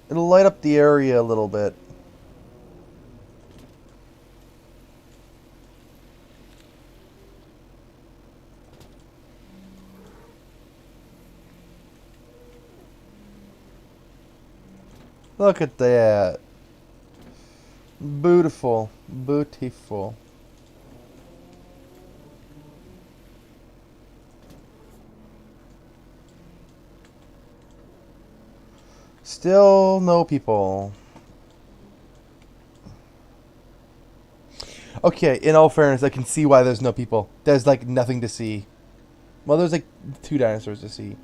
It'll light up the area a little bit. Look at that. Beautiful. Beautiful. Still no people. Okay, in all fairness, I can see why there's no people. There's like nothing to see. Well, there's like 2 dinosaurs to see.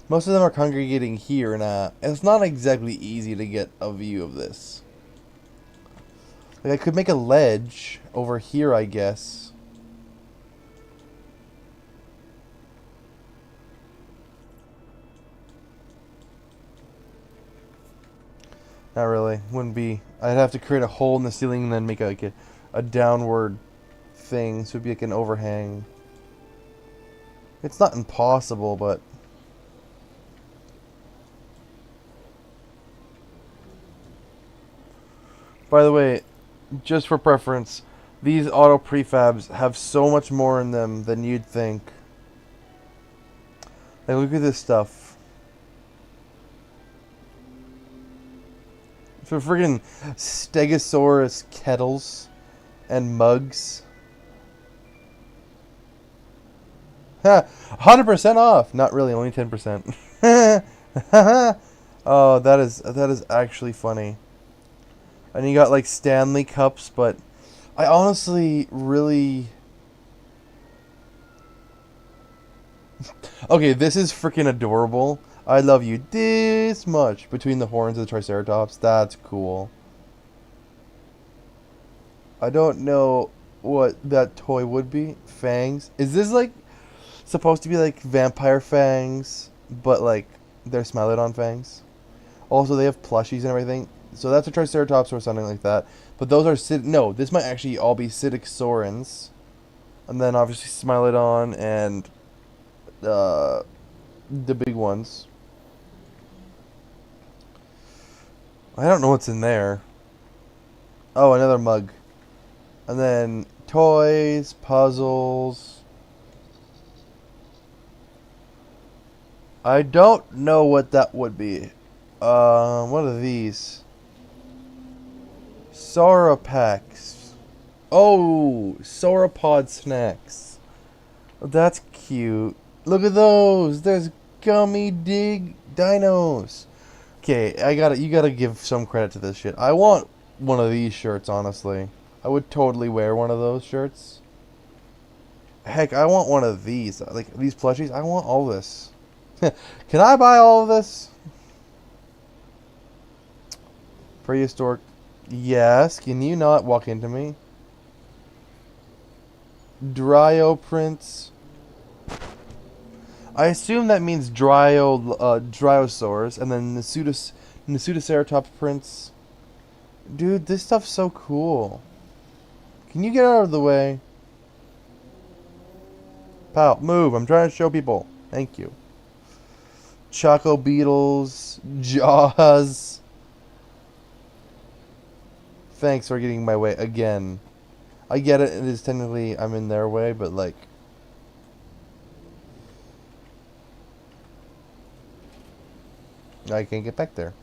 Most of them are congregating here, and it's not exactly easy to get a view of this. Like, I could make a ledge over here, I guess. Not really. Wouldn't be. I'd have to create a hole in the ceiling and then make a downward thing, so it'd be like an overhang. It's not impossible, but... By the way, just for preference, these auto prefabs have so much more in them than you'd think. Like, look at this stuff. For friggin' Stegosaurus kettles and mugs. Ha! 100% off! Not really, only 10%. Oh, that is actually funny. And you got like Stanley cups, but I honestly really... Okay, this is freaking adorable. I love you this much. Between the horns of the Triceratops. That's cool. I don't know what that toy would be. Fangs. Is this like supposed to be like vampire fangs, but like they're Smilodon fangs? Also, they have plushies and everything. So that's a Triceratops or something like that. But those are no, this might actually all be Sidicosaurans. And then obviously Smilodon and the big ones. I don't know what's in there. Oh, another mug. And then toys, puzzles. I don't know what that would be. What are these? Sauropax. Oh, sauropod snacks. That's cute. Look at those. There's gummy dig dinos. Okay, you gotta give some credit to this shit. I want one of these shirts, honestly. I would totally wear one of those shirts. Heck, I want one of these. Like, these plushies. I want all this. Can I buy all of this? Prehistoric. Yes. Can you not walk into me? Dryoprints. I assume that means Dryosaurs, and then Nasutoceratops prints. Dude, this stuff's so cool. Can you get out of the way? Pal, move. I'm trying to show people. Thank you. Choco Beetles. Jaws. Thanks for getting my way again. I get it. It is technically I'm in their way, but like... I can't get back there.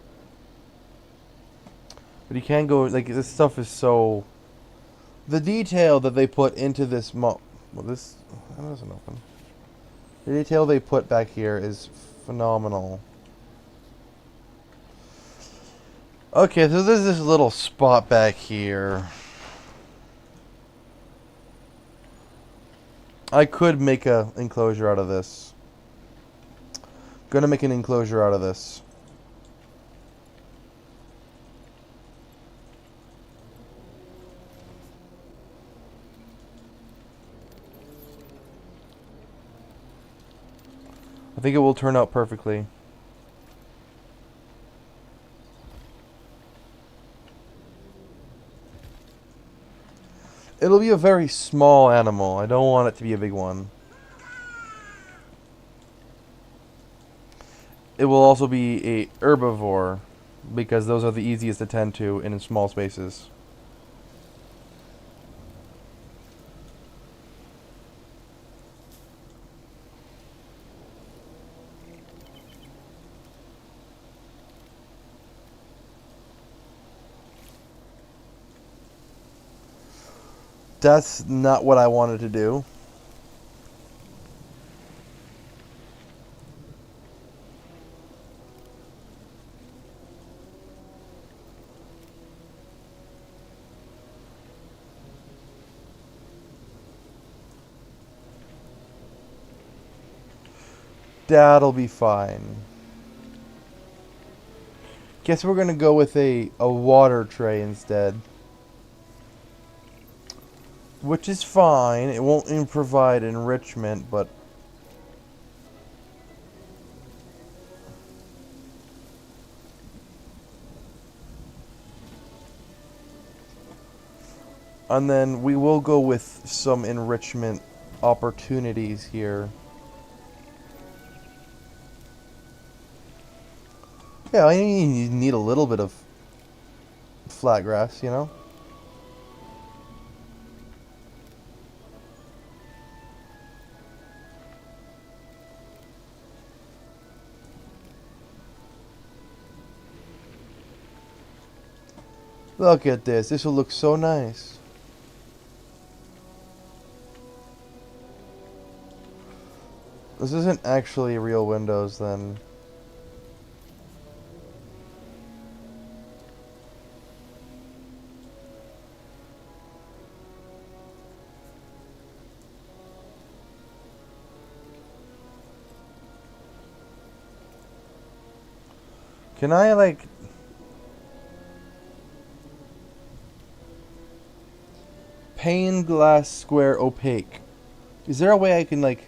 But you can go, like, this stuff is so... The detail that they put into this well, this... That doesn't open. The detail they put back here is phenomenal. Okay, so there's this little spot back here. I could make a enclosure out of this. Gonna make an enclosure out of this. I think it will turn out perfectly. It'll be a very small animal. I don't want it to be a big one. It will also be a herbivore, because those are the easiest to tend to in small spaces. That's not what I wanted to do. That'll be fine. Guess we're gonna go with a water tray instead. Which is fine. It won't provide enrichment, but... And then we will go with some enrichment opportunities here. Yeah, I mean, you need a little bit of flat grass, you know? Look at this. This will look so nice. This isn't actually real windows then. Can I, like... pane glass square opaque. Is there a way I can, like...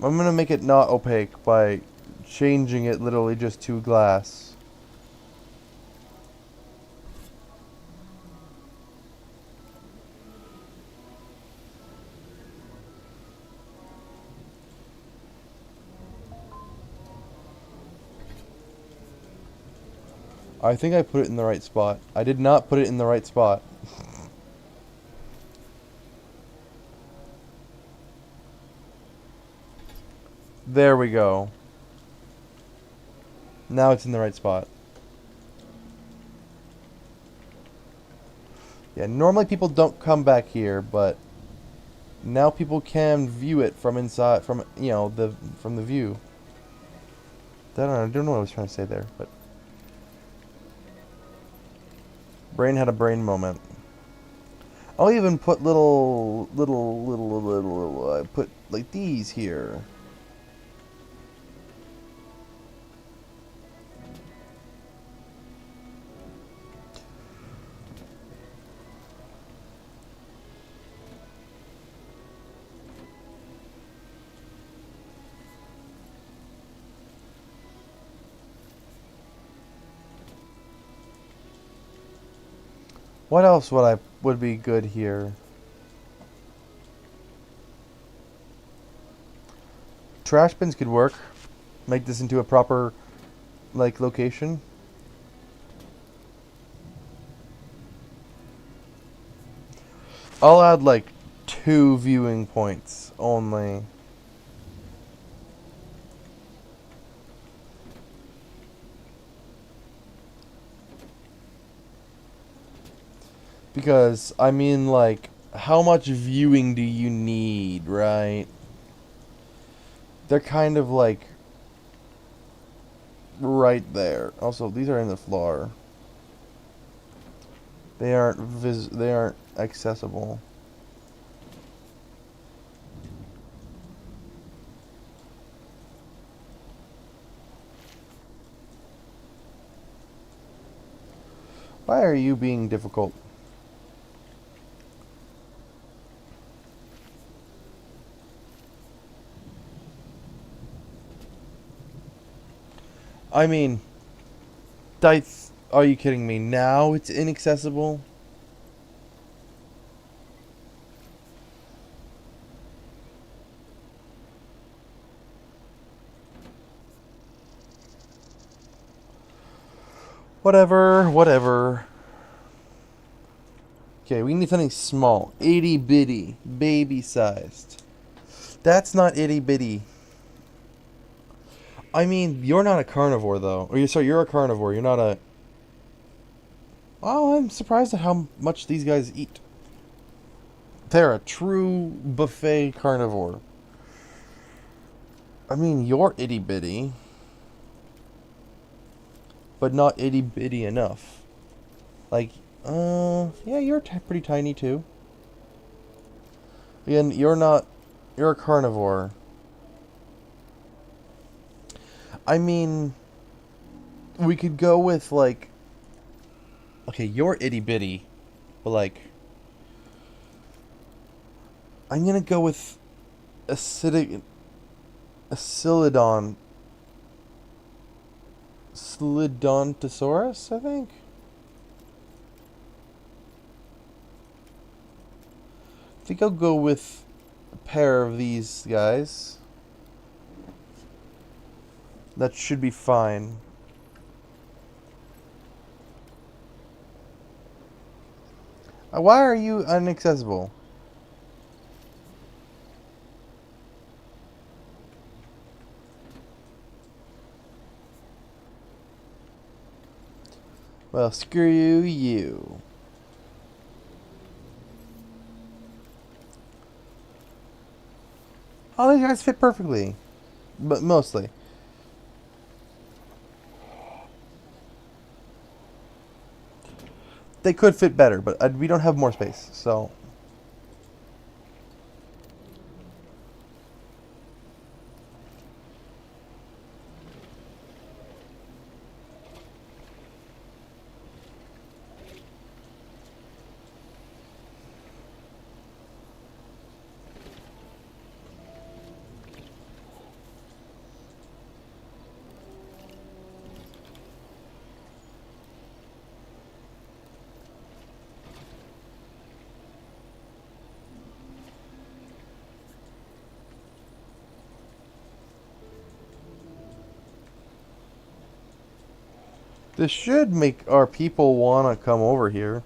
I'm gonna make it not opaque by changing it literally just to glass. I think I put it in the right spot. I did not put it in the right spot. There we go. Now it's in the right spot. Yeah, normally people don't come back here, but now people can view it from inside, from, you know, from the view. I don't know what I was trying to say there, but brain had a brain moment. I'll even put little, I put like these here. What else would be good here? Trash bins could work. Make this into a proper, like, location. I'll add like 2 viewing points only. Because, I mean, like, how much viewing do you need, right? They're kind of like right there. Also, these are in the floor. They aren't accessible. Why are you being difficult? I mean, are you kidding me? Now it's inaccessible? Whatever, whatever. Okay, we need something small. Itty bitty. Baby sized. That's not itty bitty. I mean, you're not a carnivore, though. Or you're a carnivore. You're not a. Oh, I'm surprised at how much these guys eat. They're a true buffet carnivore. I mean, you're itty bitty, but not itty bitty enough. Like, yeah, you're pretty tiny too. Again, you're not. You're a carnivore. I mean, we could go with like. Okay, you're itty bitty, but like. I'm gonna go with acidic. Acylodon. Slidontosaurus, I think. I think I'll go with a pair of these guys. That should be fine. Why are you inaccessible? Well, screw you. All these guys fit perfectly. But mostly. They could fit better, but we don't have more space, so. This should make our people want to come over here.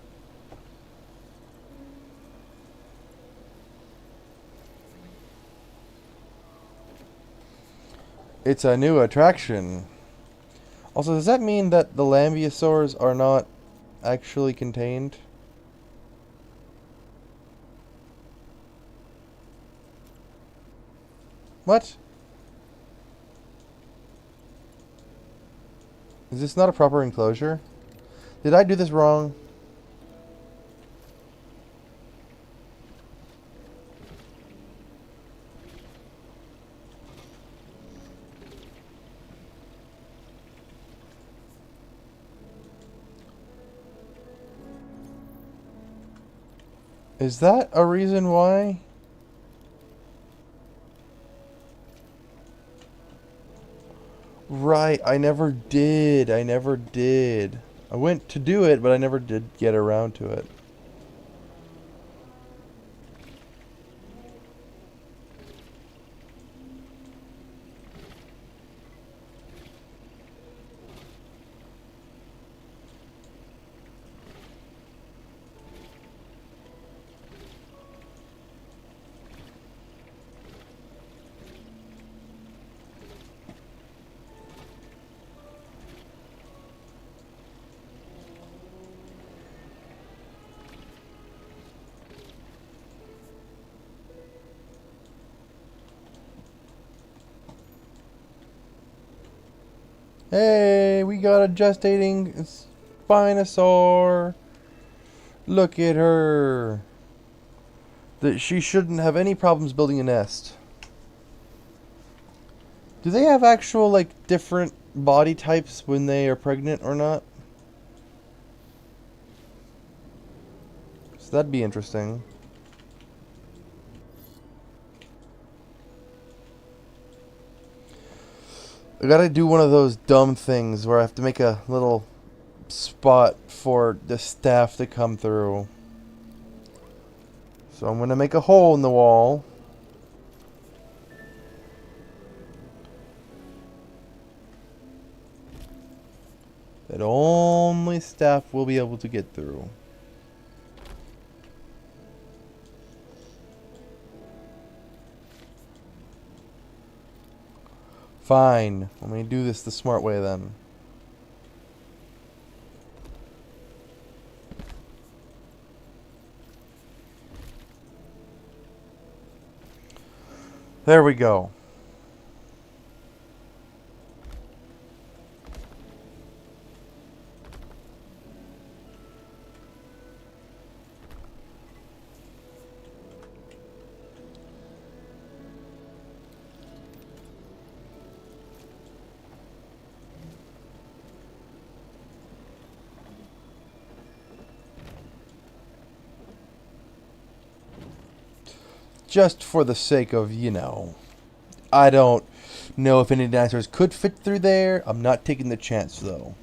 It's a new attraction. Also, does that mean that the lambeosaurs are not actually contained? What? Is this not a proper enclosure? Did I do this wrong? Is that a reason why? Right, I never did. I never did. I went to do it, but I never did get around to it. Hey, we got a gestating Spinosaur. Look at her. That she shouldn't have any problems building a nest. Do they have actual, like, different body types when they are pregnant or not? So that'd be interesting. I gotta do one of those dumb things where I have to make a little spot for the staff to come through. So I'm gonna make a hole in the wall. That only staff will be able to get through. Fine. Let me do this the smart way then. There we go. Just for the sake of, I don't know if any dinosaurs could fit through there. I'm not taking the chance, though.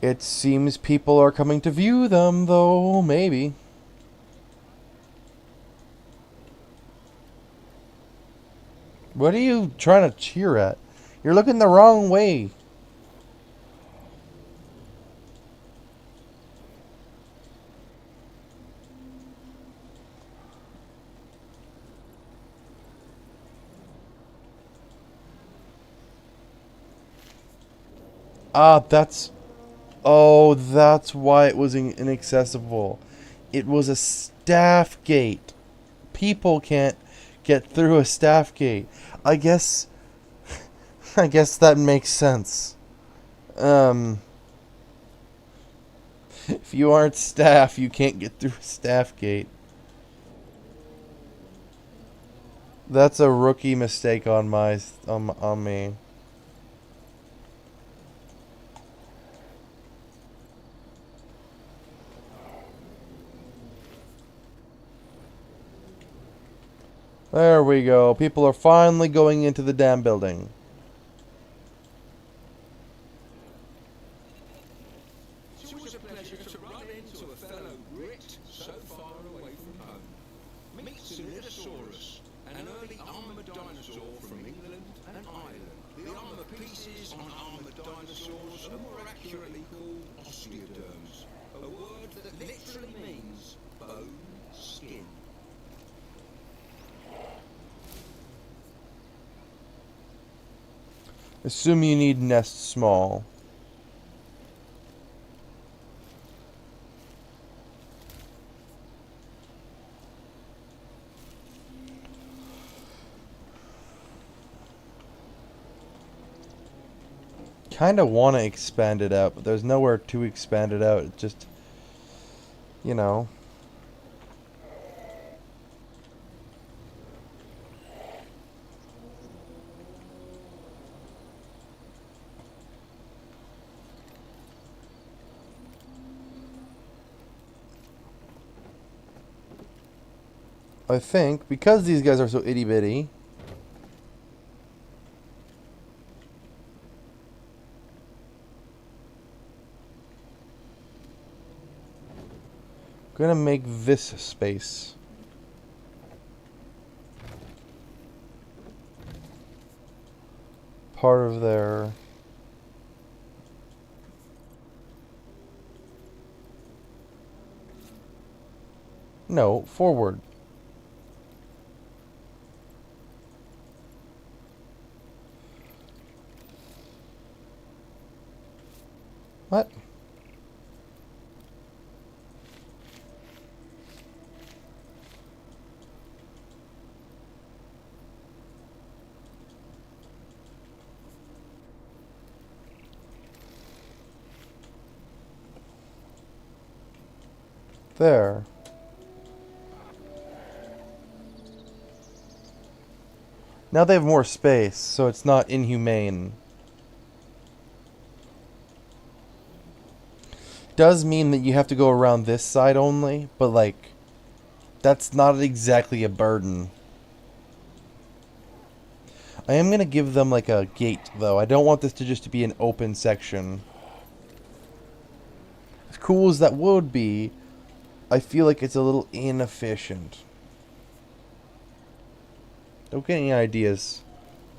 It seems people are coming to view them, though, maybe. What are you trying to cheer at? You're looking the wrong way. Ah, that's... Oh, that's why it was inaccessible. It was a staff gate. People can't get through a staff gate. I guess... I guess that makes sense. If you aren't staff, you can't get through a staff gate. That's a rookie mistake on on me. There we go. People are finally going into the damn building. It's always a pleasure to run into a fellow Brit so far away from home. Meet Solidosaurus, an early armoured dinosaur from England and Ireland. The armour pieces on armoured dinosaurs are more accurately called osteoderms, a word that literally means bone skin. Assume you need nest small. Kind of want to expand it out, but there's nowhere to expand it out. It just, you know. I think because these guys are so itty bitty. I'm gonna make this space. Part of their... No, forward. What? There. Now they have more space, so it's not inhumane. Does mean that you have to go around this side only, but like, that's not exactly a burden. I am gonna give them like a gate, though. I don't want this to just be an open section. As cool as that would be, I feel like it's a little inefficient. Don't get any ideas,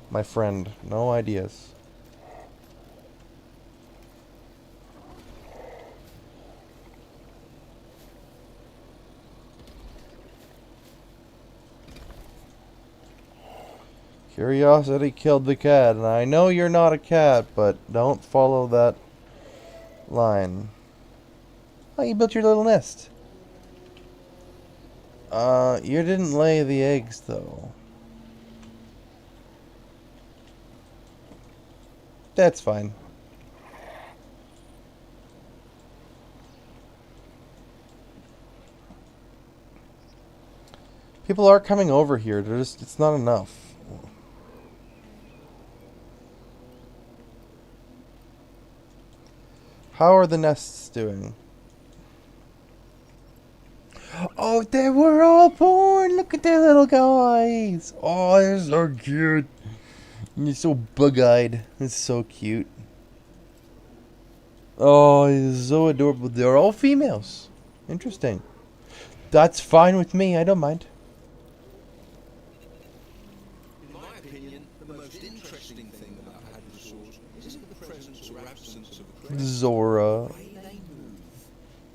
my friend. No ideas. Curiosity killed the cat, and I know you're not a cat, but don't follow that line. Oh, you built your little nest. You didn't lay the eggs, though. That's fine. People are coming over here. They're just, it's not enough. How are the nests doing? Oh, they were all born! Look at their little guys! Oh, they're so cute. You're so bug-eyed. It's so cute. Oh, it's so adorable. They're all females. Interesting. That's fine with me. I don't mind. In my opinion, the most interesting thing about hadrosaurs isn't the presence or absence of a crest. Zora. The way they move.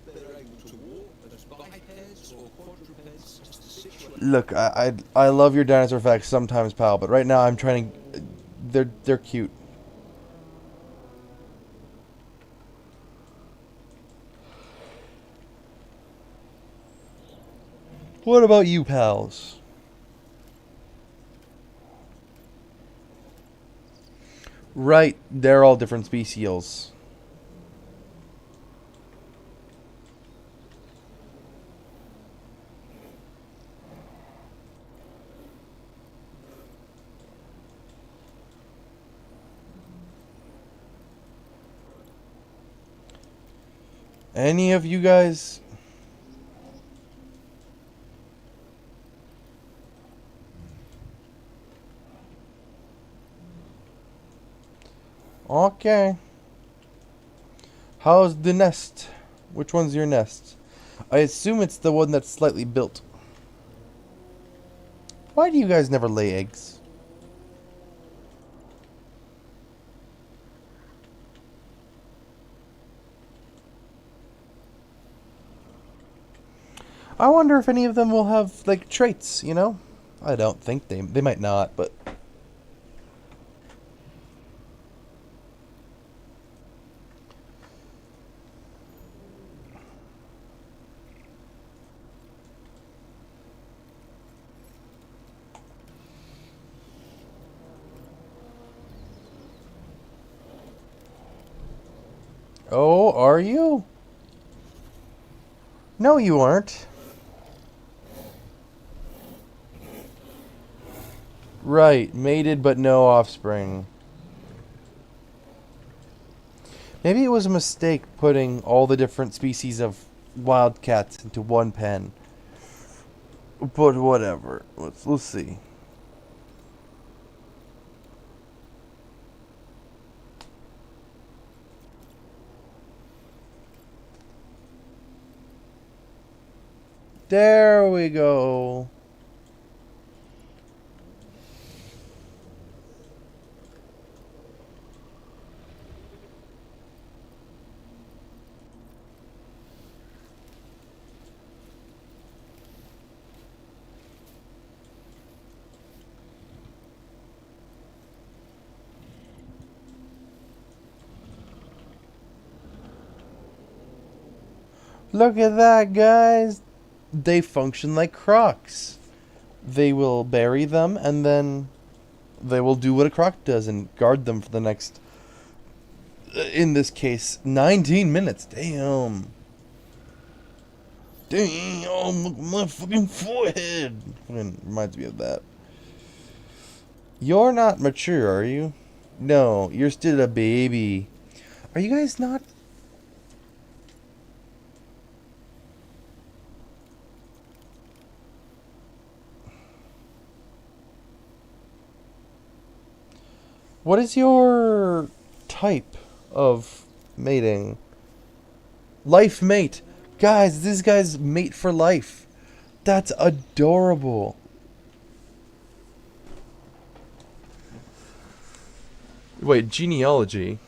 They're able to walk as bipeds or quadrupeds as the situation. Look, I love your dinosaur facts sometimes, pal, but right now I'm trying to... They're cute. What about you, pals? Right, they're all different species. Any of you guys? Okay. How's the nest? Which one's your nest? I assume it's the one that's slightly built. Why do you guys never lay eggs? I wonder if any of them will have, like, traits, you know? I don't think they might not, but... Oh, are you? No, you aren't. Right, mated but no offspring. Maybe it was a mistake putting all the different species of wildcats into one pen. But whatever. Let's see. There we go. Look at that, guys. They function like crocs. They will bury them and then they will do what a croc does and guard them for the next, in this case, 19 minutes. Damn. Damn, look at my fucking forehead. Reminds me of that. You're not mature, are you? No, you're still a baby. Are you guys not? What is your type of mating? Life mate. Guys, this guy's mate for life. That's adorable. Wait, genealogy?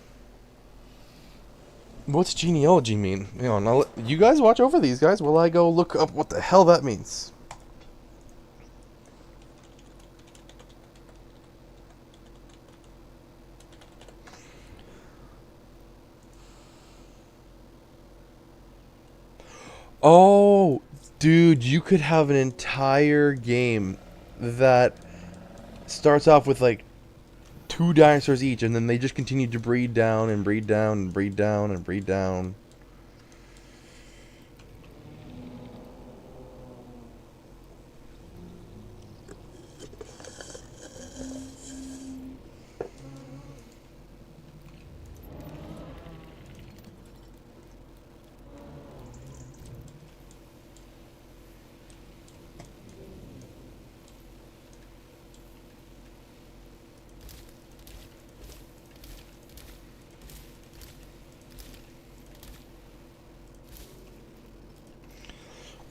What's genealogy mean? Hang on, I'll let you guys watch over these guys while I go look up what the hell that means. Oh, dude, you could have an entire game that starts off with like two dinosaurs each, and then they just continue to breed down and breed down and breed down and breed down.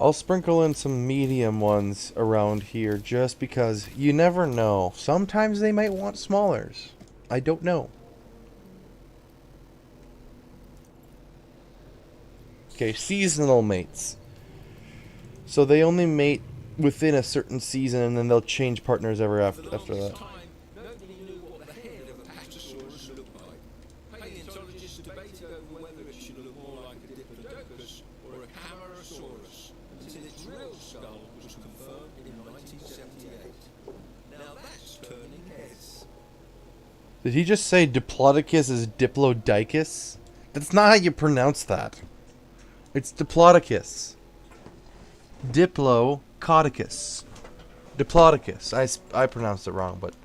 I'll sprinkle in some medium ones around here just because you never know. Sometimes they might want smallers. I don't know. Okay, seasonal mates. So they only mate within a certain season and then they'll change partners ever after that. Nobody knew what the head of a Patasaurus looked like. Paleontologists debated over whether it should look more like a Diplodocus or a Camarasaurus until its real skull was confirmed in 1978. Now that's turning heads. Did he just say Diplodocus is Diplodocus? That's not how you pronounce that. It's Diplodocus. Diplodocus. Diplodocus. I pronounced it wrong, but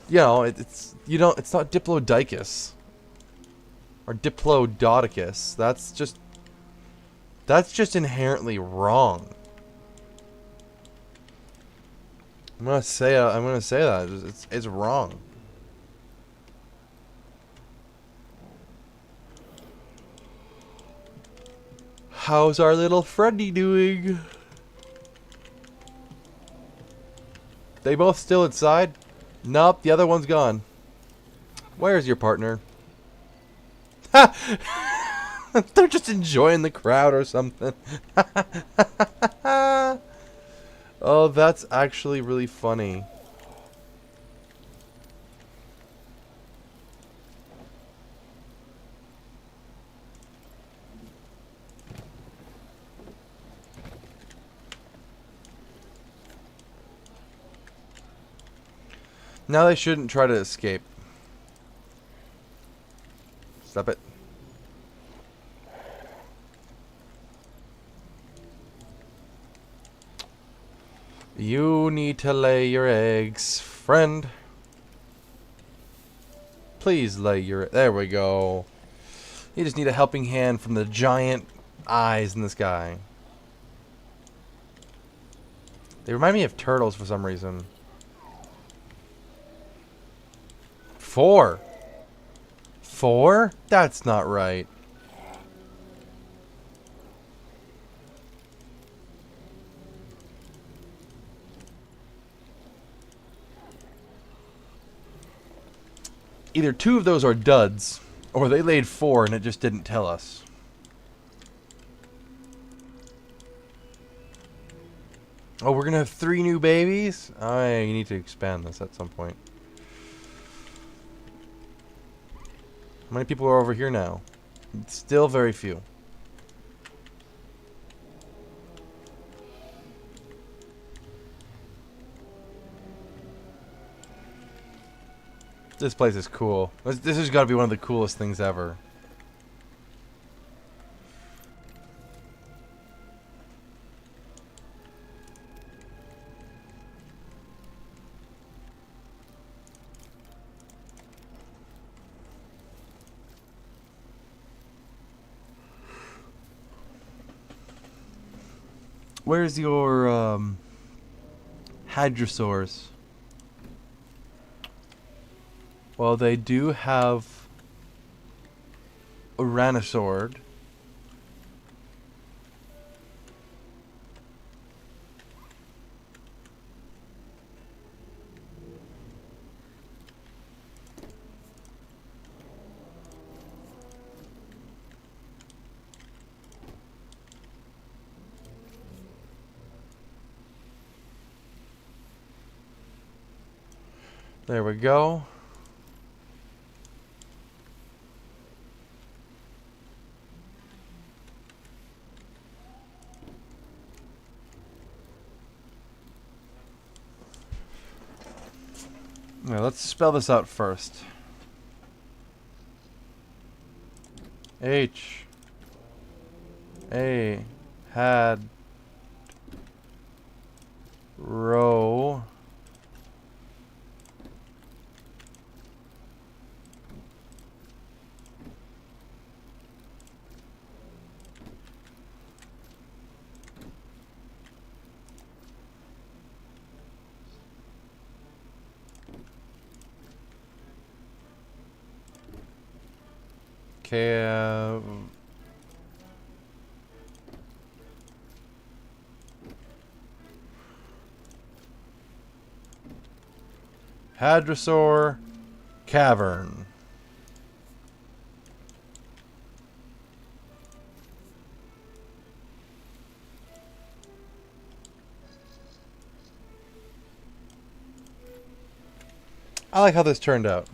you know, it's not Diplodocus or Diplodocus. That's just inherently wrong. I'm gonna say that it's wrong. How's our little Freddy doing? They both still inside? Nope, the other one's gone. Where's your partner? Ha! They're just enjoying the crowd or something. Oh, that's actually really funny. Now they shouldn't try to escape. Stop it. You need to lay your eggs, friend. Please lay your... There we go. You just need a helping hand from the giant eyes in the sky. They remind me of turtles for some reason. 4. 4? That's not right. Either 2 of those are duds, or they laid 4 and it just didn't tell us. Oh, we're gonna have 3 new babies? Oh, yeah, you need to expand this at some point. How many people are over here now? Still very few. This place is cool. This has got to be one of the coolest things ever. Where's your hadrosaurs? Well, they do have a Rhinosaur. There we go. Now let's spell this out first. H A had row Cav Hadrosaur Cavern. I like how this turned out.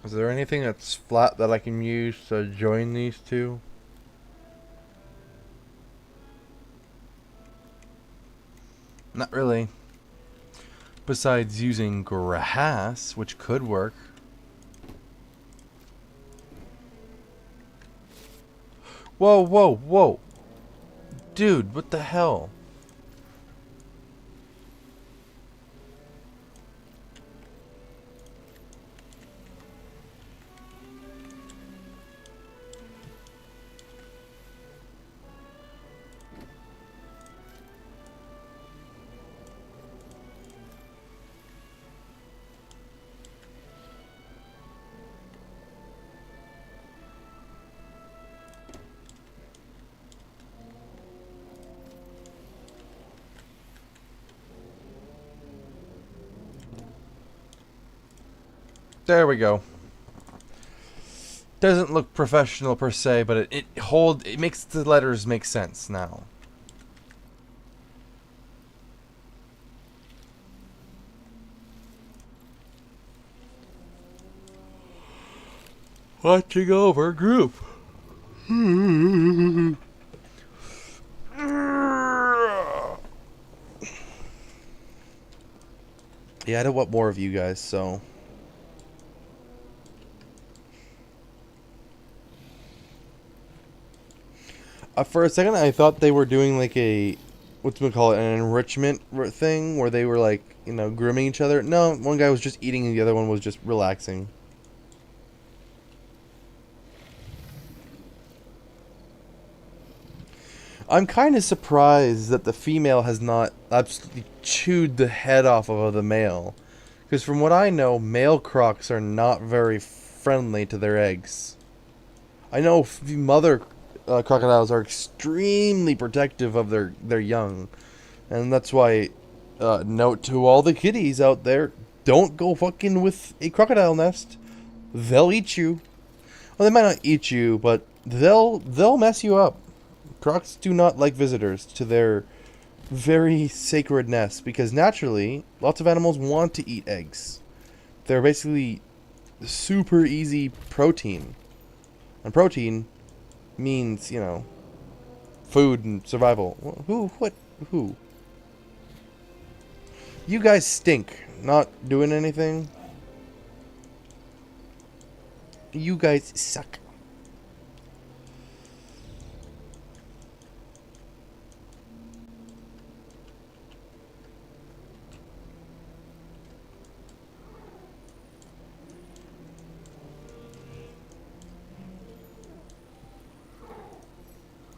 Is there anything that's flat that I can use to join these two? Not really. Besides using grass, which could work. Whoa, whoa, whoa. Dude, what the hell? There we go. Doesn't look professional per se, but it makes the letters make sense now. Watching over group. Yeah, I don't want more of you guys, so. For a second, I thought they were doing like a, an enrichment thing where they were like, you know, grooming each other. No, one guy was just eating and the other one was just relaxing. I'm kind of surprised that the female has not absolutely chewed the head off of the male. Because from what I know, male crocs are not very friendly to their eggs. I know mother crocodiles are extremely protective of their young. And that's why, note to all the kitties out there, don't go fucking with a crocodile nest. They'll eat you. Well, they might not eat you, but they'll mess you up. Crocs do not like visitors to their very sacred nest because naturally, lots of animals want to eat eggs. They're basically super easy protein. And protein means, you know, food and survival. Who? You guys stink. Not doing anything. You guys suck.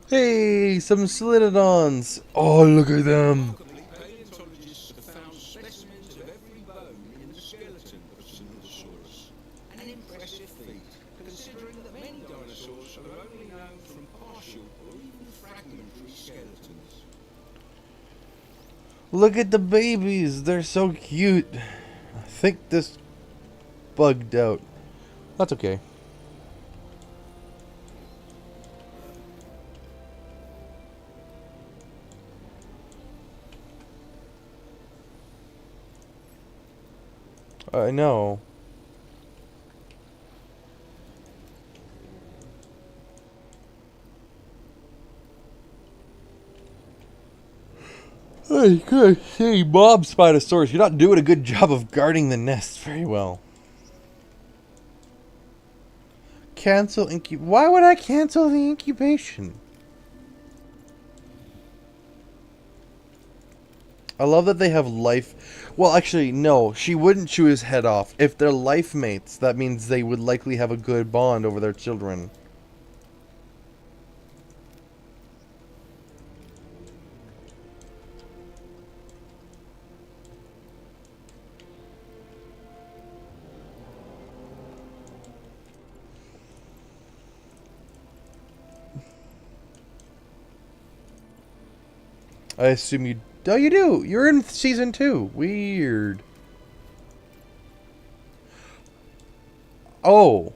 Hey, some Slitodons. Oh, look at them. Remarkably, paleontologists have found specimens of every bone in the skeleton of Sinusosaurus. An impressive feat, considering that many dinosaurs are only known from partial or even fragmentary skeletons. Look at the babies. They're so cute. I think this bugged out. That's okay. I know. Hey, good. Hey, Bob Spinosaurus, you're not doing a good job of guarding the nest very well. Cancel Why would I cancel the incubation? I love that they have life. Well, actually, no. She wouldn't chew his head off. If they're life mates, that means they would likely have a good bond over their children. I assume you... Oh, you do! You're in season 2. Weird. Oh.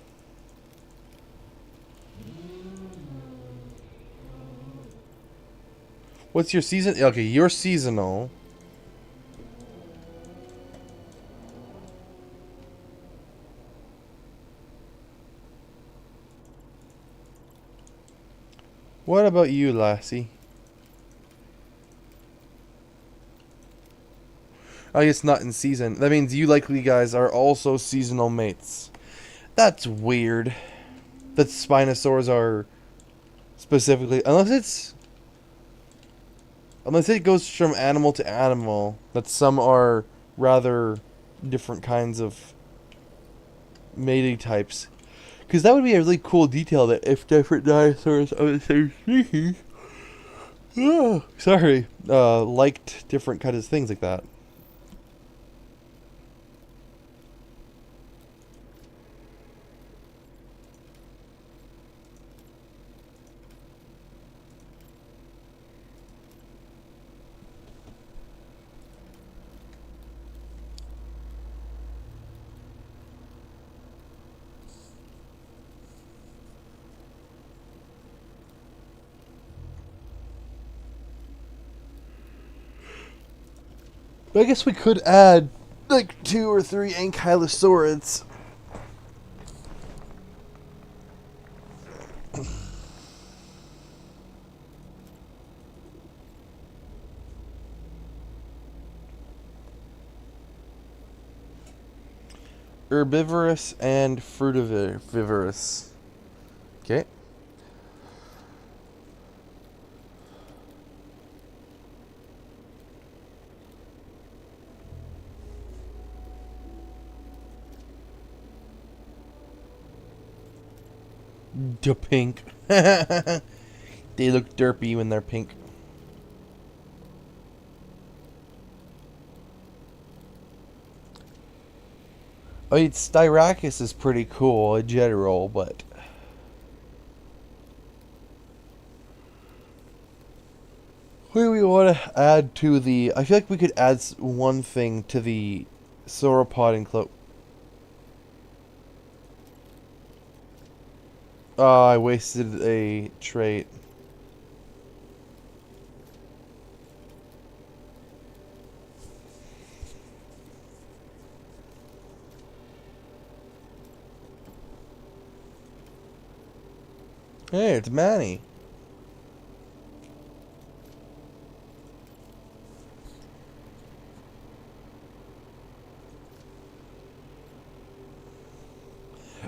What's your season? Okay, you're seasonal. What about you, Lassie? I guess not in season. That means you likely guys are also seasonal mates. That's weird. That Spinosaurs are specifically... Unless it goes from animal to animal. That some are rather different kinds of mating types. Because that would be a really cool detail that if different dinosaurs of the same species... liked different kinds of things like that. But I guess we could add like 2 or 3 ankylosaurids. Herbivorous and fruitivorous. Okay. The pink. They look derpy when they're pink. I mean, Styracosaurus is pretty cool in general, but... Where we want to add to the? I feel like we could add one thing to the sauropod enclosure. Oh, I wasted a trait. Hey, it's Manny.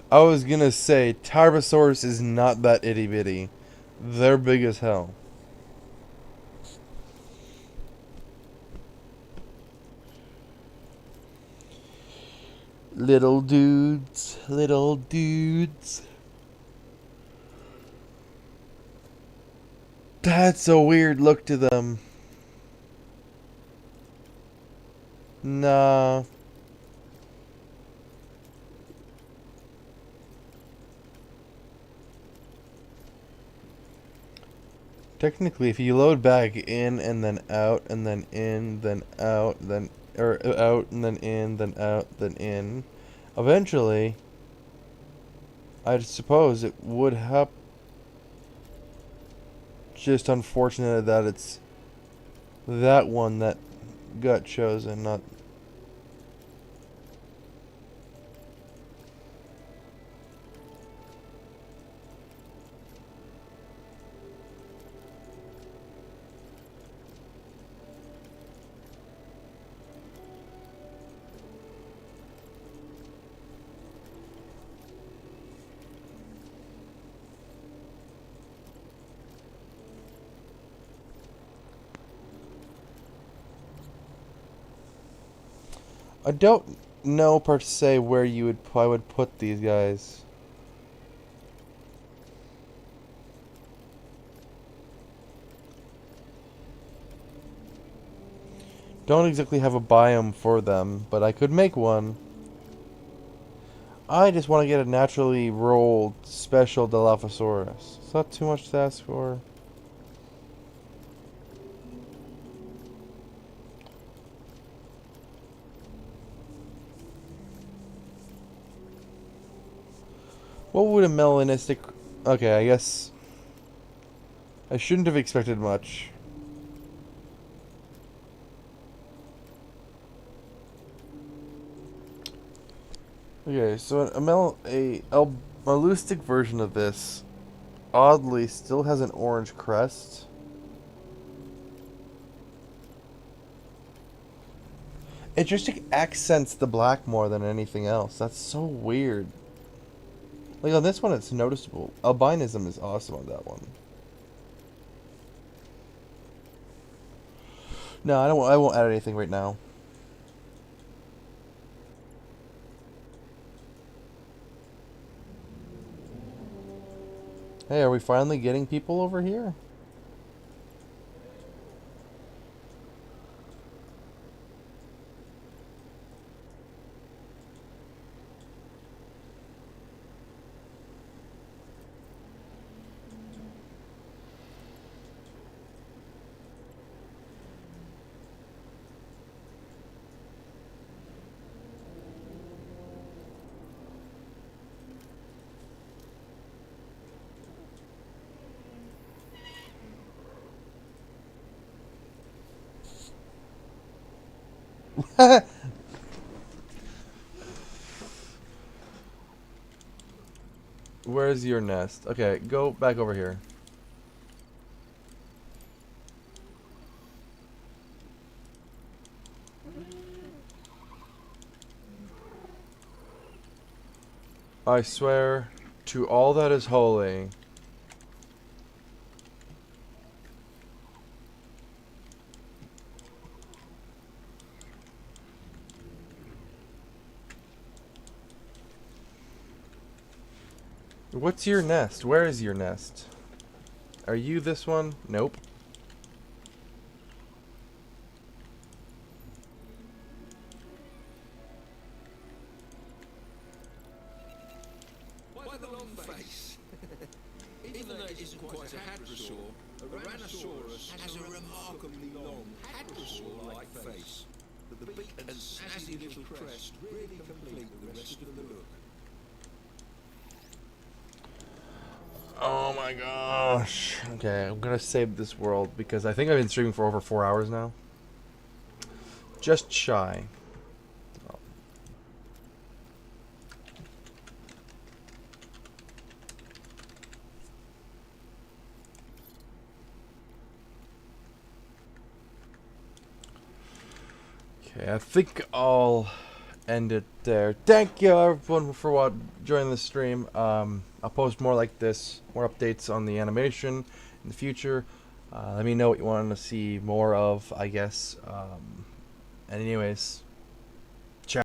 I was gonna say, Tarbosaurus is not that itty bitty. They're big as hell. Little dudes, little dudes. That's a weird look to them. Nah. Technically, if you load back in and then out and then in, then out, then or out and then in, then out, then in, eventually, I suppose it would help. Just unfortunate that it's that one that got chosen, not. I don't know per se where I would put these guys. Don't exactly have a biome for them, but I could make one. I just want to get a naturally rolled special Dilophosaurus. Is that too much to ask for? What would a melanistic... Okay, I guess... I shouldn't have expected much. Okay, so a Albalustic version of this oddly still has an orange crest. It just accents the black more than anything else. That's so weird. Like on this one, it's noticeable. Albinism is awesome on that one. No, I don't. I won't add anything right now. Hey, are we finally getting people over here? Where's your nest? Okay, go back over here. I swear to all that is holy. What's your nest? Where is your nest? Are you this one? Nope. By the long face. Even though it isn't quite a hadrosaur, a Tyrannosaurus has a remarkably and snazzy little crest really complete the rest of the look. Oh my gosh. Okay, I'm gonna save this world because I think I've been streaming for over 4 hours now. Just shy. Okay, I think I'll end it there. Thank you everyone for joining the stream. I'll post more like this, more updates on the animation in the future. Let me know what you want to see more of, I guess. And anyways,